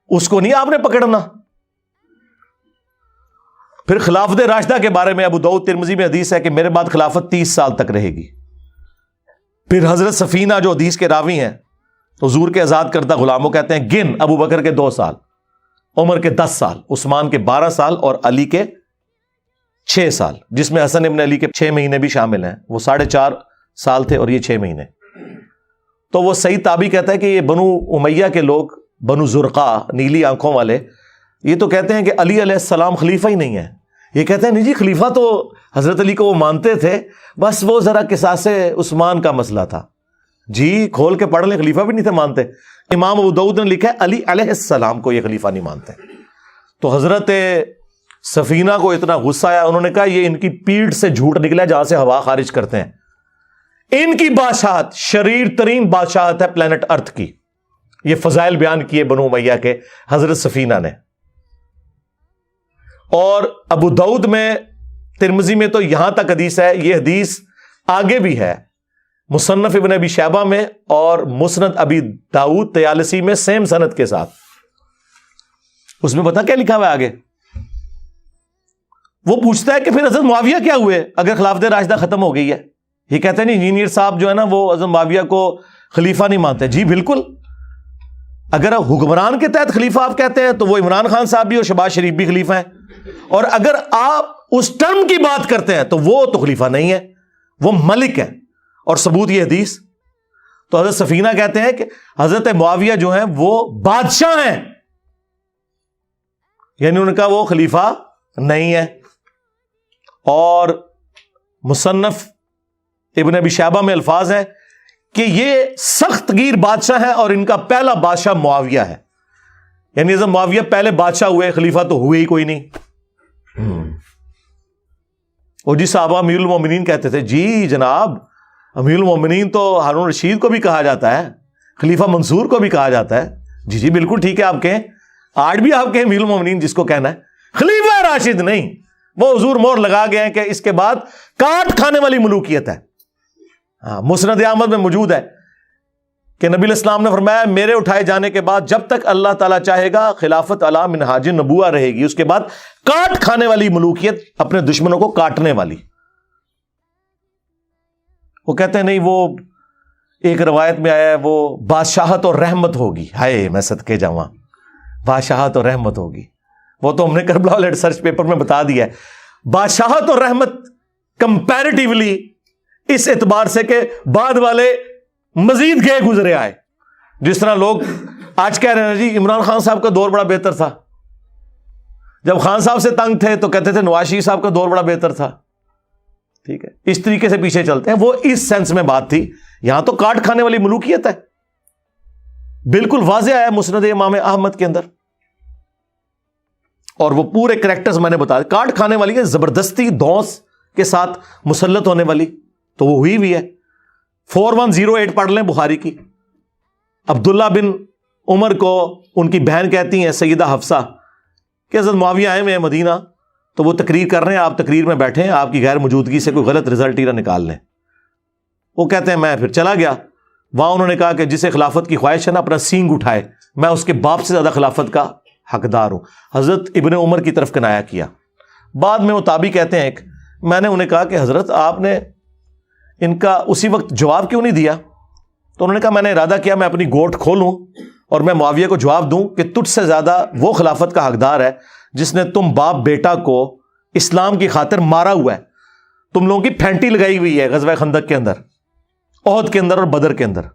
اس کو نہیں آپ نے پکڑنا. پھر خلافت راشدہ کے بارے میں ابو داؤد ترمذی میں حدیث ہے کہ میرے بعد خلافت 30 سال تک رہے گی. پھر حضرت سفینہ جو حدیث کے راوی ہیں، حضور کے آزاد کردہ غلاموں کہتے ہیں گن، ابو بکر کے 2 سال، عمر کے 10 سال، عثمان کے 12 سال اور علی کے 6 سال، جس میں حسن ابن علی کے 6 مہینے بھی شامل ہیں. وہ 4.5 سال تھے اور یہ 6 مہینے. تو وہ سعید تابعی کہتا ہے کہ یہ بنو امیہ کے لوگ، بنو زرقا، نیلی آنکھوں والے، یہ تو کہتے ہیں کہ علی علیہ السلام خلیفہ ہی نہیں ہے. یہ کہتے ہیں نہیں جی، خلیفہ تو حضرت علی کو وہ مانتے تھے، بس وہ ذرا قصاص عثمان کا مسئلہ تھا. جی کھول کے پڑھ لیں، خلیفہ بھی نہیں تھے مانتے. امام ابو داؤد نے لکھا ہے علی علیہ السلام کو یہ خلیفہ نہیں مانتے. تو حضرت سفینہ کو اتنا غصہ آیا، انہوں نے کہا یہ ان کی پیٹھ سے جھوٹ نکلا جہاں سے ہوا خارج کرتے ہیں. ان کی بادشاہت شریر ترین بادشاہت ہے پلانٹ ارتھ کی. یہ فضائل بیان کیے بنو امیہ کے حضرت سفینہ نے. اور ابو داؤد میں، ترمذی میں تو یہاں تک حدیث ہے، یہ حدیث آگے بھی ہے مصنف ابن ابی شیبہ میں اور مسند ابی داؤد طیالسی میں سیم سند کے ساتھ. اس میں پتہ کیا لکھا ہوا ہے آگے؟ وہ پوچھتا ہے کہ پھر حضرت معاویہ کیا ہوئے اگر خلافت راشدہ ختم ہو گئی ہے؟ یہ کہتے ہیں نہیں، انجینئر صاحب جو ہے نا وہ حضرت معاویہ کو خلیفہ نہیں مانتے. جی بالکل، اگر حکمران کے تحت خلیفہ آپ کہتے ہیں تو وہ عمران خان صاحب بھی اور شہباز شریف بھی خلیفہ ہیں، اور اگر آپ اس ٹرم کی بات کرتے ہیں تو وہ تو خلیفہ نہیں ہے، وہ ملک ہے. اور ثبوت یہ حدیث. تو حضرت سفینہ کہتے ہیں کہ حضرت معاویہ جو ہیں وہ بادشاہ ہیں، یعنی ان کا وہ خلیفہ نہیں ہے. اور مصنف ابن ابی شیبہ میں الفاظ ہیں کہ یہ سخت گیر بادشاہ ہے اور ان کا پہلا بادشاہ معاویہ ہے. یعنی حضرت معاویہ پہلے بادشاہ ہوئے، خلیفہ تو ہوئے ہی کوئی نہیں. وہ جی صحابہ امیر المومنین کہتے تھے. جی جناب، امیر المومنین تو ہارون رشید کو بھی کہا جاتا ہے، خلیفہ منصور کو بھی کہا جاتا ہے. جی جی بالکل ٹھیک ہے، آپ کہیں، آج بھی آپ کہیں امیر المومنین جس کو کہنا ہے. خلیفہ راشد نہیں، وہ حضور مور لگا گئے ہیں کہ اس کے بعد کاٹ کھانے والی ملوکیت ہے. ہاں، مسند احمد میں موجود ہے کہ نبی الاسلام نے فرمایا میرے اٹھائے جانے کے بعد جب تک اللہ تعالیٰ چاہے گا خلافت علی منہاج نبوہ رہے گی، اس کے بعد کاٹ کھانے والی ملوکیت، اپنے دشمنوں کو کاٹنے والی. وہ کہتے ہیں نہیں، وہ ایک روایت میں آیا ہے وہ بادشاہت اور رحمت ہوگی. ہائے میں صدقے جاواں، بادشاہت اور رحمت ہوگی. وہ تو ہم نے کربلا والے ریسرچ پیپر میں بتا دیا ہے. بادشاہت اور رحمت کمپیریٹیولی اس اعتبار سے کہ بعد والے مزید گئے گزرے آئے. جس طرح لوگ آج کہہ رہے ہیں جی عمران خان صاحب کا دور بڑا بہتر تھا، جب خان صاحب سے تنگ تھے تو کہتے تھے نواز شریف صاحب کا دور بڑا بہتر تھا. ٹھیک ہے، اس طریقے سے پیچھے چلتے ہیں. وہ اس سینس میں بات تھی. یہاں تو کاٹ کھانے والی ملوکیت ہے، بالکل واضح آیا مسند امام احمد کے اندر. اور وہ پورے کریکٹرز میں نے بتا دیا. کاٹ کھانے والی ہے، زبردستی دونس کے ساتھ مسلط ہونے والی، تو وہ ہوئی بھی ہے. 4108 پڑھ لیں بخاری کی. عبداللہ بن عمر کو ان کی بہن کہتی ہیں سیدہ حفصہ کہ حضرت معاویہ آئے ہوئے ہیں مدینہ، تو وہ تقریر کر رہے ہیں، آپ تقریر میں بیٹھے ہیں، آپ کی غیر موجودگی سے کوئی غلط رزلٹ ہی نہ نکال لیں. وہ کہتے ہیں میں پھر چلا گیا. وہاں انہوں نے کہا کہ جسے خلافت کی خواہش ہے نا اپنا سینگ اٹھائے، میں اس کے باپ سے زیادہ خلافت کا حقدار ہوں. حضرت ابن عمر کی طرف کنایا کیا. بعد میں وہ تابعی کہتے ہیں میں نے انہیں کہا کہ حضرت آپ نے ان کا اسی وقت جواب کیوں نہیں دیا؟ تو انہوں نے کہا میں نے ارادہ کیا میں اپنی گوٹ کھولوں اور میں معاویہ کو جواب دوں کہ تجھ سے زیادہ وہ خلافت کا حقدار ہے جس نے تم باپ بیٹا کو اسلام کی خاطر مارا ہوا ہے. تم لوگوں کی پھینٹی لگائی ہوئی ہے غزوہ خندق کے اندر، احد کے اندر اور بدر کے اندر،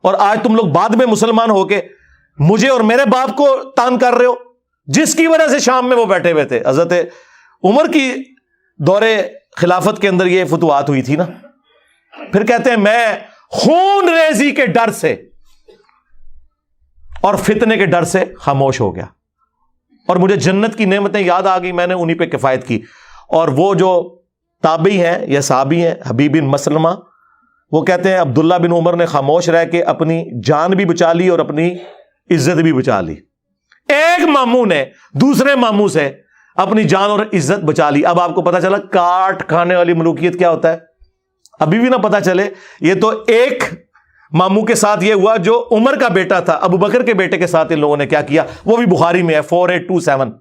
اور آج تم لوگ بعد میں مسلمان ہو کے مجھے اور میرے باپ کو تان کر رہے ہو، جس کی وجہ سے شام میں وہ بیٹھے ہوئے تھے. حضرت عمر کی دور خلافت کے اندر یہ فتوحات ہوئی تھی نا. پھر کہتے ہیں میں خون ریزی کے ڈر سے اور فتنے کے ڈر سے خاموش ہو گیا، اور مجھے جنت کی نعمتیں یاد آ گئی، میں نے انہی پہ کفایت کی. اور وہ جو تابعی ہیں یا صحابی ہیں حبیب بن مسلمہ وہ کہتے ہیں عبداللہ بن عمر نے خاموش رہ کے اپنی جان بھی بچا لی اور اپنی عزت بھی بچا لی. ایک ماموں نے دوسرے ماموں سے اپنی جان اور عزت بچا لی. اب آپ کو پتا چلا کاٹ کھانے والی ملوکیت کیا ہوتا ہے. ابھی بھی نہ پتا چلے. یہ تو ایک ماموں کے ساتھ یہ ہوا جو عمر کا بیٹا تھا. ابو بکر کے بیٹے کے ساتھ ان لوگوں نے کیا کیا وہ بھی بخاری میں ہے 4827.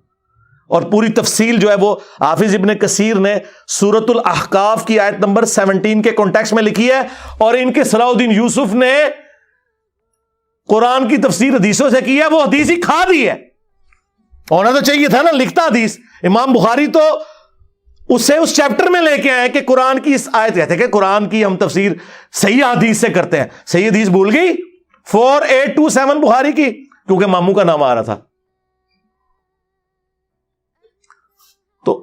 اور پوری تفصیل جو ہے وہ حافظ ابن کثیر نے سورۃ الاحقاف کی آیت نمبر 17 کے کانٹیکسٹ میں لکھی ہے. اور ان کے صلاح الدین یوسف نے قرآن کی تفسیر حدیثوں سے کی ہے. وہ حدیث ہی کھا دی ہے. ہونا تو چاہیے تھا نا لکھتا حدیث. امام بخاری تو اسے اس چیپٹر میں لے کے آئے کہ قرآن کی اس آیت کہتے ہیں کہ قرآن کی ہم تفسیر صحیح حدیث سے کرتے ہیں. صحیح حدیث بھول گئی 4827 بخاری کی کیونکہ ماموں کا نام آ رہا تھا. تو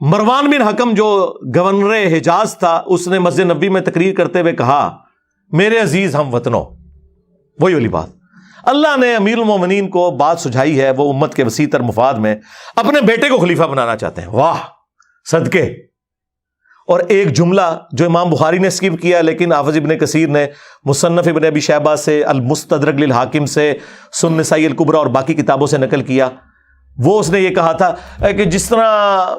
مروان بن حکم جو گورنر حجاز تھا اس نے مسجد نبوی میں تقریر کرتے ہوئے کہا میرے عزیز ہم وطنوں. وہی والی بات اللہ نے امیر المومنین کو بات سجھائی ہے. وہ امت کے وسیع تر مفاد میں اپنے بیٹے کو خلیفہ بنانا چاہتے ہیں. واہ صدقے. اور ایک جملہ جو امام بخاری نے اسکپ کیا لیکن حافظ ابن کثیر نے مصنف ابن ابی شیبہ سے المستدرک للحاکم سے سنن نسائی الکبریٰ اور باقی کتابوں سے نقل کیا. وہ اس نے یہ کہا تھا کہ جس طرح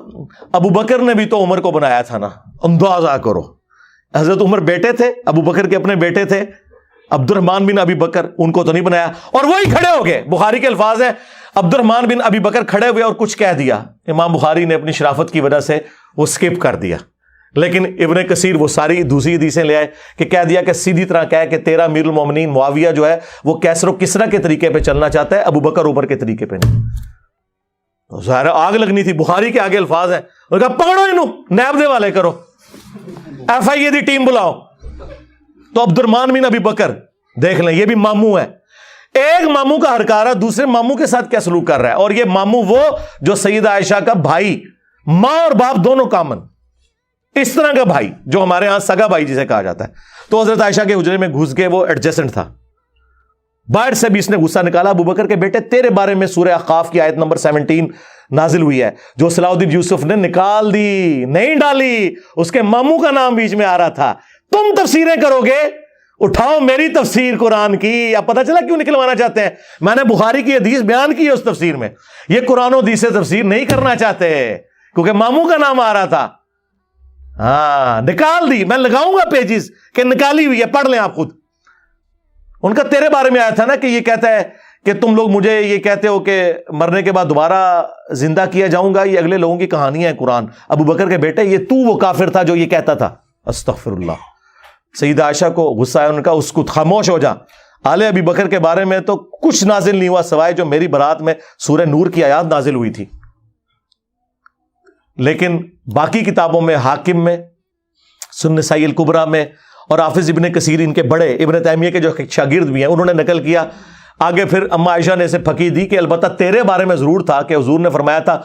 ابو بکر نے بھی تو عمر کو بنایا تھا نا. اندازہ کرو حضرت عمر بیٹے تھے ابو بکر کے اپنے بیٹے تھے عبد الرحمن بن ابی بکر. ان کو تو نہیں بنایا. اور وہی کھڑے ہو گئے. بخاری کے الفاظ ہیں عبد الرحمن بن ابی بکر کھڑے ہوئے اور کچھ کہہ دیا. امام بخاری نے اپنی شرافت کی وجہ سے وہ سکپ کر دیا. لیکن ابن کثیر وہ ساری دوسری حدیثیں لے آئے کہ کہہ دیا کہ سیدھی طرح کہہ کہ تیرا امیر المومنین معاویہ جو ہے وہ کیسر و کسرا کے طریقے پہ چلنا چاہتا ہے ابو بکر عمر کے طریقے پہ نہیں. ظاہر آگ لگنی تھی. بخاری کے آگے الفاظ ہیں اور کہا پکڑو انہوں نیب دے والے کرو ایف آئی اے دی ٹیم بلاؤ. تو عبد الرحمن بن ابی بکر دیکھ لیں یہ بھی ماموں ہے. ایک ماموں کا ہرکارہ دوسرے ماموں کے ساتھ کیا سلوک کر رہا ہے. اور یہ ماموں وہ جو سیدہ عائشہ کا بھائی ماں اور باپ دونوں کامن اس طرح کا بھائی جو ہمارے ہاں سگا بھائی جسے کہا جاتا ہے. تو حضرت عائشہ کے حجرے میں گھس گئے. وہ ایڈجسٹنٹ تھا. باہر سے بھی اس نے غصہ نکالا ابو بکر کے بیٹے تیرے بارے میں سورہ احقاف کی آیت نمبر 17 نازل ہوئی ہے جو صلاح الدین یوسف نے نکال دی نہیں ڈالی. اس کے ماموں کا نام بیچ میں آ رہا تھا. تم تفسیریں کرو گے اٹھاؤ میری تفسیر قرآن کی. اب پتہ چلا کیوں نکلوانا چاہتے ہیں. میں نے بخاری کی حدیث بیان کی ہے اس تفسیر میں. یہ قرآن و حدیث سے تفسیر نہیں کرنا چاہتے کیونکہ ماموں کا نام آ رہا تھا. ہاں نکال دی. میں لگاؤں گا پیجز کہ نکالی ہوئی ہے پڑھ لیں آپ خود. ان کا تیرے بارے میں آیا تھا نا کہ یہ کہتا ہے کہ تم لوگ مجھے یہ کہتے ہو کہ مرنے کے بعد دوبارہ زندہ کیا جاؤں گا. یہ اگلے لوگوں کی کہانیاں ہیں قرآن. ابو بکر کے بیٹے یہ تو وہ کافر تھا جو یہ کہتا تھا. استغفر اللہ. سیدہ عائشہ کو غصہ ہے. ان کا اس کو خاموش ہو جا. آل ابی بکر کے بارے میں تو کچھ نازل نہیں ہوا سوائے جو میری برات میں سورہ نور کی آیات نازل ہوئی تھی. لیکن باقی کتابوں میں حاکم میں سنن نسائی الکبریٰ میں اور حافظ ابن کثیر ان کے بڑے ابن تیمیہ کے جو شاگرد بھی ہیں انہوں نے نقل کیا. آگے پھر اما عائشہ نے اسے پھکی دی کہ البتہ تیرے بارے میں ضرور تھا کہ حضور نے فرمایا تھا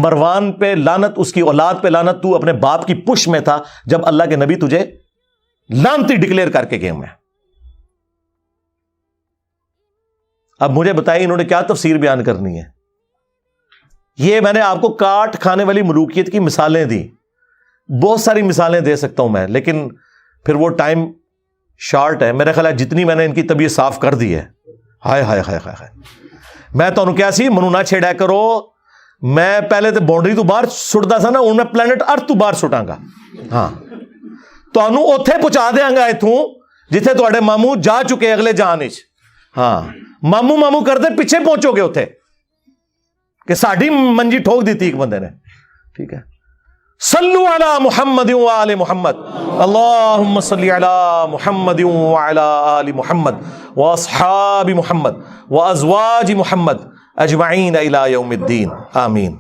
مروان پہ لعنت اس کی اولاد پہ لعنت. تو اپنے باپ کی پش میں تھا جب اللہ کے نبی تجھے لعنتی ڈکلیئر کر کے گئے میں. اب مجھے بتائیے انہوں نے کیا تفسیر بیان کرنی ہے. یہ میں نے آپ کو کاٹ کھانے والی ملوکیت کی مثالیں دی. بہت ساری مثالیں دے سکتا ہوں میں لیکن پھر وہ ٹائم شارٹ ہے. میرا خیال ہے جتنی میں نے ان کی طبیعت صاف کر دی ہے. ہائے ہائے ہائے ہائے. میں تو کیا سی منو نہ چھیڑا کرو. میں پہلے تو باؤنڈری تو باہر سٹتا سا نا ہوں میں پلانٹ ارتھ تو باہر سٹاں گا. ہاں تمہوں اوتھے پہنچا دیاں گا اتوں جتھے تواڈے ماموں جا چکے اگلے جہان وچ. ہاں ماموں ماموں کرتے پیچھے پہنچو گے اتھے کہ ساڈی منجی ٹھوک دیتی ایک بندے نے. ٹھیک ہے. صلو علی محمد وآل محمد. اللہم صلی علی محمد وعلی آل محمد واصحاب محمد وازواج محمد اجمعین الی یوم الدین. آمین.